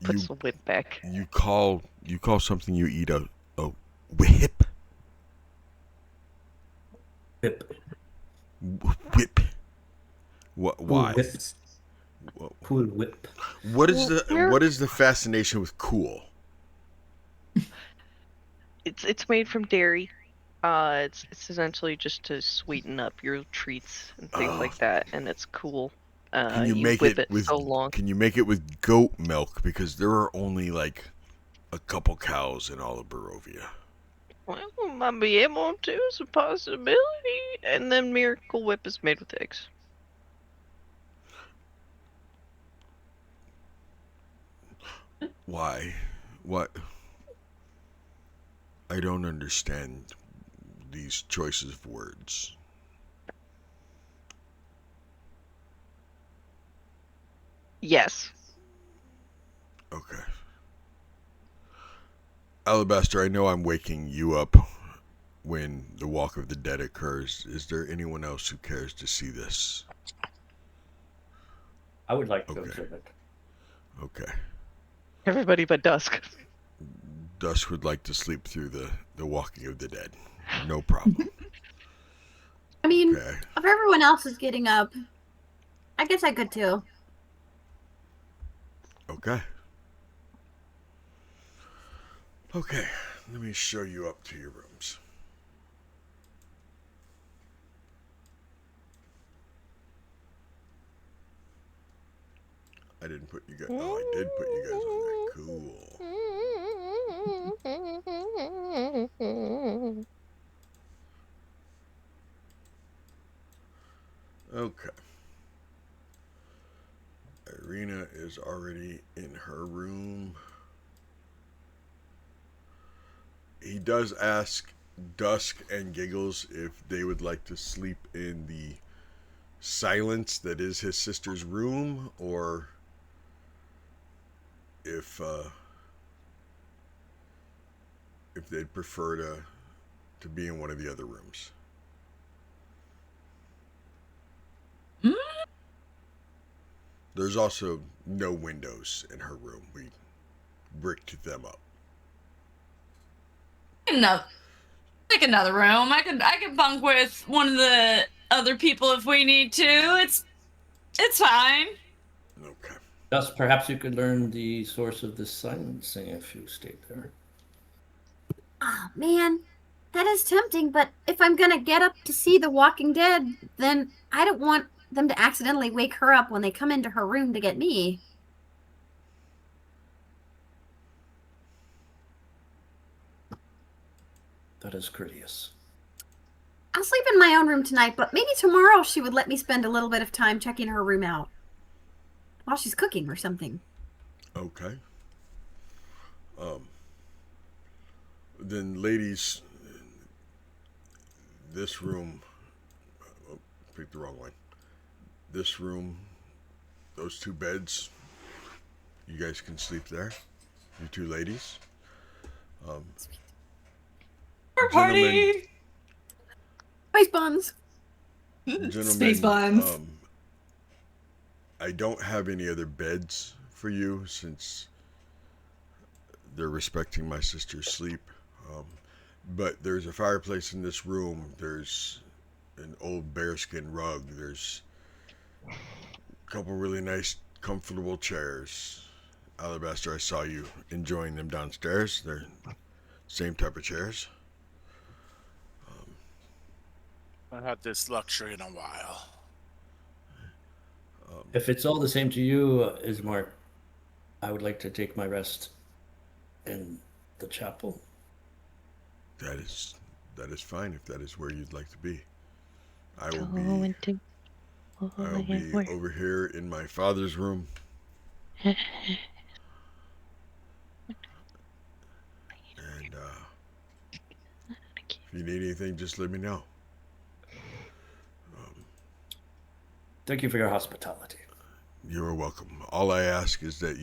Puts the whip back. You call something you eat a whip? Whip. Whip. What? Why? Whip. Cool Whip. What is the fascination with cool? It's made from dairy. It's essentially just to sweeten up your treats and things like that, and it's cool. Can you you make whip it with so long. Can you make it with goat milk? Because there are only like a couple cows in all of Barovia. Well, we might be able to. It's a possibility. And then Miracle Whip is made with eggs. Why? What? I don't understand these choices of words. Yes. Okay. Alabaster, I know I'm waking you up when the Walk of the Dead occurs. Is there anyone else who cares to see this? I would like to observe it. Okay. Everybody but Dusk. Dusk would like to sleep through the Walking of the Dead. No problem. I mean, Okay. if everyone else is getting up, I guess I could too. Okay. Okay. Let me show you up to your rooms. I didn't put you guys. Oh, I did put you guys on there. Cool. Okay. Ireena is already in her room. He does ask Dusk and Giggles if they would like to sleep in the silence that is his sister's room, or if they'd prefer to be in one of the other rooms. There's also no windows in her room. We bricked them up. No, like another room. I could bunk with one of the other people if we need to. It's fine. Okay. Thus, perhaps you could learn the source of the silencing if you stayed there. Oh, man. That is tempting, but if I'm gonna get up to see The Walking Dead, then I don't want them to accidentally wake her up when they come into her room to get me. That is courteous. I'll sleep in my own room tonight, but maybe tomorrow she would let me spend a little bit of time checking her room out. While she's cooking or something. Okay. Then, ladies, this room. Oh, picked the wrong one. This room, those two beds. You guys can sleep there. You two ladies. Party. Space buns. Gentlemen, Space buns. I don't have any other beds for you since they're respecting my sister's sleep. But there's a fireplace in this room. There's an old bearskin rug. There's a couple really nice, comfortable chairs. Alabaster, I saw you enjoying them downstairs. They're same type of chairs. I had this luxury in a while. If it's all the same to you, Ismark, I would like to take my rest in the chapel. That is fine if that is where you'd like to be. I will Going to I'll be over here in my father's room. And if you need anything, just let me know. Thank you for your hospitality. You are welcome. All I ask is that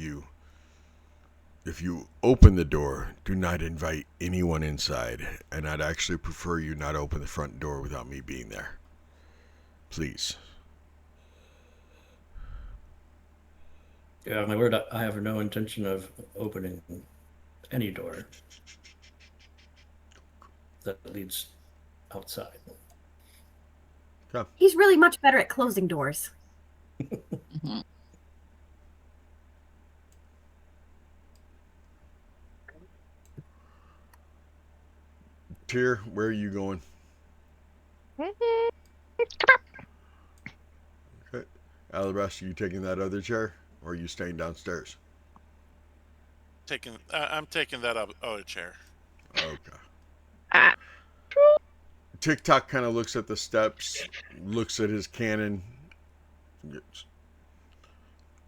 if you open the door, do not invite anyone inside. And I'd actually prefer you not open the front door without me being there. Please. Yeah, my word, I have no intention of opening any door that leads outside. Come. He's really much better at closing doors. Tyre, where are you going? Okay. Alabaster, you taking that other chair, or are you staying downstairs? I'm taking that other chair. Okay. Tik Tok kind of looks at the steps, looks at his cannon.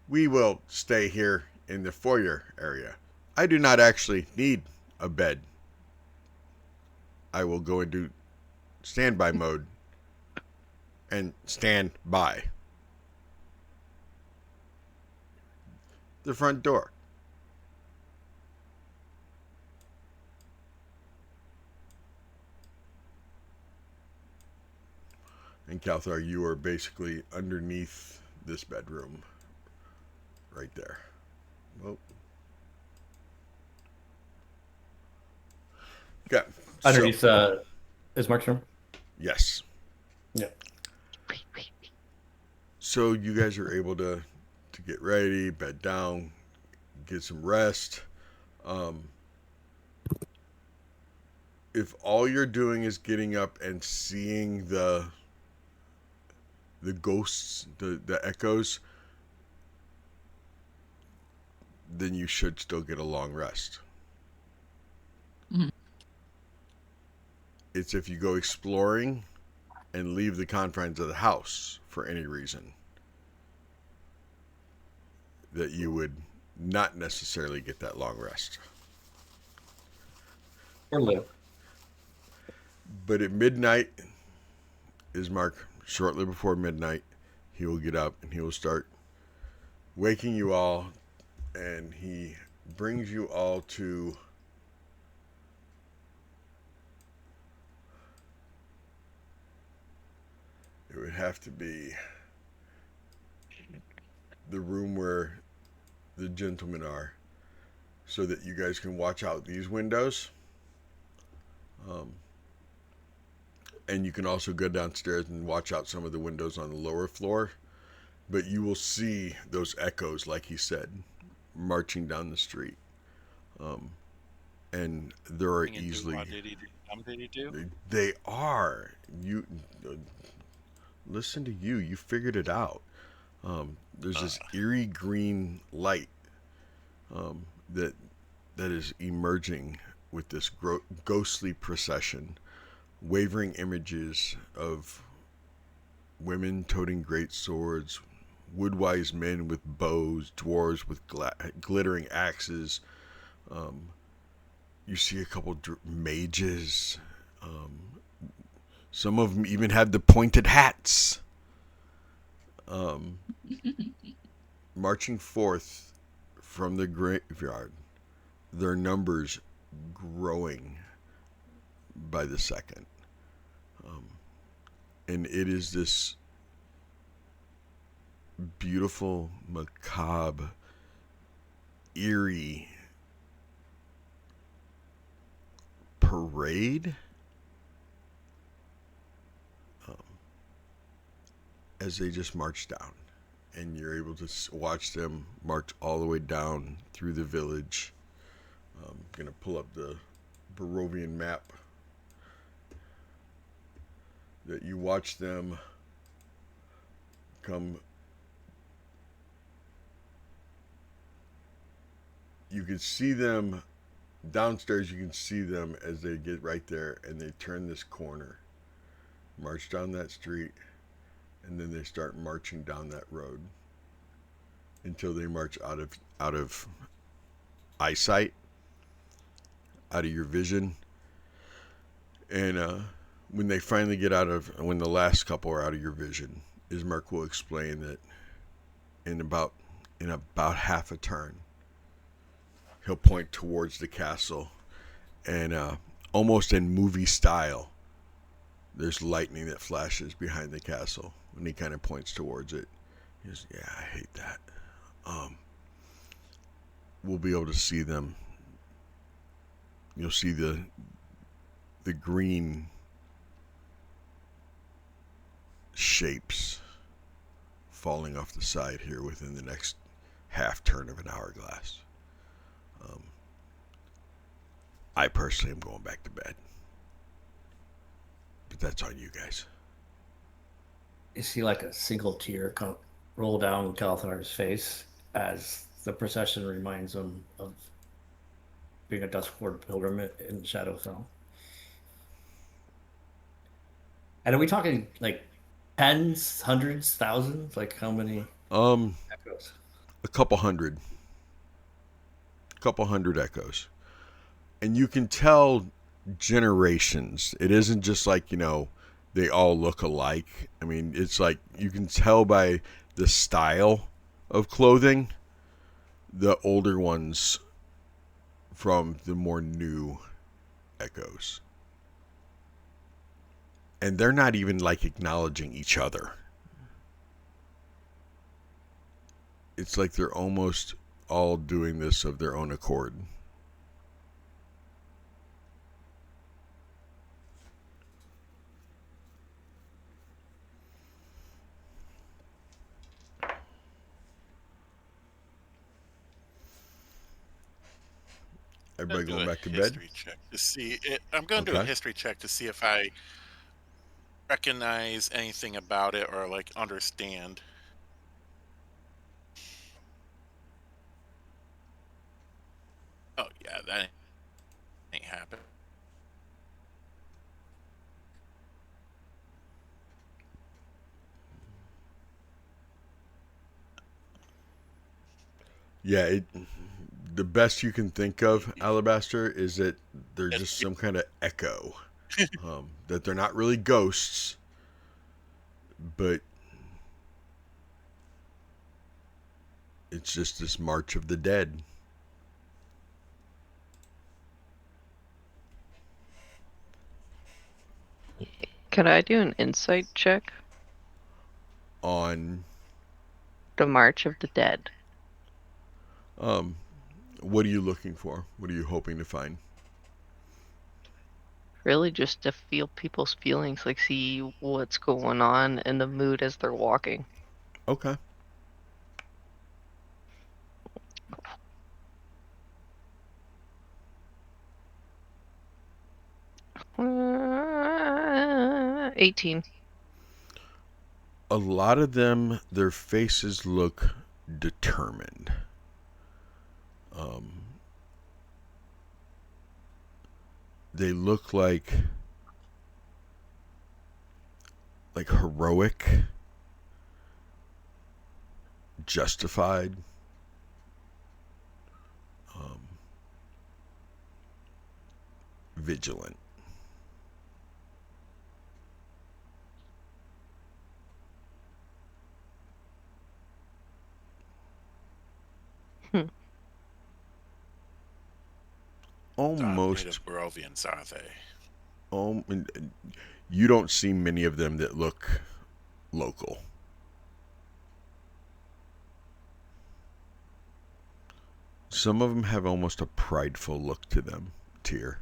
We will stay here in the foyer area. I do not actually need a bed. I will go into standby mode and stand by the front door. And Kaelthar, you are basically underneath this bedroom. Right there. Well. Okay. Underneath Ismark's room? Yes. Yeah. So you guys are able to get ready, bed down, get some rest. If all you're doing is getting up and seeing the ghosts, the echoes, then you should still get a long rest. Mm-hmm. It's if you go exploring and leave the confines of the house for any reason that you would not necessarily get that long rest. Or live. But at midnight, Ismark, shortly before midnight, he will get up and he will start waking you all, and he brings you all to it would have to be the room where the gentlemen are, so that you guys can watch out these windows. And you can also go downstairs and watch out some of the windows on the lower floor. But you will see those echoes, like he said, marching down the street. And there are easily... They are. You listen to you. You figured it out. There's this eerie green light that is emerging with this ghostly procession. Wavering images of women toting great swords, woodwise men with bows, dwarves with glittering axes. You see a couple mages. Some of them even have the pointed hats. Marching forth from the graveyard, their numbers growing by the second. And it is this beautiful, macabre, eerie parade as they just march down. And you're able to watch them march all the way down through the village. I'm going to pull up the Barovian map. That you watch them come. You could see them downstairs you can see them as they get right there and they turn this corner, march down that street, and then they start marching down that road until they march out of eyesight, out of your vision. And when they finally get when the last couple are out of your vision, Ismark will explain that in about half a turn, he'll point towards the castle, and almost in movie style, there's lightning that flashes behind the castle when he kind of points towards it. He goes, "Yeah, I hate that." We'll be able to see them. You'll see the green shapes falling off the side here within the next half turn of an hourglass. I personally am going back to bed, but that's on you guys. You see like a single tear come roll down Kaelthar's face as the procession reminds him of being a Duskboard pilgrim in Shadowfell. And are we talking like tens, hundreds, thousands? Like how many echoes? A couple hundred echoes. And you can tell generations. It isn't just like, they all look alike. I mean, it's like you can tell by the style of clothing, the older ones from the more new echoes. And they're not even like acknowledging each other. It's like they're almost all doing this of their own accord. Everybody going back to bed? History check to see it. I'm going to do a history check to see if I recognize anything about it or like understand. Oh yeah, that ain't happened. Yeah, the best you can think of, Alabaster, is that they're just some kind of echo. That they're not really ghosts, but it's just this march of the dead. Could I do an insight check? On the March of the Dead. What are you looking for? What are you hoping to find? Really just to feel people's feelings, like see what's going on in the mood as they're walking. Okay. Uh, 18. A lot of them, their faces look determined. They look like heroic, justified, vigilant. Almost native Barovians, are they? You don't see many of them that look local. Some of them have almost a prideful look to them, Tyre.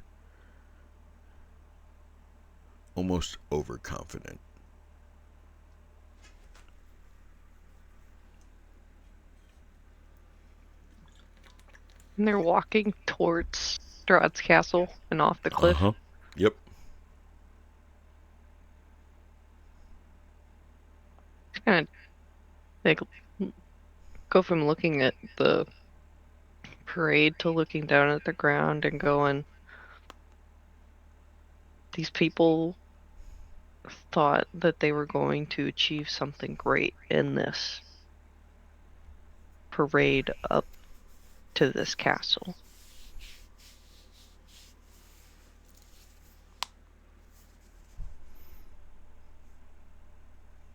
Almost overconfident. And they're walking towards Strahd's castle and off the cliff. Uh-huh. Yep. Just kind of go from looking at the parade to looking down at the ground and going, these people thought that they were going to achieve something great in this parade up to this castle.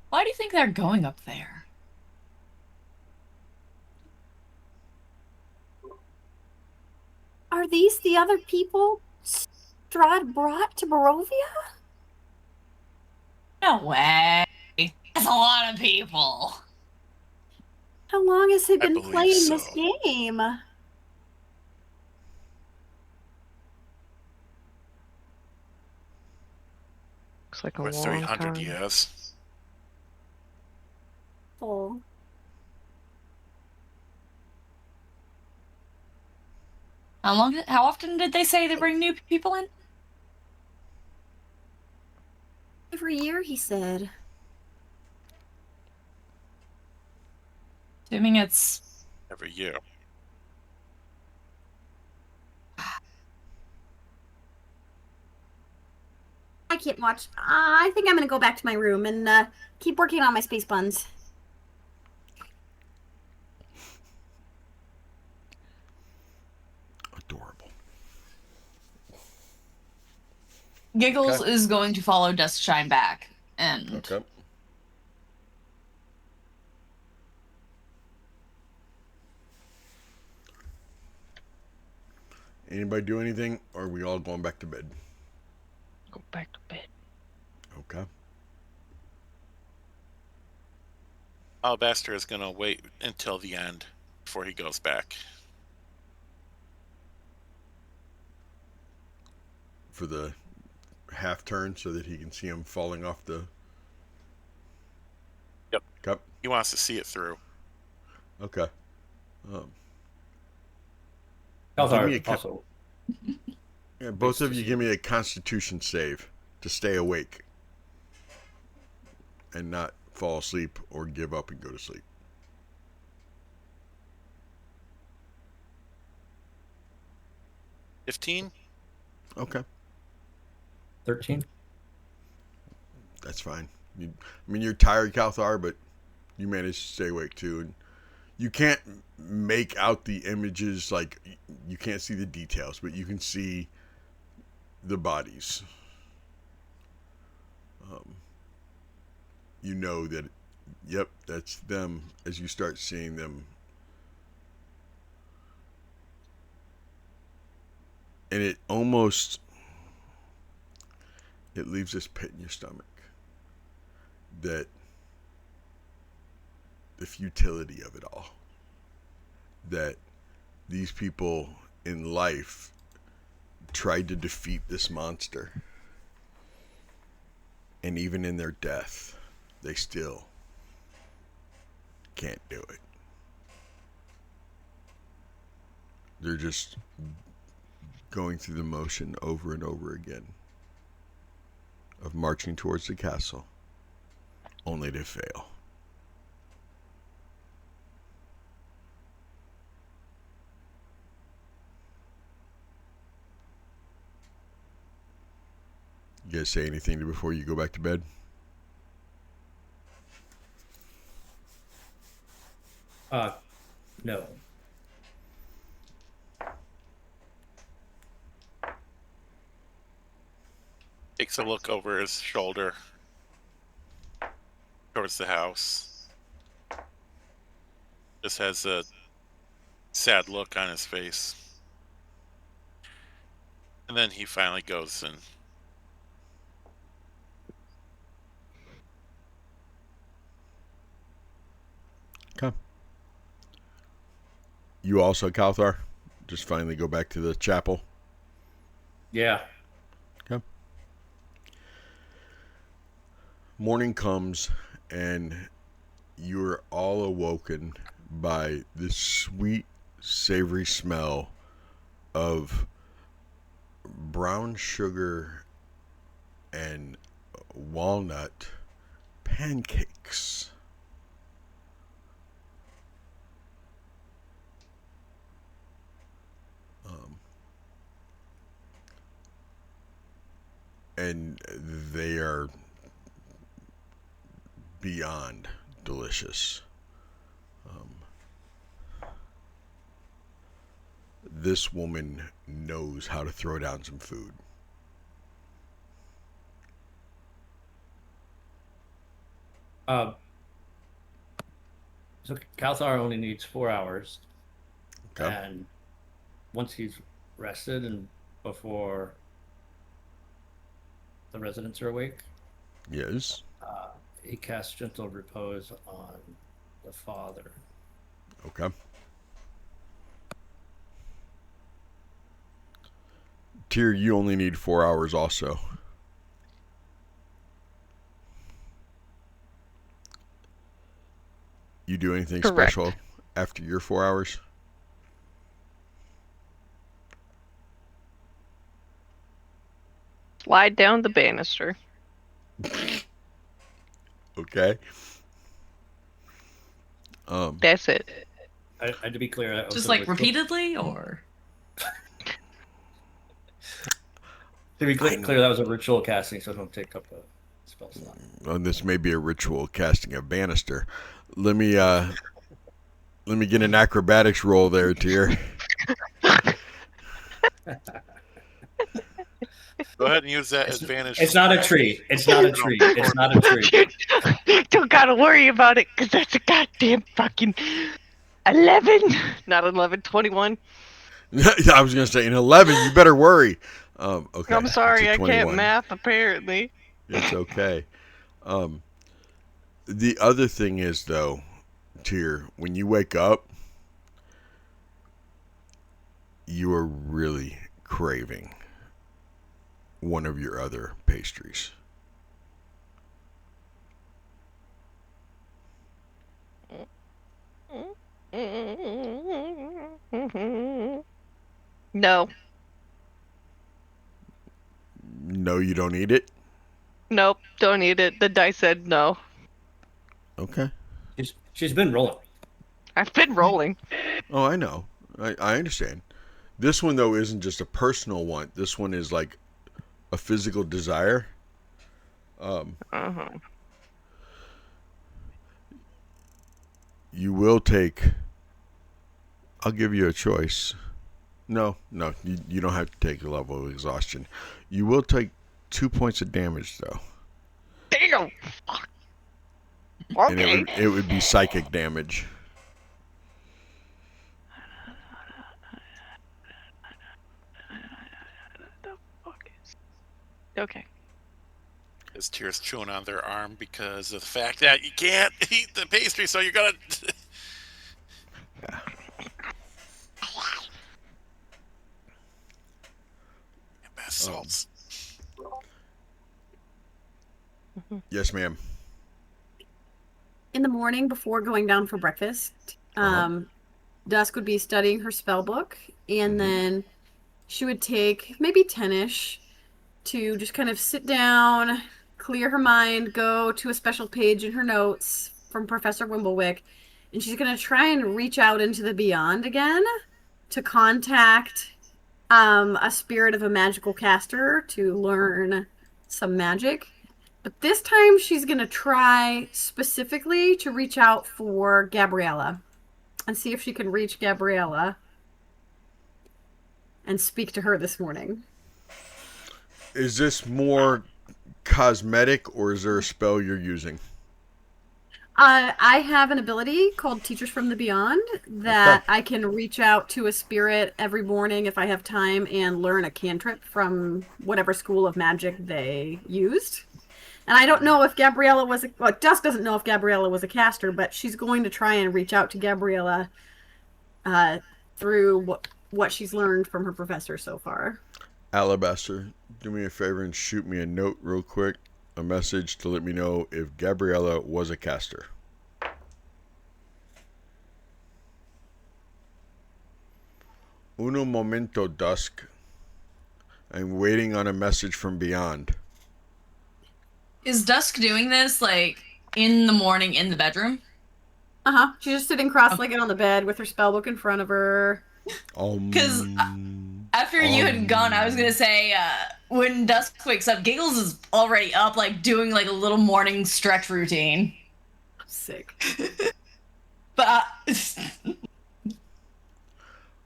Why do you think they're going up there? Are these the other people Strahd brought to Barovia? No way. That's a lot of people. How long has he been believe playing this so. game? Looks like a For long 300 time. years. Oh. How often did they say they bring new people in? Every year, he said. Assuming it's Every year. I can't watch. I think I'm gonna go back to my room and keep working on my space buns. Adorable. Giggles is going to follow Dustshine back, and Okay. Anybody do anything, or are we all going back to bed? Go back to bed. Okay. Alabaster is going to wait until the end before he goes back. For the half turn so that he can see him falling off the Yep. cup. He wants to see it through. Okay. Kaelthar Give me also. Yeah, both of you give me a Constitution save to stay awake and not fall asleep or give up and go to sleep. $15? Okay, 13. that's fine. I mean, you're tired, Kaelthar, but you managed to stay awake too. And you can't make out the images, like you can't see the details, but you can see the bodies. You know that, yep, that's them as you start seeing them. And it almost, it leaves this pit in your stomach. That the futility of it all. That these people in life tried to defeat this monster. And even in their death, they still can't do it. They're just going through the motion over and over again of marching towards the castle, only to fail. You guys say anything before you go back to bed? No. Takes a look over his shoulder towards the house. Just has a sad look on his face. And then he finally goes and Okay. You also, Kaelthar, just finally go back to the chapel. Yeah. Okay. Morning comes and you're all awoken by this sweet, savory smell of brown sugar and walnut pancakes. and they are beyond delicious. This woman knows how to throw down some food. So Kaelthar only needs 4 hours. Okay. And once he's rested and before the residents are awake, Yes. he casts Gentle Repose on the father. Okay. Tyre, you only need 4 hours also. You do anything Correct. special after your 4 hours? Slide down the banister. Okay. That's it. To be clear, that was Just a like ritual. repeatedly, or To be clear, that was a ritual casting, so don't take up a spell slot. Well, this may be a ritual casting a banister. Let me get an acrobatics roll there, Tyre. Go ahead and use that advantage. It's not a tree. It's not a tree. It's not a tree. You don't gotta worry about it, because that's a goddamn fucking 11. Not 11, 21. I was gonna say in 11. You better worry. Okay. I'm sorry, it's a I can't 21. math, apparently. It's okay. The other thing is, though, Tyre, when you wake up, you are really craving one of your other pastries. No. No, you don't eat it? Nope, don't eat it. The dice said no. Okay. She's been rolling. I've been rolling. Oh, I know. I understand. This one, though, isn't just a personal want. This one is like a physical desire. You will take... I'll give you a choice. No, you don't have to take a level of exhaustion. You will take 2 points of damage, though. Damn! And Okay. it would be psychic damage. Okay. As Tyre's chewing on their arm because of the fact that you can't eat the pastry, so you're gonna. Best salts. Yes, ma'am. In the morning before going down for breakfast, Dusk would be studying her spell book, and then she would take maybe 10-ish to just kind of sit down, clear her mind, go to a special page in her notes from Professor Wimblewick, and she's going to try and reach out into the beyond again to contact a spirit of a magical caster to learn some magic. But this time she's going to try specifically to reach out for Gabriella and see if she can reach Gabriella and speak to her this morning. Is this more cosmetic, or is there a spell you're using? I have an ability called Teachers from the Beyond that I can reach out to a spirit every morning if I have time and learn a cantrip from whatever school of magic they used. And I don't know if Gabriella was Dusk doesn't know if Gabriella was a caster, but she's going to try and reach out to Gabriella through what she's learned from her professor so far. Alabaster, do me a favor and shoot me a note real quick, a message to let me know if Gabriella was a caster. Uno momento, Dusk. I'm waiting on a message from beyond. is Dusk doing this like in the morning in the bedroom? She's just sitting cross-legged on the bed with her spellbook in front of her. Because After you had gone, I was gonna say, when Dusk wakes up, Giggles is already up, like doing like a little morning stretch routine. I'm sick. But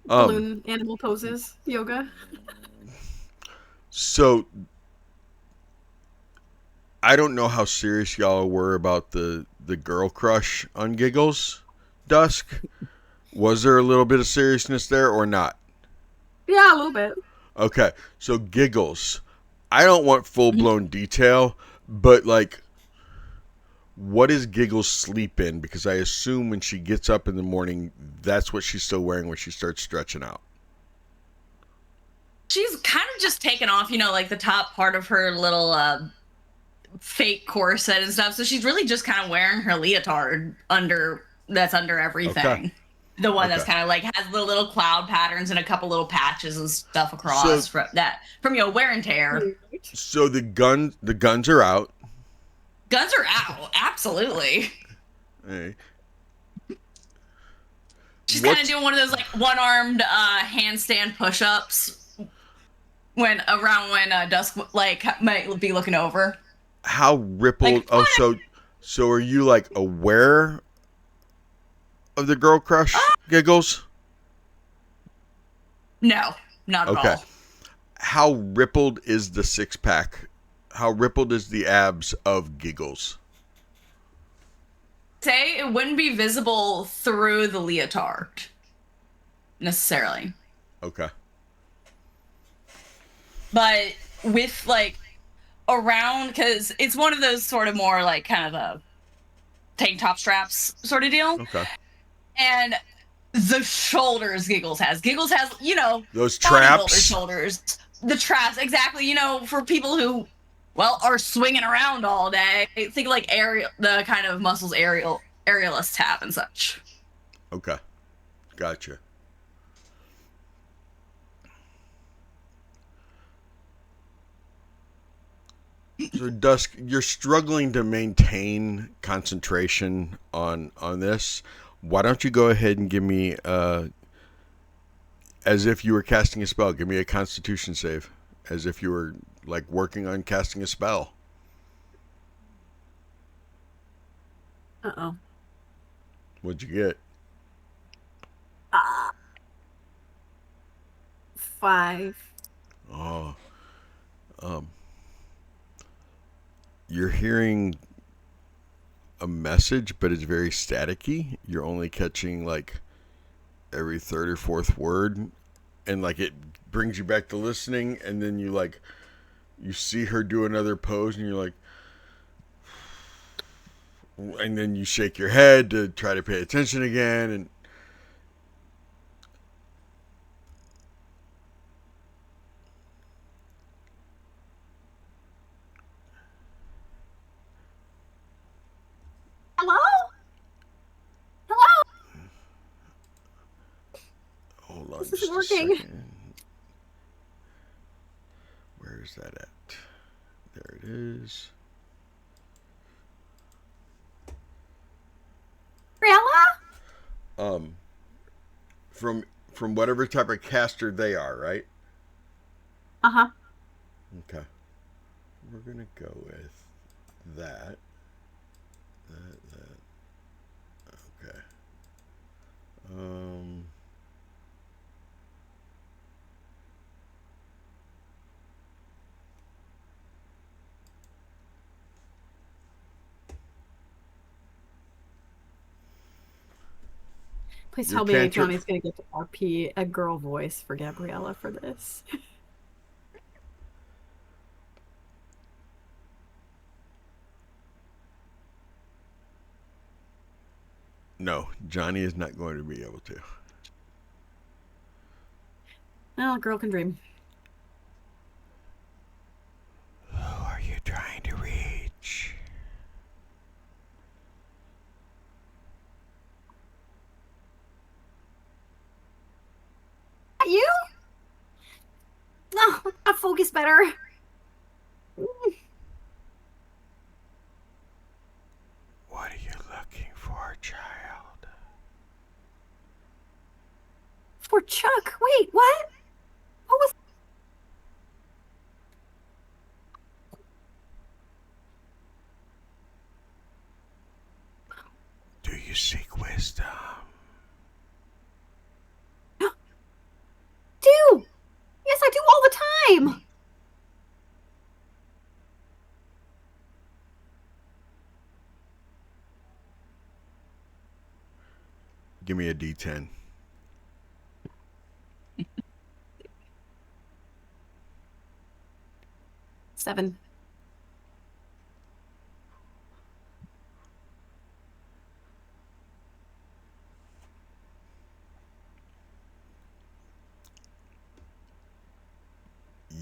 Balloon animal poses, yoga. So I don't know how serious y'all were about the girl crush on Giggles, Dusk. Was there a little bit of seriousness there or not? Yeah, a little bit. Okay, so Giggles. I don't want full-blown detail, but like, what does Giggles sleep in? Because I assume when she gets up in the morning, that's what she's still wearing when she starts stretching out. she's kind of just taken off, you know, like the top part of her little fake corset and stuff. So she's really just kind of wearing her leotard under everything. Okay. The one that's Okay. kind of like has the little cloud patterns and a couple little patches and stuff across from wear and tear. So the guns are out. Guns are out, absolutely. Hey. She's kind of doing one of those like one-armed handstand push-ups when Dusk like might be looking over. How rippled? So are you like aware of the girl crush, Giggles? No, not at all. How rippled is the six-pack? How rippled is the abs of Giggles? Say it wouldn't be visible through the leotard necessarily, Okay. but with like around, because it's one of those sort of more like kind of a tank top straps sort of deal. Okay. And the shoulders Giggles has, you know, Those bodybuilder traps. shoulders, the traps, exactly. You know, for people who, well, are swinging around all day. Think like the kind of muscles aerialists have and such. Okay. Gotcha. So Dusk, you're struggling to maintain concentration on this. Why don't you go ahead and give me as if you were casting a spell, give me a constitution save. As if you were like working on casting a spell. Uh-oh. What'd you get? 5. Oh. You're hearing a message, but it's very staticky. You're only catching like every third or fourth word, and like it brings you back to listening, and then you see her do another pose, and you're like, and then you shake your head to try to pay attention again, and Hello? Hello? hold on This just isn't a working. second. Where is that at? There it is. Briella? From whatever type of caster they are, right? Uh-huh. Okay. We're gonna go with that. Okay. Please Your tell me cantrip- Johnny's gonna get to RP a girl voice for Gabriella for this. No, Johnny is not going to be able to. Well, a girl can dream. Who are you trying to reach? You? No, I'll focus better. What are you looking for, child? For Chuck. Wait, what? What was wisdom. Do. Yes, I do all the time. Give me a D10. Seven.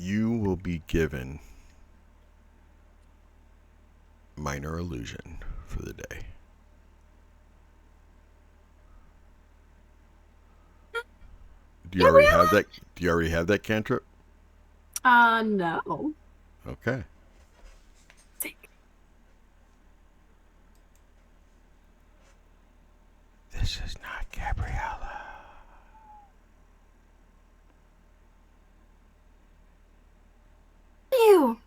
You will be given minor illusion for the day. Do you already have that? Do you already have that cantrip? No. Okay. This is not Gabriella. Ew.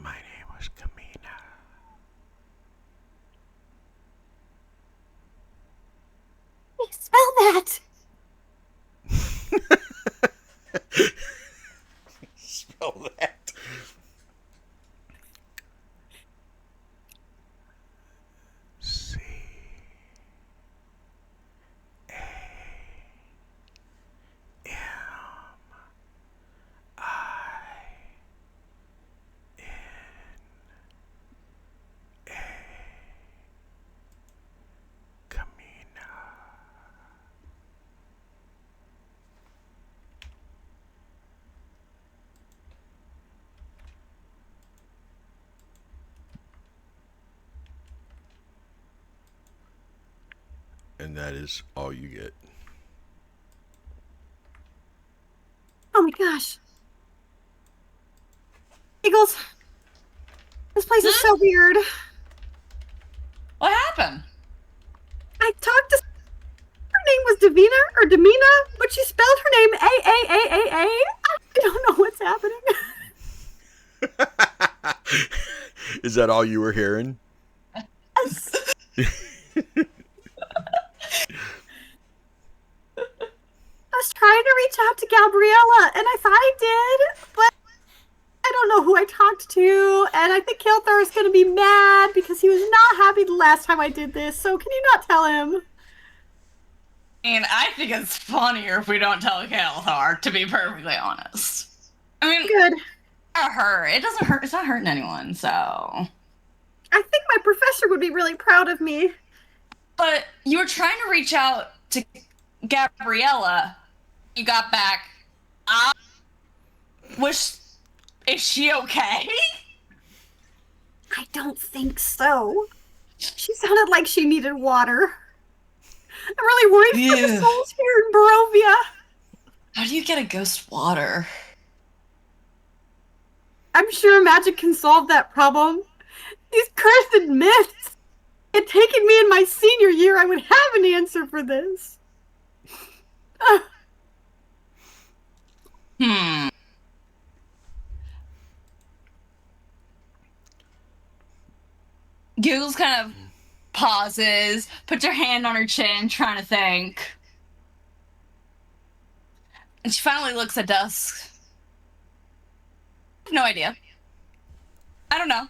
My name was Kamina. Hey, spell that. Spell that. C A M I N A Kamina. And that is all you get. Oh my gosh. Giggles. This place is so weird. What happened? I talked to. Her name was Davina or Damina, but she spelled her name A-A-A-A-A. I don't know what's happening. Is that all you were hearing? Yes. I was trying to reach out to Gabriella, and I thought I did, but I don't know who I talked to, and I think Kaelthar is going to be mad because he was not happy the last time I did this, so can you not tell him? And I think it's funnier if we don't tell Kaelthar, to be perfectly honest. I mean, Good. not her. It doesn't hurt. It's not hurting anyone, so. I think my professor would be really proud of me. But you were trying to reach out to Gabriella. You got back. Is she okay? I don't think so. She sounded like she needed water. I'm really worried for the Ew. souls here in Barovia. How do you get a ghost water? I'm sure magic can solve that problem. These cursed myths. Had taken me in my senior year, I would have an answer for this. Giggles kind of pauses, puts her hand on her chin, trying to think. And she finally looks at Dusk. No idea. I don't know.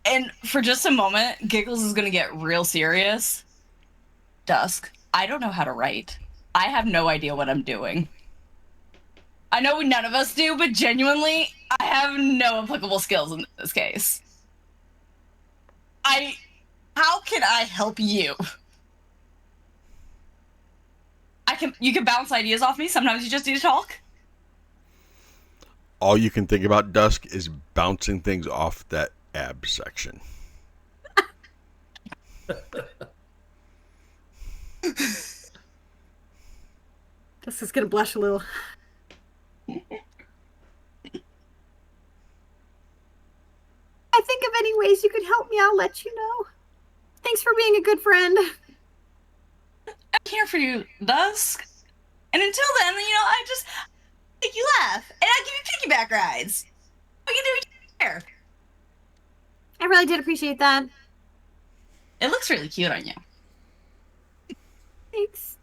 And for just a moment, Giggles is going to get real serious. Dusk, I don't know how to write. I have no idea what I'm doing. I know none of us do, but genuinely, I have no applicable skills in this case. How can I help you? You can bounce ideas off me. Sometimes you just need to talk. All you can think about, Dusk, is bouncing things off that ab section. This is gonna blush a little. I think of any ways you could help me, I'll let you know. Thanks for being a good friend. I'm here for you, Dusk. And until then, I just make you laugh, and I give you piggyback rides. We can do each other. I really did appreciate that. It looks really cute on you. Thanks.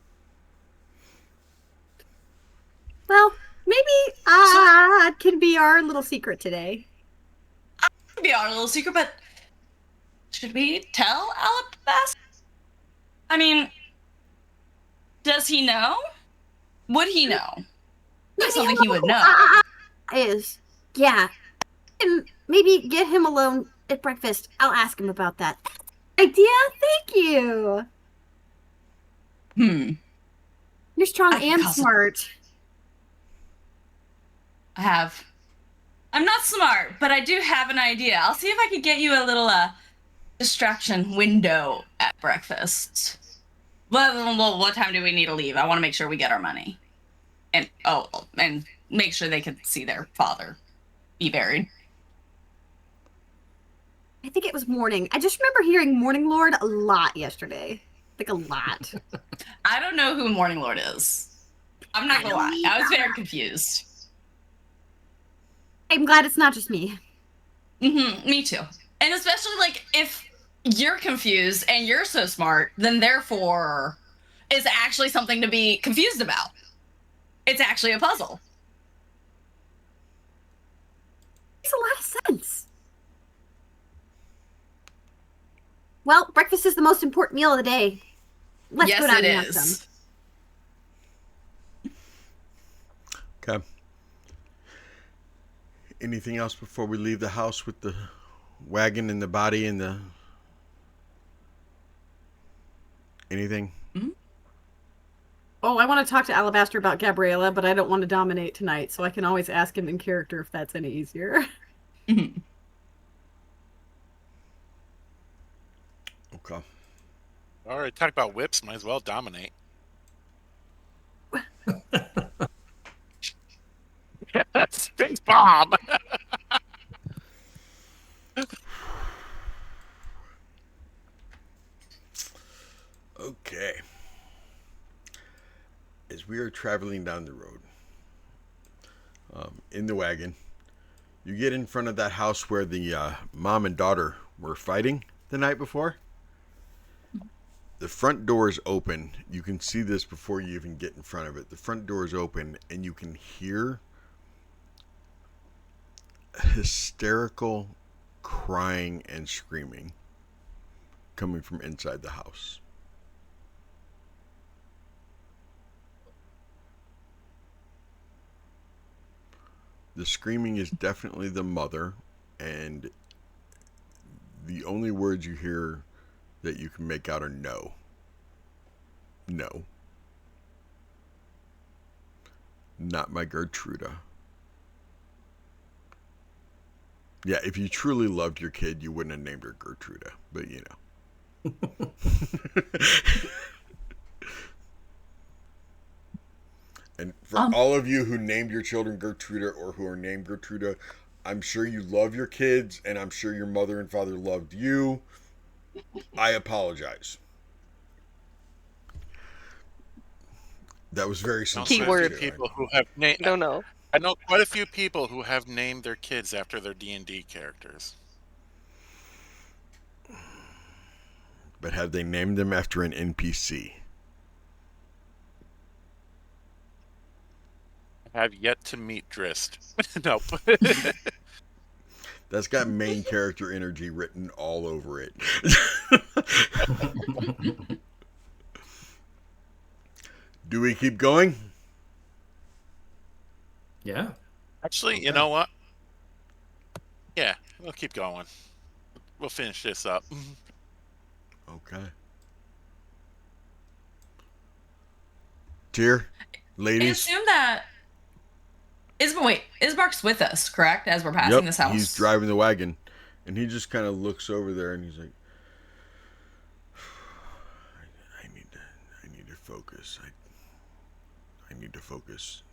Well, maybe it can be our little secret today. It could be our little secret, but should we tell Alabaster? I mean, does he know? Would he know? That's something he would know. Yeah. And maybe get him alone at breakfast. I'll ask him about that. Idea? Thank you. You're strong and smart. I'm not smart, but I do have an idea. I'll see if I can get you a little distraction window at breakfast. Well, what time do we need to leave? I want to make sure we get our money. And make sure they can see their father be buried. I think it was morning. I just remember hearing Morning Lord a lot yesterday. Like a lot. I don't know who Morning Lord is. I'm not gonna lie. I was very confused. I'm glad it's not just me. Me too. And especially, if you're confused and you're so smart, then therefore is actually something to be confused about. It's actually a puzzle. Makes a lot of sense. Well, breakfast is the most important meal of the day. Let's go down and have some. Okay. Anything else before we leave the house with the wagon and the body and the... Anything? Oh, I want to talk to Alabaster about Gabriella, but I don't want to dominate tonight, so I can always ask him in character if that's any easier. Okay. All right, talk about whips. Might as well dominate. Space bomb. Okay. As we are traveling down the road, in the wagon, you get in front of that house where the mom and daughter were fighting the night before. The front door is open. You can see this before you even get in front of it. The front door is open, and you can hear hysterical crying and screaming coming from inside the house. The screaming is definitely the mother, and the only words you hear that you can make out are no. No. Not my Gertruda. Yeah, if you truly loved your kid, you wouldn't have named her Gertruda, but you know. And for all of you who named your children Gertruda or who are named Gertruda, I'm sure you love your kids, and I'm sure your mother and father loved you. I apologize. That was very sincere. Keyword. People who have named. No. I know quite a few people who have named their kids after their D&D characters. But have they named them after an NPC? I have yet to meet Drist. Nope. That's got main character energy written all over it. Do we keep going? Yeah. Actually, Okay. You know what? Yeah, we'll keep going. We'll finish this up. Okay. Tyre, I ladies. assume that Ismark's with us, correct? As we're passing this house. He's driving the wagon, and he just kind of looks over there, and he's like, "I need to focus. I need to focus.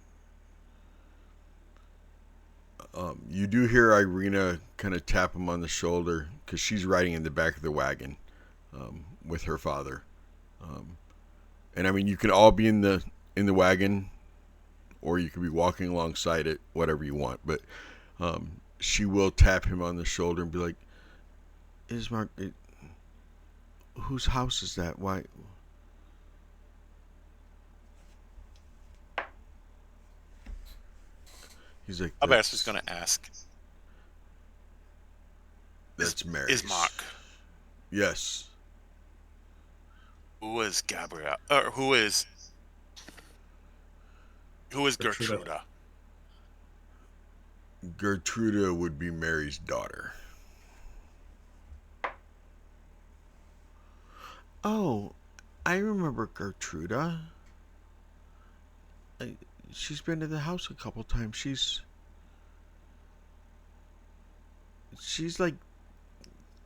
You do hear Ireena kind of tap him on the shoulder because she's riding in the back of the wagon with her father. And I mean, you can all be in the wagon, or you could be walking alongside it, whatever you want. But she will tap him on the shoulder and be like, Ismark, whose house is that? Why? He's like, Master's going to ask. That's Mary's. Ismark. Yes. Who is Gabrielle? Or who is Gertruda? Gertruda would be Mary's daughter. Oh, I remember Gertruda. She's been to the house a couple times. She's like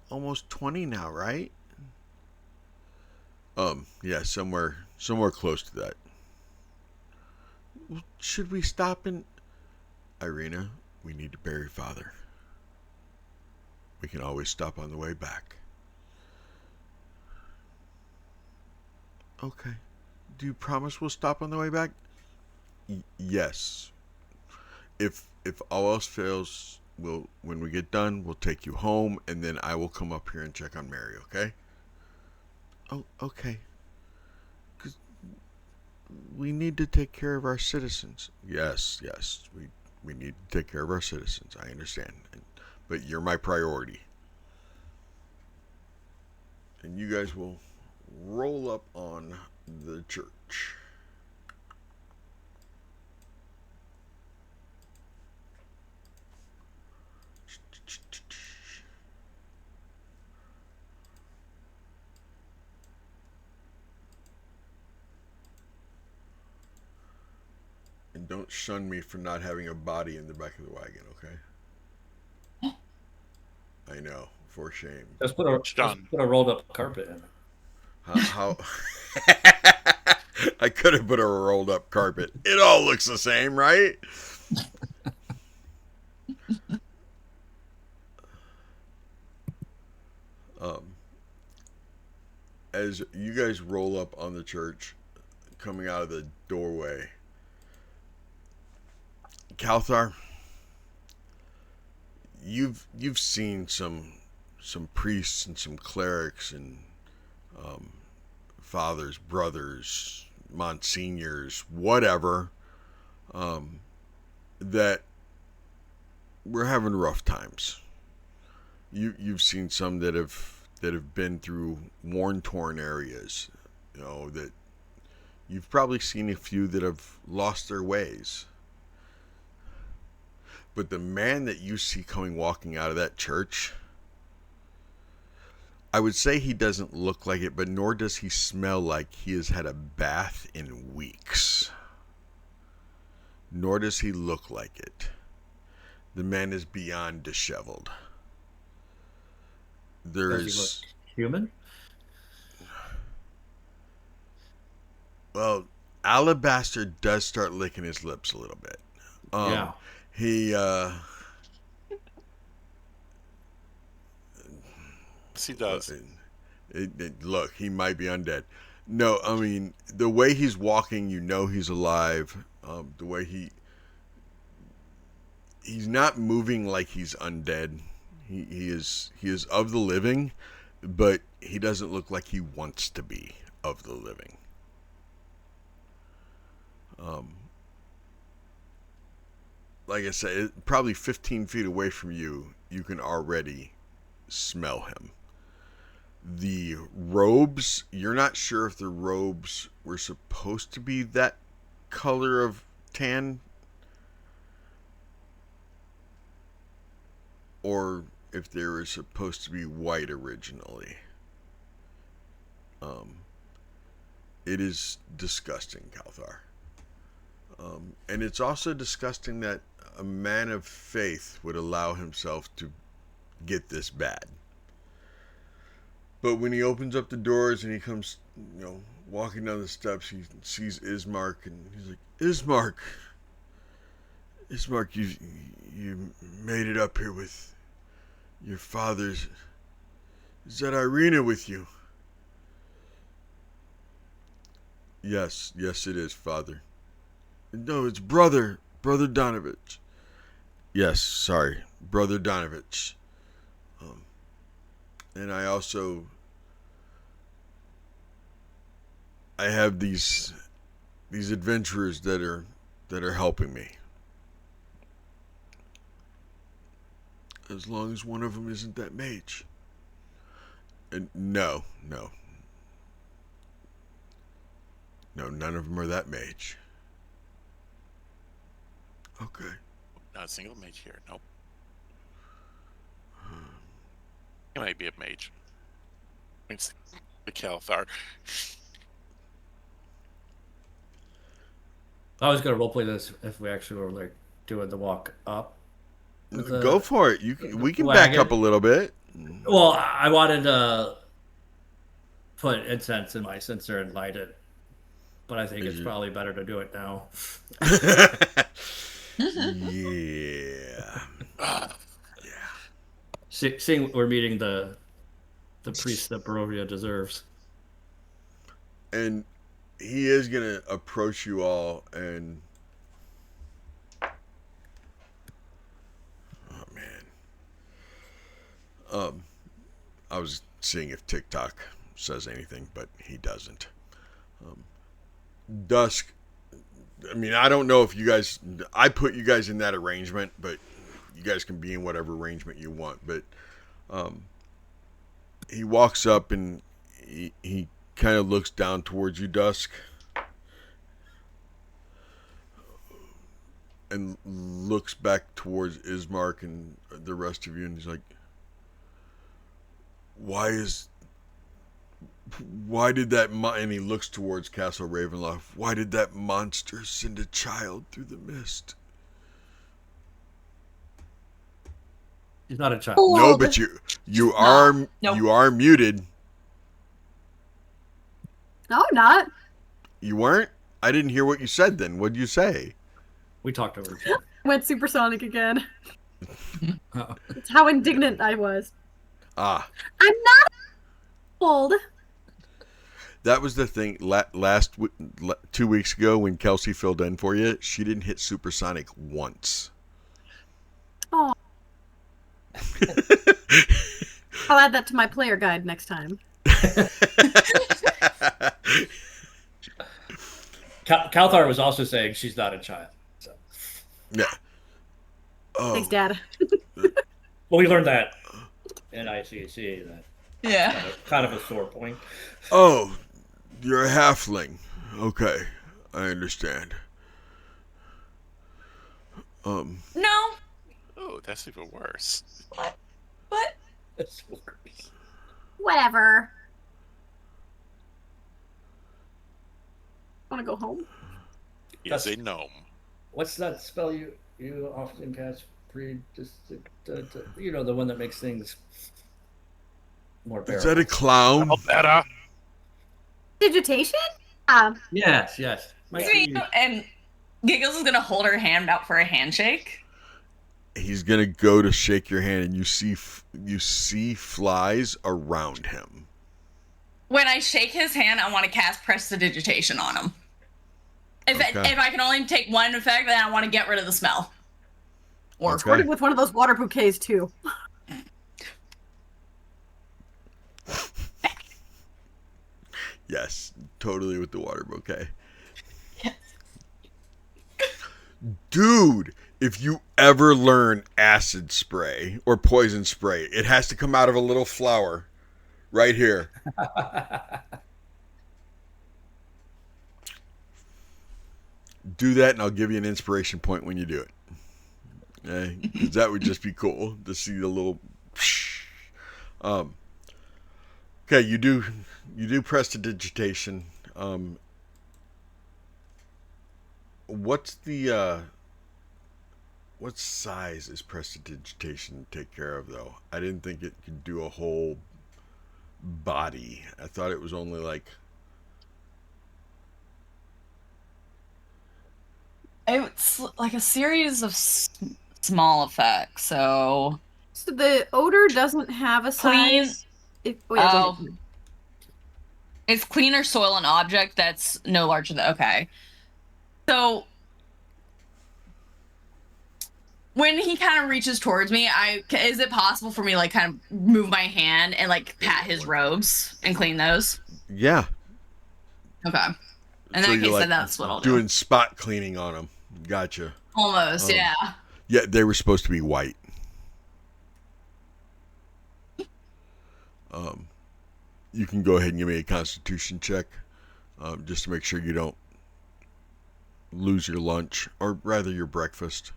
almost 20 now, right? Yeah, somewhere close to that. Should we stop in Ireena? We need to bury Father. We can always stop on the way back. Okay. Do you promise we'll stop on the way back? Yes. If all else fails, when we get done, we'll take you home, and then I will come up here and check on Mary, okay? Oh, okay. 'Cause we need to take care of our citizens. Yes. We need to take care of our citizens. I understand. But you're my priority. And you guys will roll up on the church. And don't shun me for not having a body in the back of the wagon, okay? I know, for shame. Just put a rolled up carpet in it. How I could have put a rolled up carpet. It all looks the same, right? As you guys roll up on the church, coming out of the doorway, Kaelthar, you've seen some priests and some clerics and fathers, brothers, monsignors, whatever, that we're having rough times. You've seen some that have been through worn-torn areas, that you've probably seen a few that have lost their ways. But the man that you see walking out of that church, I would say he doesn't look like it, but nor does he smell like he has had a bath in weeks. Nor does he look like it. The man is beyond disheveled. Does he look human? Well, Alabaster does start licking his lips a little bit. Yeah. He Yes, he does. Look, he might be undead. No, I mean, the way he's walking, he's alive. The way he's not moving like he's undead. He is of the living, but he doesn't look like he wants to be of the living. Like I said, probably 15 feet away from you, you can already smell him. The robes, you're not sure if the robes were supposed to be that color of tan, or if they were supposed to be white originally. It is disgusting, Kaelthar. And it's also disgusting that a man of faith would allow himself to get this bad. But when he opens up the doors and he comes, walking down the steps, he sees Ismark, and he's like, Ismark, you made it up here with your father's. Is that Ireena with you? Yes, it is, Father. No, it's Brother Donovich. Yes, sorry, Brother Donovich. And I have these adventurers that are helping me. As long as one of them isn't that mage. And no, none of them are that mage. Okay. Not a single mage here. Nope. He might be a mage. It's the Kaelthar. I was gonna roleplay this if we actually were like doing the walk up. Go for it. We can back up a little bit. Well, I wanted to put incense in my censer and light it, but I think it's probably better to do it now. Yeah. Seeing we're meeting the priest that Barovia deserves. And he is gonna approach you all, and oh man, I was seeing if Tik Tok says anything, but he doesn't. Dusk. I mean, I don't know if you guys. I put you guys in that arrangement, but you guys can be in whatever arrangement you want. But he walks up and he kind of looks down towards you, Dusk, and looks back towards Ismark and the rest of you, and he's like, why did that and he looks towards Castle Ravenloft. Why did that monster send a child through the mist? He's not a child. No, but you are muted. No, not. You weren't? I didn't hear what you said then. What'd you say? We talked over each other. Went supersonic again. That's how indignant I was. Ah. I'm not old. That was the thing. 2 weeks ago when Kelsey filled in for you, she didn't hit supersonic once. Oh. I'll add that to my player guide next time. Kaelthar was also saying she's not a child. So. Yeah. Oh. Thanks, Dad. Well, we learned that in ICC. Yeah. Kind of a sore point. Oh, you're a halfling. Okay, I understand. No. Oh, that's even worse. What? That's worse. Whatever. Want to go home? He's a gnome. What's that spell you often cast? The one that makes things more bearable. Is that a clown? Better. Digitation? Yes. And Giggles is gonna hold her hand out for a handshake. He's gonna go to shake your hand, and you see flies around him. When I shake his hand, I want to cast Prestidigitation on him. If I can only take one effect, then I want to get rid of the smell. Or Squirted with one of those water bouquets too. Yes, totally with the water bouquet. Yes. Dude, if you ever learn acid spray or poison spray, it has to come out of a little flower right here. Do that and I'll give you an inspiration point when you do it. Okay? 'Cause that would just be cool to see the little okay, you do prestidigitation. What's the what size is prestidigitation take care of though? I didn't think it could do a whole body. I thought it was only like. It's like a series of small effects. So the odor doesn't have a clean. size. Go ahead. It's cleaner soil and object that's no larger than. Okay. So when he kind of reaches towards me, is it possible for me to, like, kind of move my hand and, like, pat his robes and clean those? Yeah. Okay. In So that case, like then that's what I'll do. Doing spot cleaning on them. Gotcha. Almost, yeah. Yeah, they were supposed to be white. You can go ahead and give me a Constitution check, just to make sure you don't lose your lunch, or rather your breakfast.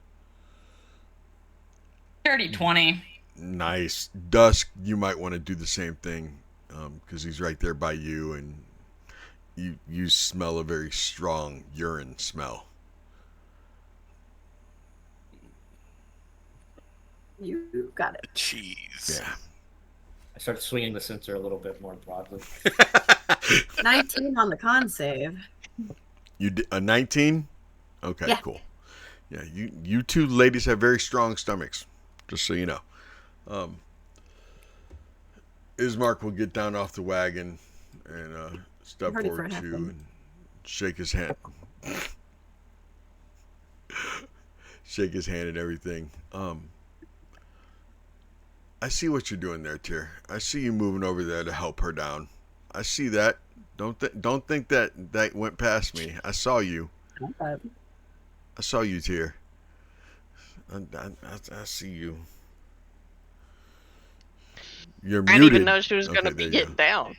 30-20. Nice. Dusk, you might want to do the same thing, because he's right there by you, and you smell a very strong urine smell. You got it. Jeez. Yeah. I start swinging the censer a little bit more broadly. 19 on the con save. You did a 19? Okay, Yeah. Cool. Yeah, you two ladies have very strong stomachs, just so you know. Ismark will get down off the wagon and step Ready for forward it to happen. and shake his hand. Shake his hand and everything. I see what you're doing there, Tyre. I see you moving over there to help her down. I see that. Don't think that went past me. I saw you. I saw you, Tyre. I see you. You're muted. I didn't even know she was going to Okay, be there you getting down.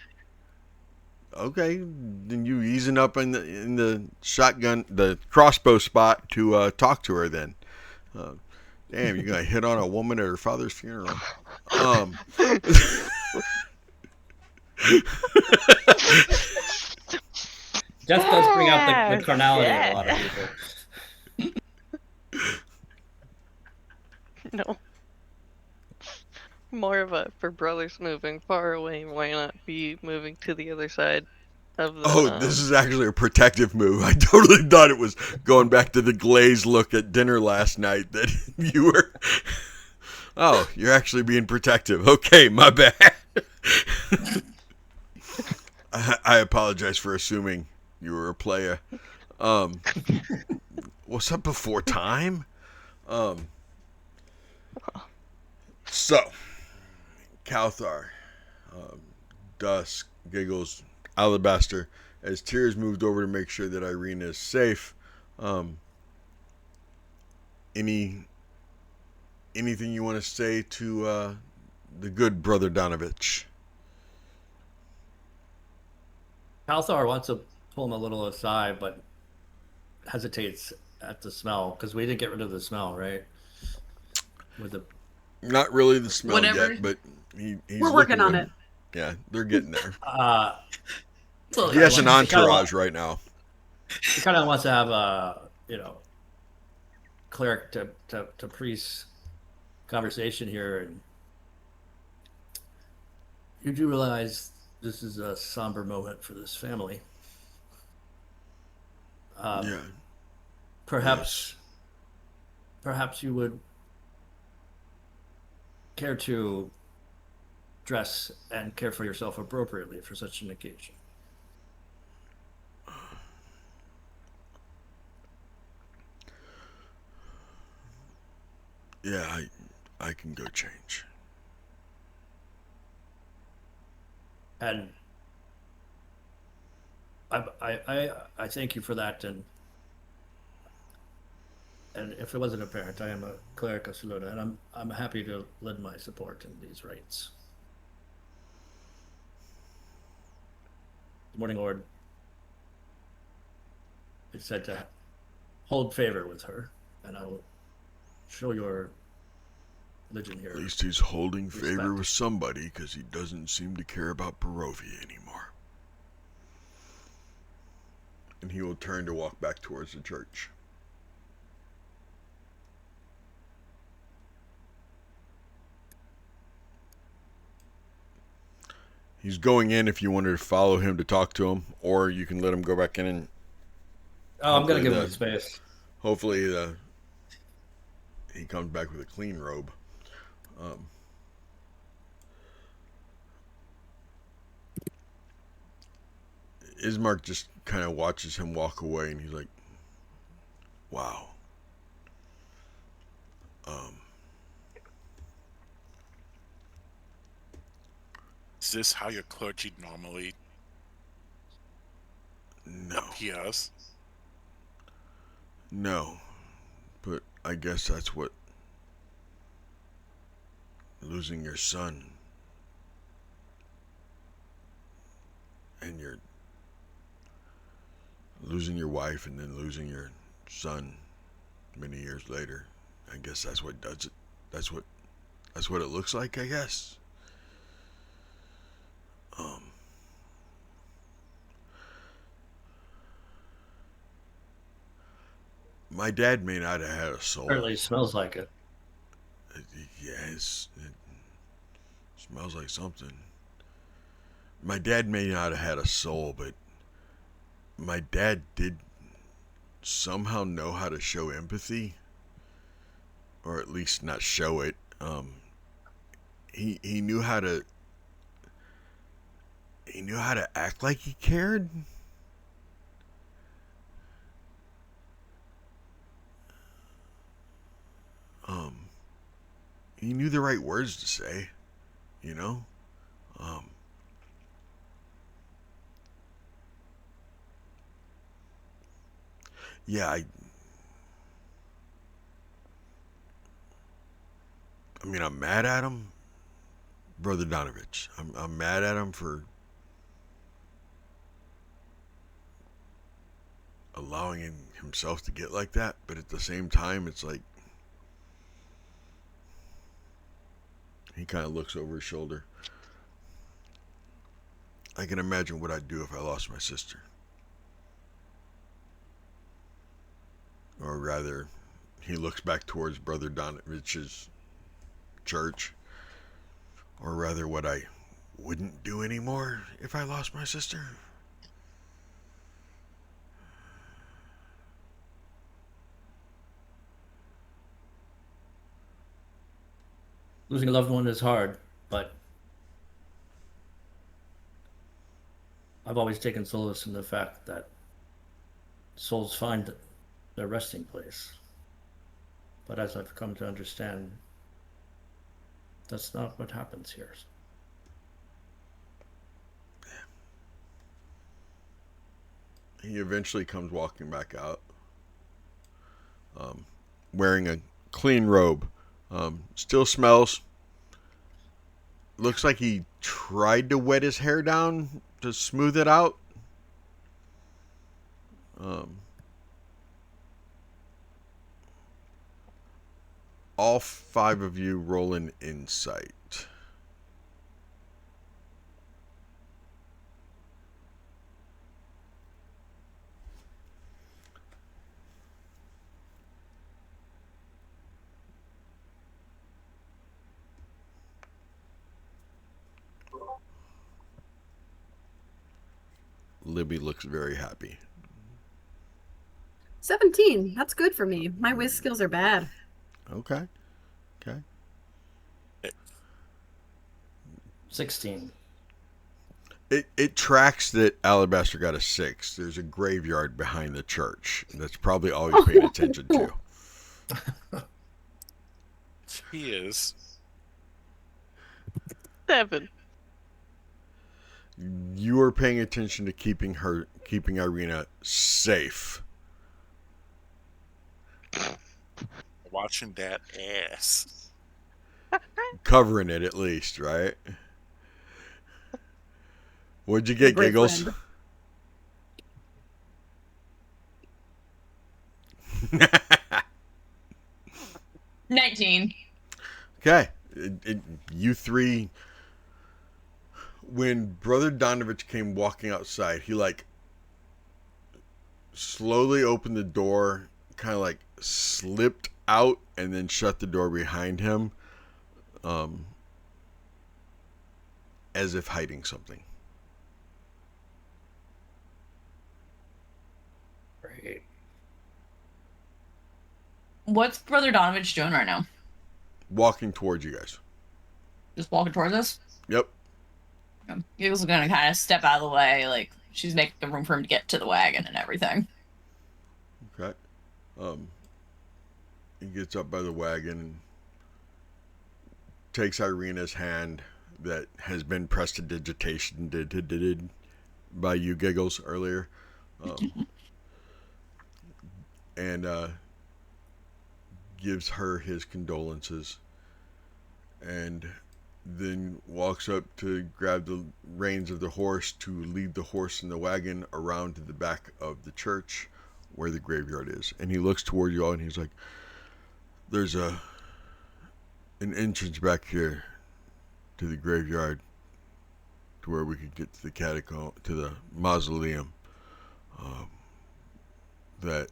Okay, then you easing up in the shotgun, the crossbow spot to talk to her. Then, damn, you're gonna hit on a woman at her father's funeral. Death does bring out the carnality of a lot of people. No. More of a, for brothers moving far away, why not be moving to the other side of the... Oh, this is actually a protective move. I totally thought it was going back to the glazed look at dinner last night that you were... Oh, you're actually being protective. Okay, my bad. I apologize for assuming you were a player. What's up before time? So, Kaelthar, Dusk, Giggles, Alabaster, as Tyre's moved over to make sure that Ireena is safe. Anything you want to say to the good brother Donovich? Kaelthar wants to pull him a little aside, but hesitates at the smell because we didn't get rid of the smell, right? With the Not really the smell Whatever. yet, but he's We're working on looking it. Yeah, they're getting there. So, He has an entourage right now. he kind of wants to have a cleric to priest conversation here, and you do realize this is a somber moment for this family. Yeah. Perhaps you would care to dress and care for yourself appropriately for such an occasion. Yeah, I can go change. And I thank you for that, and if it wasn't apparent, I am a cleric of Salona, and I'm happy to lend my support in these rites. Good morning, Lord. It's said to hold favor with her, and I will show your religion here. At least he's holding Respect. favor with somebody, because he doesn't seem to care about Barovia anymore. And he will turn to walk back towards the church. He's going in if you wanted to follow him to talk to him, or you can let him go back in and. Oh, I'm gonna give him space. Hopefully, he comes back with a clean robe. Ismark just kind of watches him walk away, and he's like, "Wow." Is this how your clergy normally No. appears? No. But I guess that's what losing your son and losing your wife and then losing your son many years later. I guess that's what does it. That's what it looks like, I guess. My dad may not have had a soul. Certainly smells like it. Yes, it smells like something. My dad may not have had a soul, but my dad did somehow know how to show empathy, or at least not show it. He knew how to. He knew how to act like he cared. He knew the right words to say, you know. Yeah, I mean, I'm mad at him, Brother Donovich. I'm mad at him for allowing himself to get like that, but at the same time, it's like he kind of looks over his shoulder. I can imagine what I'd do if I lost my sister. Or rather, he looks back towards Brother Donovich's church. Or rather, what I wouldn't do anymore if I lost my sister. Losing a loved one is hard, but I've always taken solace in the fact that souls find their resting place. But as I've come to understand, that's not what happens here. He eventually comes walking back out, wearing a clean robe. Still smells. Looks like he tried to wet his hair down to smooth it out. All 5 of you roll an insight. Libby looks very happy. 17. That's good for me. My whiz skills are bad. Okay. 16. It tracks that Alabaster got a 6. There's a graveyard behind the church. That's probably all you paid attention to. He is. 7. You are paying attention to keeping Ireena safe. Watching that ass. Covering it at least, right? What'd you get, Giggles? 19. Okay. You 3... When Brother Donovich came walking outside, he slowly opened the door, kind of slipped out, and then shut the door behind him. as if hiding something. Right. What's Brother Donovich doing right now? Walking towards you guys. Just walking towards us? Yep. Giggles is gonna kind of step out of the way, like she's making room for him to get to the wagon and everything. Okay. He gets up by the wagon and takes Ireena's hand that has been prestidigitation by you, Giggles, earlier. And gives her his condolences. And then walks up to grab the reins of the horse to lead the horse and the wagon around to the back of the church where the graveyard is. And he looks toward you all and he's like, there's an entrance back here to the graveyard to where we could get to the catacomb, to the mausoleum that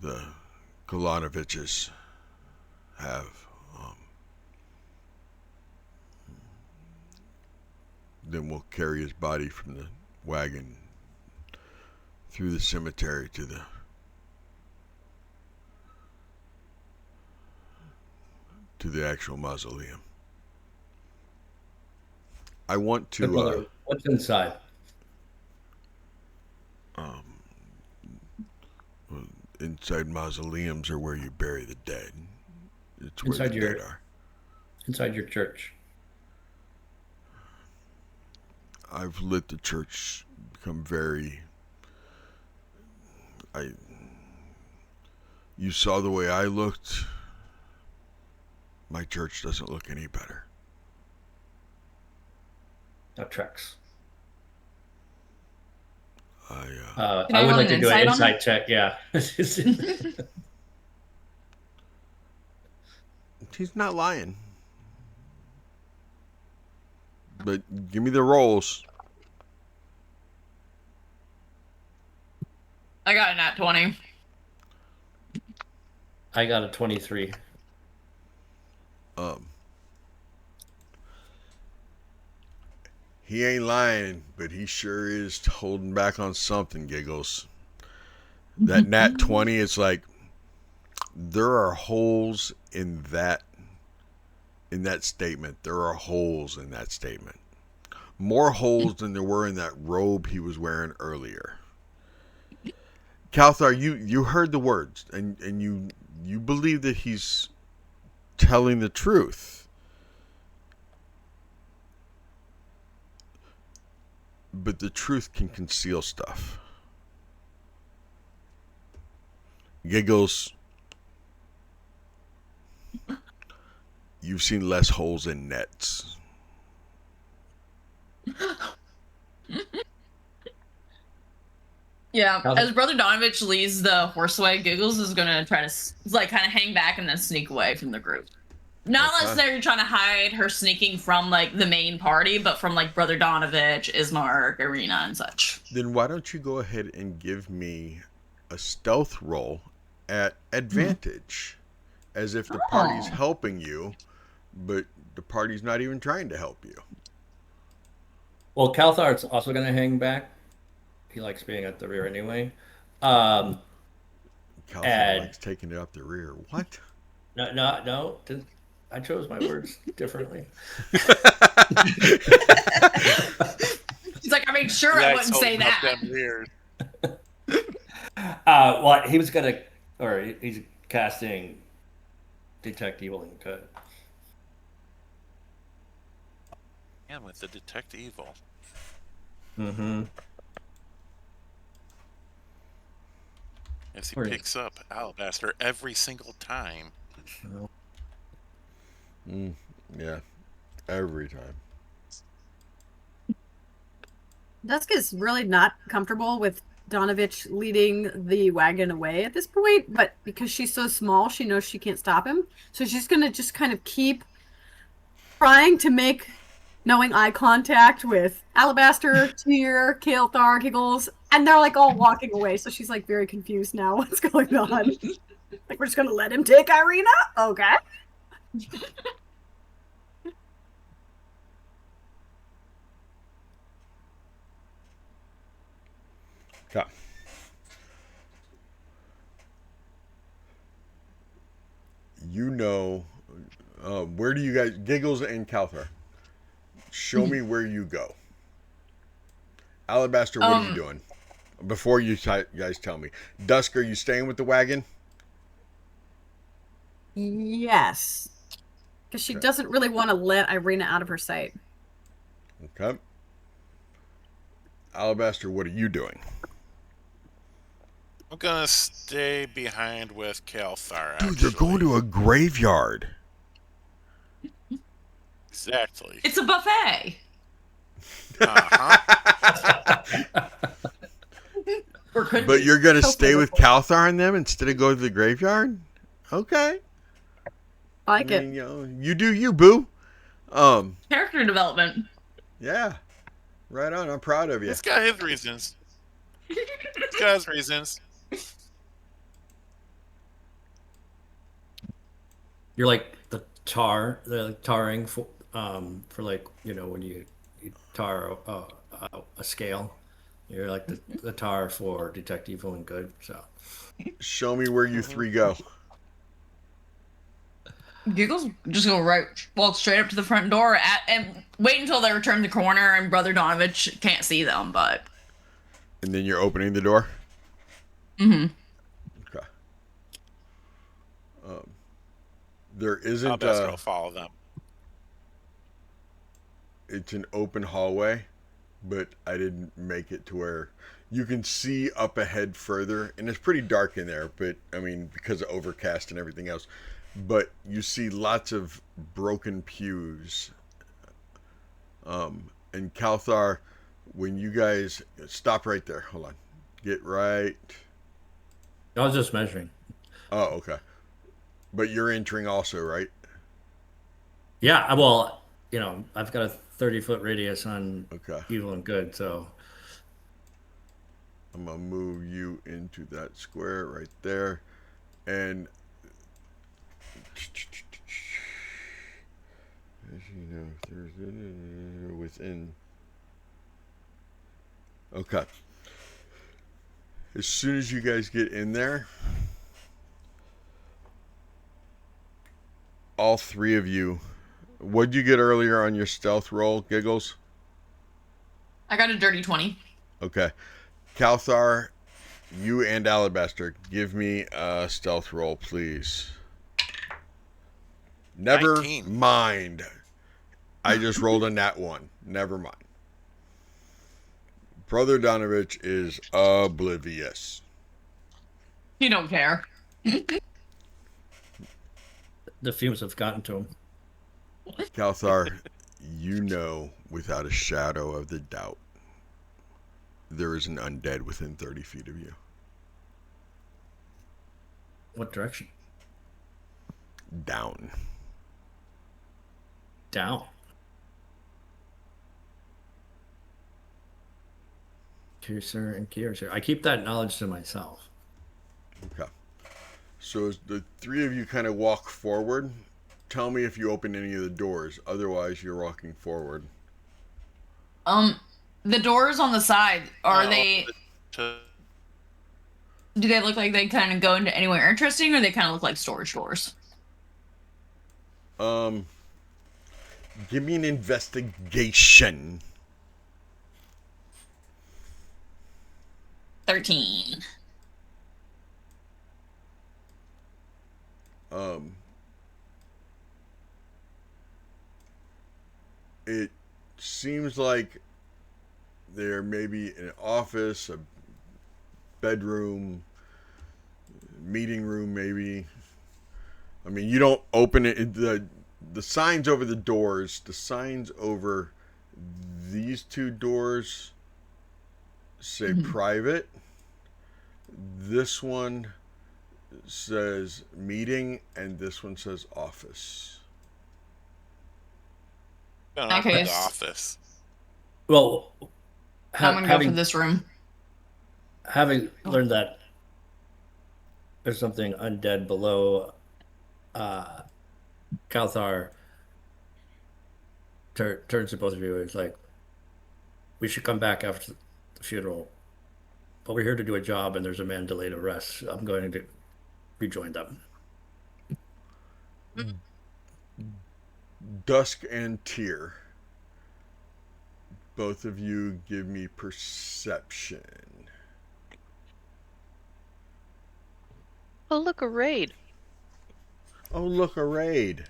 the Kolanoviches have. Then we'll carry his body from the wagon through the cemetery to the actual mausoleum. I want to what's inside? Inside mausoleums are where you bury the dead. It's where Inside the your- dead are. Inside your church. I've let the church become very... You saw the way I looked. My church doesn't look any better. That tracks. Can I I would roll like an to do an insight on insight check. Yeah. He's not lying. But give me the rolls. I got a nat 20. I got a 23. He ain't lying, but he sure is holding back on something, Giggles. That nat 20, it's like there are holes in that statement. There are holes in that statement. More holes than there were in that robe he was wearing earlier. Kaelthar, you heard the words, and you believe that he's telling the truth. But the truth can conceal stuff. Giggles, you've seen less holes in nets. Yeah, as Brother Donovich leads the horse away, Giggles is gonna try to like kind of hang back and then sneak away from the group. Not necessarily trying to hide her sneaking from like the main party, but from like Brother Donovich, Ismark, Ireena, and such. Then why don't you go ahead and give me a stealth roll at advantage, as if the party's helping you, but the party's not even trying to help you. Well, Kaelthar's also going to hang back. He likes being at the rear anyway. Kaelthar likes taking it up the rear. What? No. I chose my words differently. He's like, I made sure I wouldn't say that. Well, he was going to, or he's casting Detect Evil and Good. And with the Detect Evil. Mm-hmm. As he picks up Alabaster every single time. Yeah, every time. Dusk is really not comfortable with Donovich leading the wagon away at this point, but because she's so small, she knows she can't stop him. So she's going to just kind of keep trying to make knowing eye contact with Alabaster, Tyre, Kaelthar, Giggles, and they're like all walking away. So she's like very confused now. What's going on? Like, we're just going to let him take Ireena? Okay. Okay. You know, where do you guys, Giggles and Kaelthar? Show me where you go. Alabaster, what are you doing? Before you guys tell me. Dusk, are you staying with the wagon? Yes. Because she doesn't really want to let Ireena out of her sight. Okay. Alabaster, what are you doing? I'm gonna stay behind with Kaelthar. Dude, they're going to a graveyard. Exactly. It's a buffet. But you're gonna stay with Kaelthar and them instead of go to the graveyard? Okay. I like it. You know, you do you, boo. Character development. Yeah. Right on. I'm proud of you. It's got his reasons. It's got his reasons. You're like the tarring for like, you know, when you tar a scale. You're like the tar for detect evil and good. So show me where you three go. Giggles just walk straight up to the front door and wait until they return the corner and Brother Donovich can't see them, but. And then you're opening the door? Mm-hmm. Okay. There isn't. I'll best go follow them. It's an open hallway, but I didn't make it to where you can see up ahead further, and it's pretty dark in there. But I mean, because of overcast and everything else. But you see lots of broken pews. And Kaelthar, when you guys stop right there, hold on, get right. I was just measuring. Oh, okay. But you're entering also, right? Yeah, well, you know, I've got a 30-foot radius on evil and good, so I'm gonna move you into that square right there, and as you know, there's within. Okay. As soon as you guys get in there, all three of you. What'd you get earlier on your stealth roll, Giggles? I got a dirty 20. Okay. Kaelthar, you and Alabaster, give me a stealth roll, please. Never 19. mind. I just rolled a nat 1. Never mind. Brother Donovich is oblivious. You don't care. The fumes have gotten to him. Kaelthar, you know without a shadow of the doubt there is an undead within 30 feet of you. What direction? Down. Down. Cursor and cursor. I keep that knowledge to myself. Okay. So as the three of you kind of walk forward, tell me if you open any of the doors. Otherwise, you're walking forward. The doors on the side, are they... Do they look like they kind of go into anywhere interesting, or they kind of look like storage doors? Give me an investigation. 13. It seems like there may be an office, a bedroom, meeting room, maybe. I mean, you don't open it. The signs over the doors, the signs over these two doors say private. This one says meeting, and this one says office. Okay. The office. Well, I'm gonna go for this room. Having learned that there's something undead below, Kaelthar turns to both of you. It's like, we should come back after the funeral but we're here to do a job, and there's a man delayed arrest. I'm going to rejoin them. Dusk and Tyre. Both of you give me perception. Oh, look, a raid. Oh, look, a raid.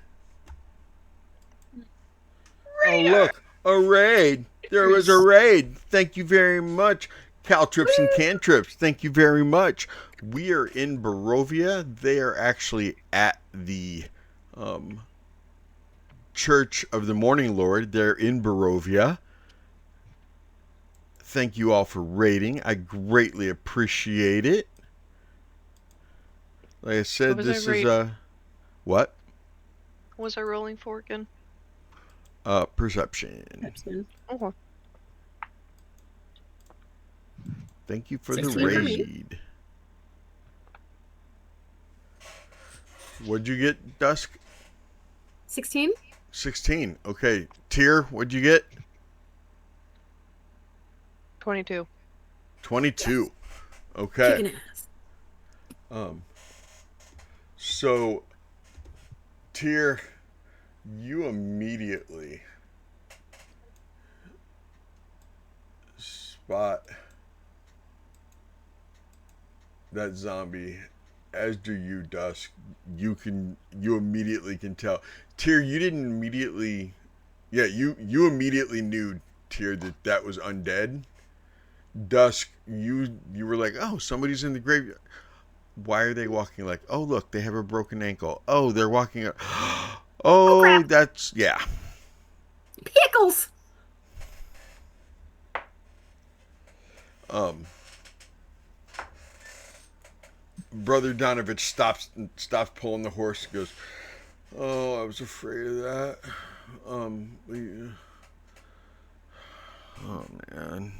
Oh, look, a raid. There was a raid. Thank you very much. Caltrips and cantrips, thank you very much. We are in Barovia. They are actually at the Church of the Morning Lord. They're in Barovia. Thank you all for raiding. I greatly appreciate it. Like I said, this is a... What? What was I rolling for again? Perception. Oh. Thank you for 16 the for me. raid. What'd you get, Dusk? 16. 16. Okay. Tyre, what'd you get? 22. 22. Okay. Kicking ass. So, Tyre, you immediately spot that zombie, as do you, Dusk. You immediately can tell. Tyre, you didn't immediately... Yeah, you immediately knew, Tyre, that was undead. Dusk, you were like, oh, somebody's in the graveyard. Why are they walking like, oh, look, they have a broken ankle. Oh, they're walking up. Oh, crap. that's, yeah. Pickles. Brother Donovich stops pulling the horse and goes, oh, I was afraid of that. Oh, man.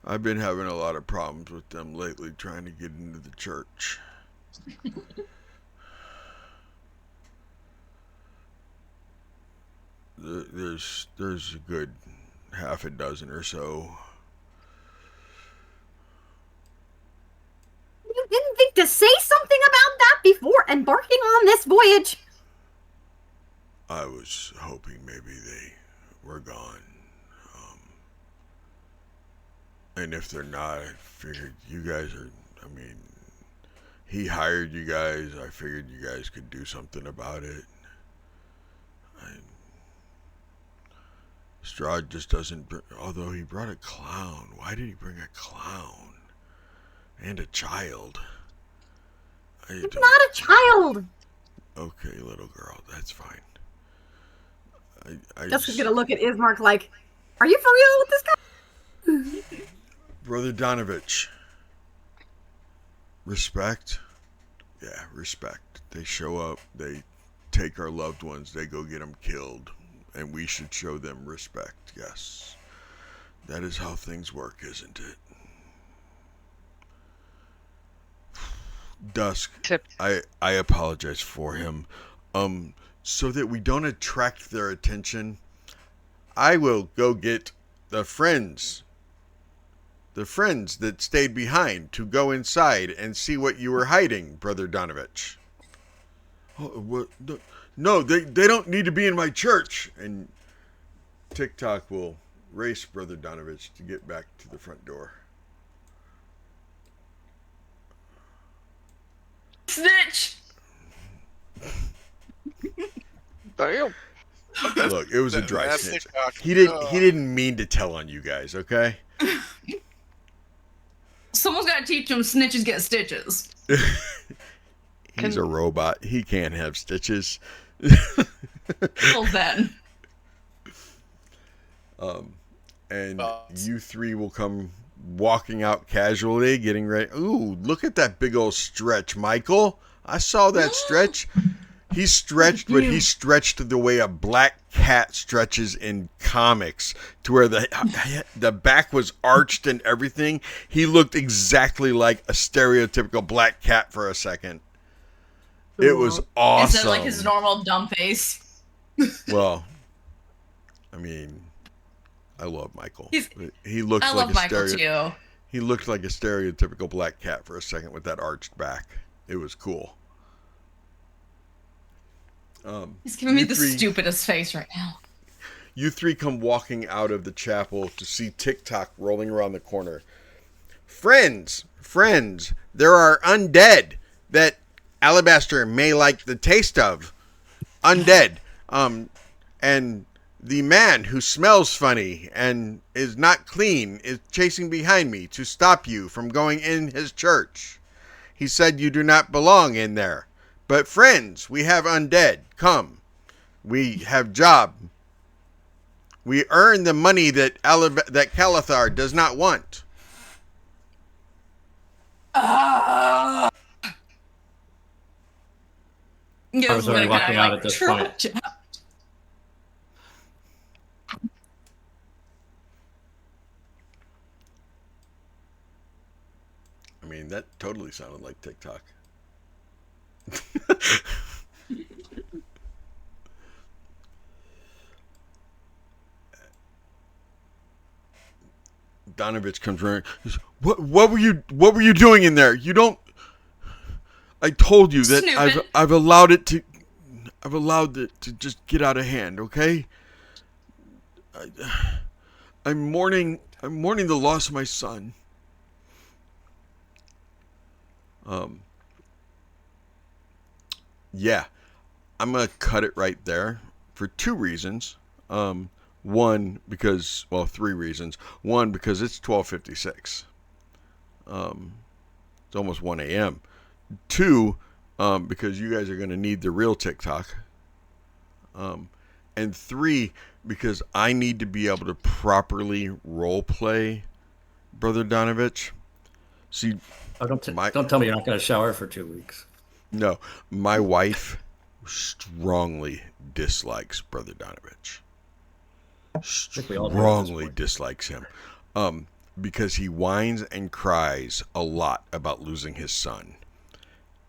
I've been having a lot of problems with them lately trying to get into the church. There's a good half a dozen or so. You didn't think to say something about that before embarking on this voyage? I was hoping maybe they were gone. And if they're not, I figured you guys are, I mean, he hired you guys. I figured you guys could do something about it. Strahd just doesn't, although he brought a clown. Why did he bring a clown? And a child? I'm not a child. Okay, little girl, that's fine. Jessica's gonna look at Ismark like, are you for real with this guy? Brother Donovich. Respect? Yeah, respect. They show up, they take our loved ones, they go get them killed. And we should show them respect, yes. That is how things work, isn't it? Dusk, I apologize for him. So that we don't attract their attention, I will go get the friends that stayed behind to go inside and see what you were hiding, Brother Donovich. Oh, what? No, they don't need to be in my church. And Tik Tok will race Brother Donovich to get back to the front door. Snitch! Damn. Look, it was a dry That's snitch. TikTok. He didn't mean to tell on you guys, okay? Someone's got to teach him snitches get stitches. He's a robot. He can't have stitches. Well then. And you three will come walking out casually, getting ready. Ooh, look at that big old stretch, Michael. I saw that stretch. He stretched, but he stretched the way a black cat stretches in comics, to where the back was arched and everything. He looked exactly like a stereotypical black cat for a second. It was awesome. Instead of like his normal dumb face. Well, I mean, I love Michael. He looks I like love a Michael too. He looked like a stereotypical black cat for a second with that arched back. It was cool. He's giving me the stupidest face right now. You three come walking out of the chapel to see Tik Tok rolling around the corner. Friends, there are undead that Alabaster may like the taste of. Undead. And the man who smells funny and is not clean is chasing behind me to stop you from going in his church. He said you do not belong in there. But friends, we have undead. Come. We have job. We earn the money that Kaelthar does not want. I was already walking out at this point. I mean, that totally sounded like Tik Tok. Donovich comes running. What were you doing in there? You don't. I told you that I've allowed it to just get out of hand. Okay. I'm mourning the loss of my son. Yeah, I'm gonna cut it right there for two reasons. One, because, well, three reasons. One, because it's 12:56. It's almost 1 a.m. Two, because you guys are going to need the real TikTok. And three, because I need to be able to properly role play Brother Donovich. See, don't tell me you're not going to shower for 2 weeks. No, my wife strongly dislikes Brother Donovich. Strongly dislikes him. Because he whines and cries a lot about losing his son.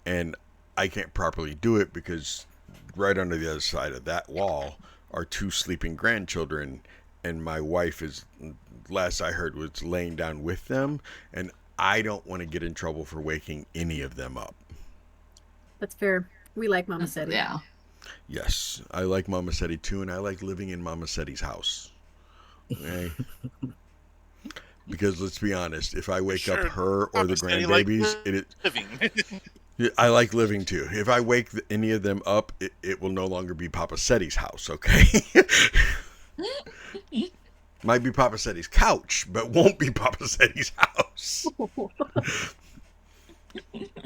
And I can't properly do it because right under the other side of that wall are two sleeping grandchildren, and my wife is, last I heard, was laying down with them, and I don't want to get in trouble for waking any of them up. That's fair. We like Mama Setti. Yeah. Yes, I like Mama Setti too, and I like living in Mama Setti's house. Okay? Because let's be honest, if I wake up her or the grandbabies, I like living too. If I wake any of them up, it will no longer be Papa Setti's house, okay? Might be Papa Setti's couch, but won't be Papa Setti's house.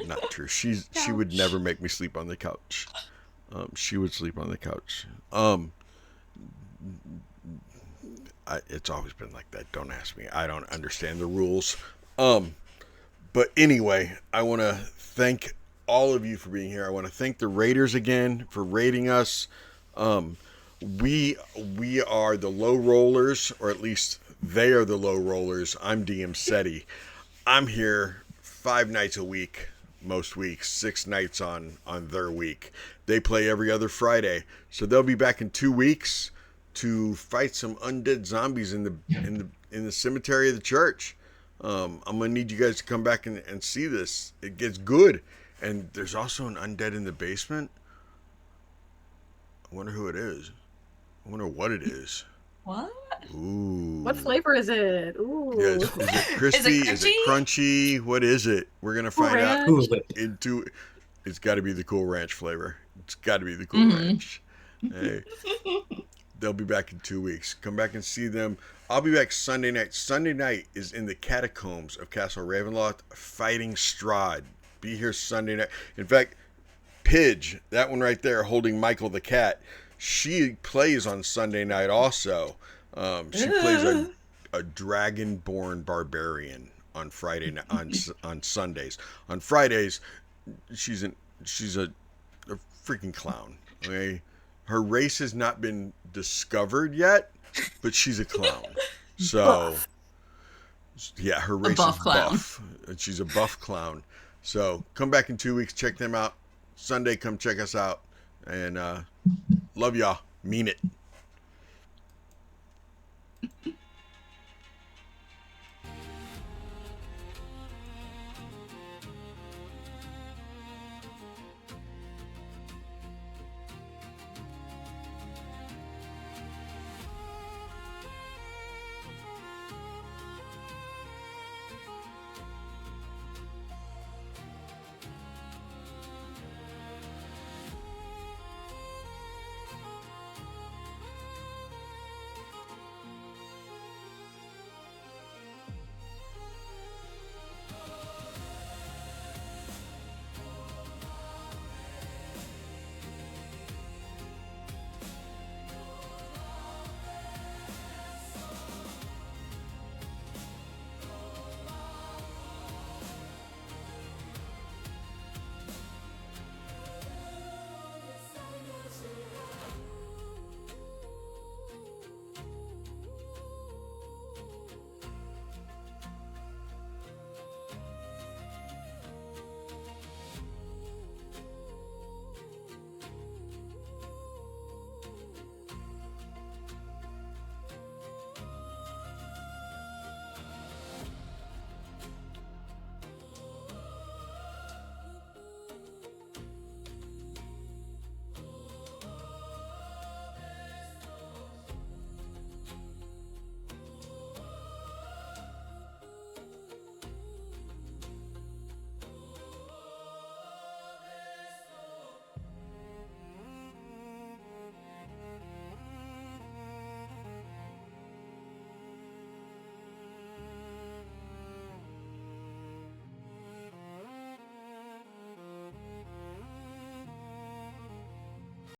Not true. She would never make me sleep on the couch. She would sleep on the couch. It's always been like that. Don't ask me. I don't understand the rules. But anyway, I want to thank all of you for being here. I want to thank the raiders again for raiding us. We are the low rollers, or at least they are the low rollers. I'm dmsetti. I'm here 5 nights a week, most weeks, 6 nights on their week. They play every other Friday, so they'll be back in 2 weeks to fight some undead zombies in the cemetery of the church. I'm gonna need you guys to come back and see this. It gets good, and there's also an undead in the basement. I wonder who it is. I wonder what it is. What? Ooh. What flavor is it? Ooh. Yeah, is it crispy? Is it crunchy? What is it? We're gonna find out. It's got to be the Cool Ranch flavor. It's got to be the Cool Ranch. Hey. They'll be back in 2 weeks. Come back and see them. I'll be back Sunday night. Sunday night is in the catacombs of Castle Ravenloft fighting Strahd. Be here Sunday night. In fact, Pidge, that one right there holding Michael the cat, she plays on Sunday night also. She plays a dragonborn barbarian on Friday on Sundays. On Fridays, she's a freaking clown. Okay? Her race has not been discovered yet, but she's a clown. So, yeah, her race is buff. And she's a buff clown. So, come back in 2 weeks. Check them out. Sunday, come check us out. And love y'all. Mean it.